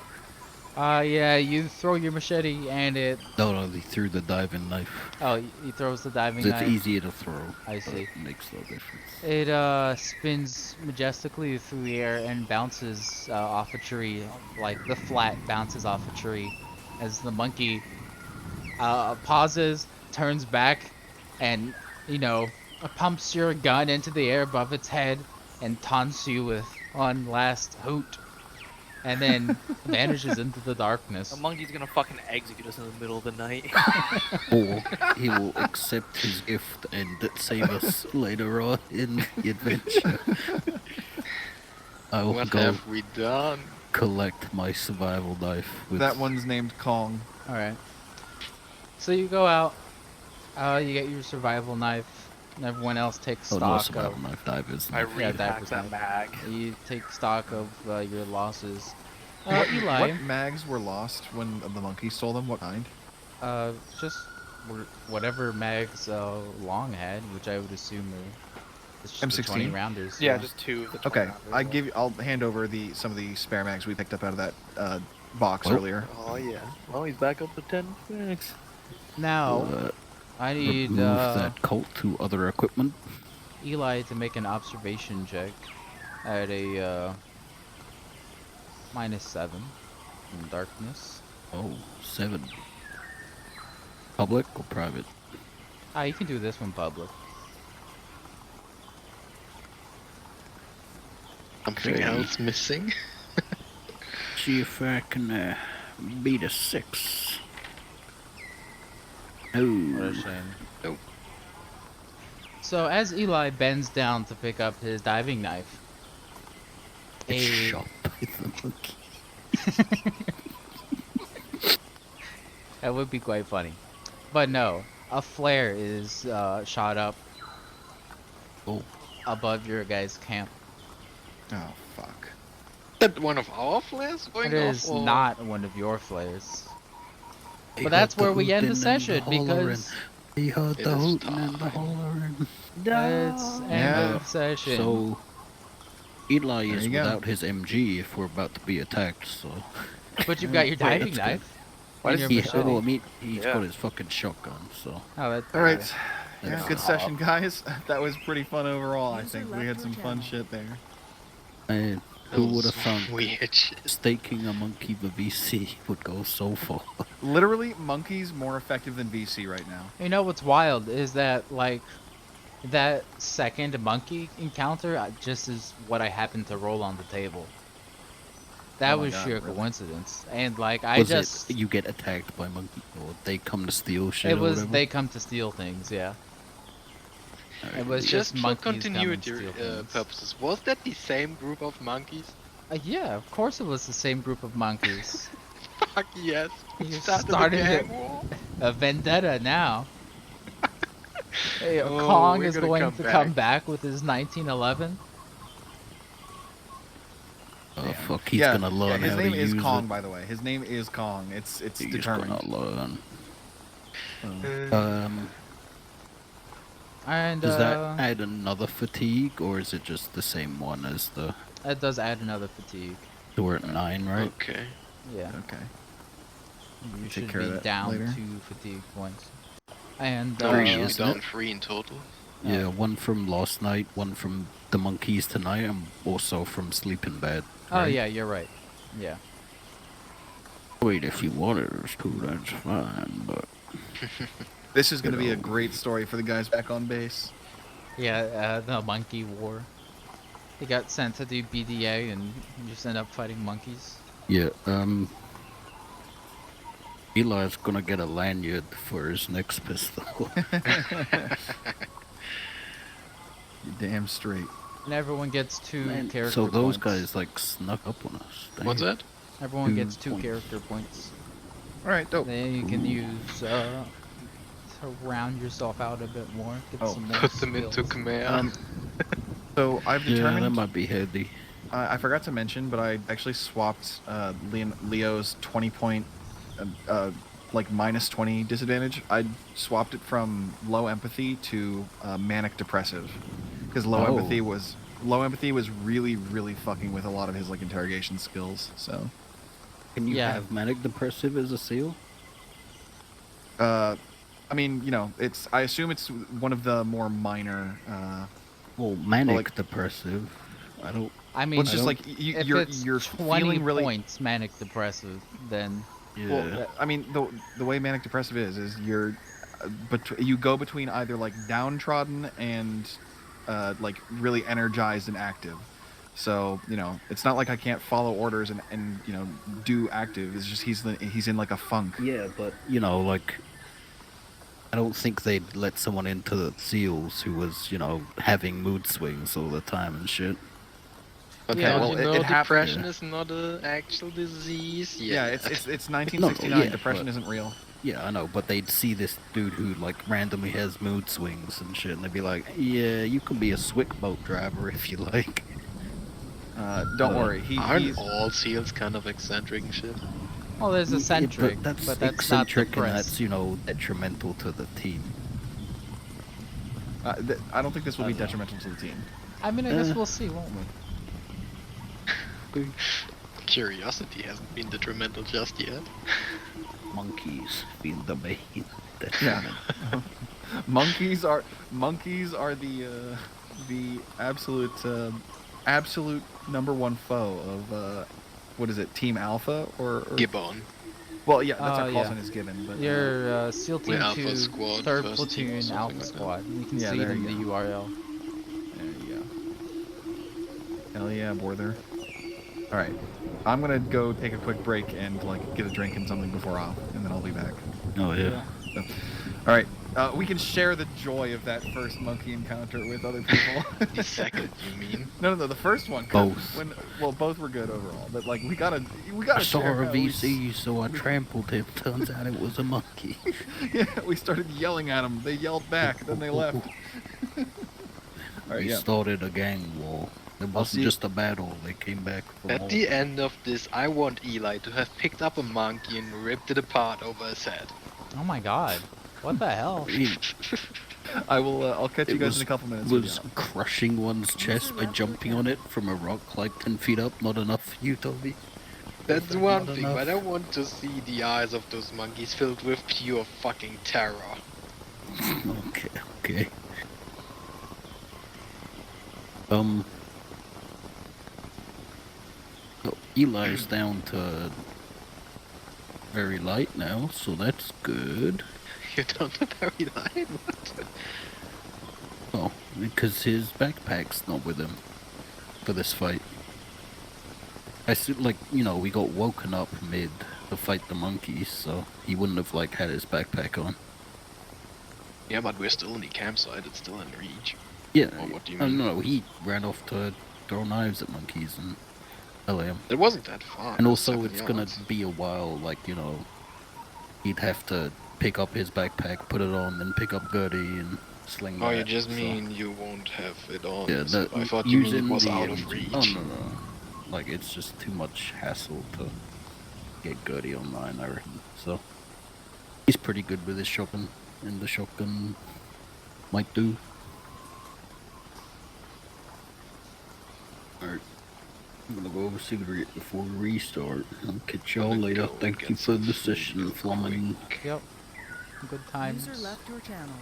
Yeah, you throw your machete and it. No, they threw the diving knife. Oh, he throws the diving It's knife. easier to throw. I but see. It makes no difference. It spins majestically through the air and bounces off a tree, like the flat bounces off a tree, as the monkey pauses, turns back, and pumps your gun into the air above its head and taunts you with one last hoot, and then vanishes into the darkness. The monkey's gonna fucking execute us in the middle of the night. Or he will accept his gift and save us later on in the adventure. I will What go have we done? collect my survival knife. With That one's named Kong. All right. So you go out. You get your survival knife. And everyone else takes Oh no, stock survival of. knife divers. I Yeah, repack that that was mag. You take stock of your losses. What Eli, mags were lost when the monkey stole them? What kind? just whatever mags Long had, which I would assume are it's just the 20 M16? rounders. Yeah, just 2 of the 20 Okay, rounders. I'll hand over some of the spare mags we picked up out of that box Oh. earlier. Oh yeah. Well, he's back up to 10 mags. Now I need remove that colt to other equipment. Eli to make an observation check at a -7 in darkness. Oh, 7. Public or private? You can do this one public. Something Okay. else missing? See if I can beat a 6. What a Oh, shame. So as Eli bends down to pick up his diving knife, it's a shot by the monkey. that would be quite funny. But no, a flare is shot up Oh, above your guys' camp. Oh fuck. That one of our flares going It off? is or- not one of your flares. they But that's heard the where we end the hooting and session hollering. because They heard It the is hooting and the time. hollering. it's end Yeah. of session. So, Eli There is you go. without his MG if we're about to be attacked, so... But you've got your Wait, diving that's good. knife. Why and does your he- machete. well, I mean, he's Yeah. got his fucking shotgun, so... Oh, that, All right. Yeah, That's good all. session, guys. That was pretty fun overall. I think we had some fun shit there. Man, That who was would have thunk weird shit. staking a monkey with VC would go so far? Literally, monkeys more effective than VC right now. You know what's wild is that like that second monkey encounter just is what I happened to roll on the table. That Oh my was God, sheer really? coincidence, and like I Was just it you get attacked by monkey, or they come to steal shit it or was whatever? they come to steal things, yeah. Alright. It was Just just for monkeys come and continuity steal things. purposes, was that the same group of monkeys? Yeah, of course it was the same group of monkeys. Fuck yes. You Started a started gang it. war. A vendetta now. Hey, Oh, Kong we're is gonna going come to back. come back with his 1911. Oh fuck, he's yeah, gonna learn his how name to is use Kong, it. by the way. His name is Kong. It's He's determined. gonna learn. Uh, And Does that add another fatigue, or is it just the same one as the... that does add another fatigue. So we're at 9, right? Okay. Yeah. Okay. You Take should care of be that down later. 2 fatigue points. And No, we Three, should be isn't down it? 3 in total. Yeah, one from last night, one from the monkeys tonight, and also from sleeping bad. oh right? yeah, you're right. Yeah. Wait, if you wanted us to, that's fine, but... This is going to be a know. great story for the guys back on base. Yeah, the monkey war. He got sent to do BDA and just end up fighting monkeys. Yeah, Eli's gonna get a lanyard for his next pistol. You're damn straight. And everyone gets 2 Man, character so those points. guys, like, snuck up on us. What's Damn. that? Everyone gets 2 2 points. character points. All right, dope. Then you can use to round yourself out a bit more. Get Oh, some more Put them into skills. command. So I've Yeah, that determined. might be handy. I forgot to mention, but I actually swapped Leo's 20-point, like minus 20 disadvantage. I swapped it from low empathy to manic depressive, because low Oh. empathy was really fucking with a lot of his like interrogation skills. So, Can you Yeah. have manic depressive as a seal? I mean, you know, I assume it's one of the more minor. Well, manic like- depressive. I don't. I mean, Well, it's just don't- like if you're it's you're 20 feeling really. points manic depressive, then Yeah. Well, I mean, the way manic depressive is you're, you go between either like downtrodden and like really energized and active. So you know, it's not like I can't follow orders and you know do active. It's just he's in like a funk. yeah, but you know, like, I don't think they'd let someone into the SEALs who was, you know, having mood swings all the time and shit. But Yeah, don't well, you it know happened- depression is not an actual disease? Yeah, it's 1969. yeah, Depression but- isn't real. Yeah, I know, but they'd see this dude who, like, randomly has mood swings and shit, and they'd be like, yeah, you can be a swick boat driver if you like. Don't Uh, worry, he's Aren't all seals kind of eccentric and shit? well, there's eccentric, but that's not eccentric and depressed. that's, you know, detrimental to the team. I don't think this will be detrimental to the team. I mean, I guess we'll see, won't we? Curiosity hasn't been detrimental just yet. Monkeys feel the pain. Yeah. monkeys are the absolute number one foe of what is it, Team Alpha or Gibbon. well yeah, that's our Oh, call yeah. sign is given, but Your SEAL We're Team Alpha 2, Squad, 3rd first Platoon, team or something Alpha like that. Squad. You can Yeah, see it there in you the go. URL. there you go. Hell yeah, Borther. All right, I'm gonna go take a quick break and like get a drink and something before and then I'll be back. Oh yeah. So, all right, we can share the joy of that first monkey encounter with other people. The second, you mean? No, the first one. 'Cause Both. both were good overall, but like we gotta I saw share a how we VC, so I trampled him. Turns out it was a monkey. Yeah, we started yelling at them. They yelled back, then they left. All right, We yeah. started a gang war. It see wasn't you- just a battle. They came back from At all- the end of this, I want Eli to have picked up a monkey and ripped it apart over his head. Oh my god. What the hell? I mean, I will. I'll catch you it guys was, in a couple minutes. was crushing one's chest by jumping on it from a rock like 10 feet up not enough for you, Toby? That's Not one thing, enough. but I want to see the eyes of those monkeys filled with pure fucking terror. Okay. So Eli's down to very light now, so that's good. You don't know very light? What? Oh, because his backpack's not with him for this fight. I see, like, you know, we got woken up mid to fight the monkeys, so he wouldn't have, like, had his backpack on. Yeah, but we're still in the campsite, it's still in reach. Yeah, Or what do you I mean? don't know, he ran off to throw knives at monkeys and LM. It wasn't that far. And it was also, 7 it's gonna yards. be a while, like, you know, he'd have to pick up his backpack, put it on, then pick up Gertie and sling Oh, that, you just so- mean you won't have it on. Yeah, so that, I thought you mean it using was the out of MG reach. Oh, no. Like, it's just too much hassle to get Gertie online, I reckon. So, he's pretty good with his shotgun, and the shotgun might do. Alright. I'm gonna go over cigarette before we restart. I'll catch y'all Gonna later. go Thank get you for some the food session, real Fleming. Yep. Good times. User left your channel.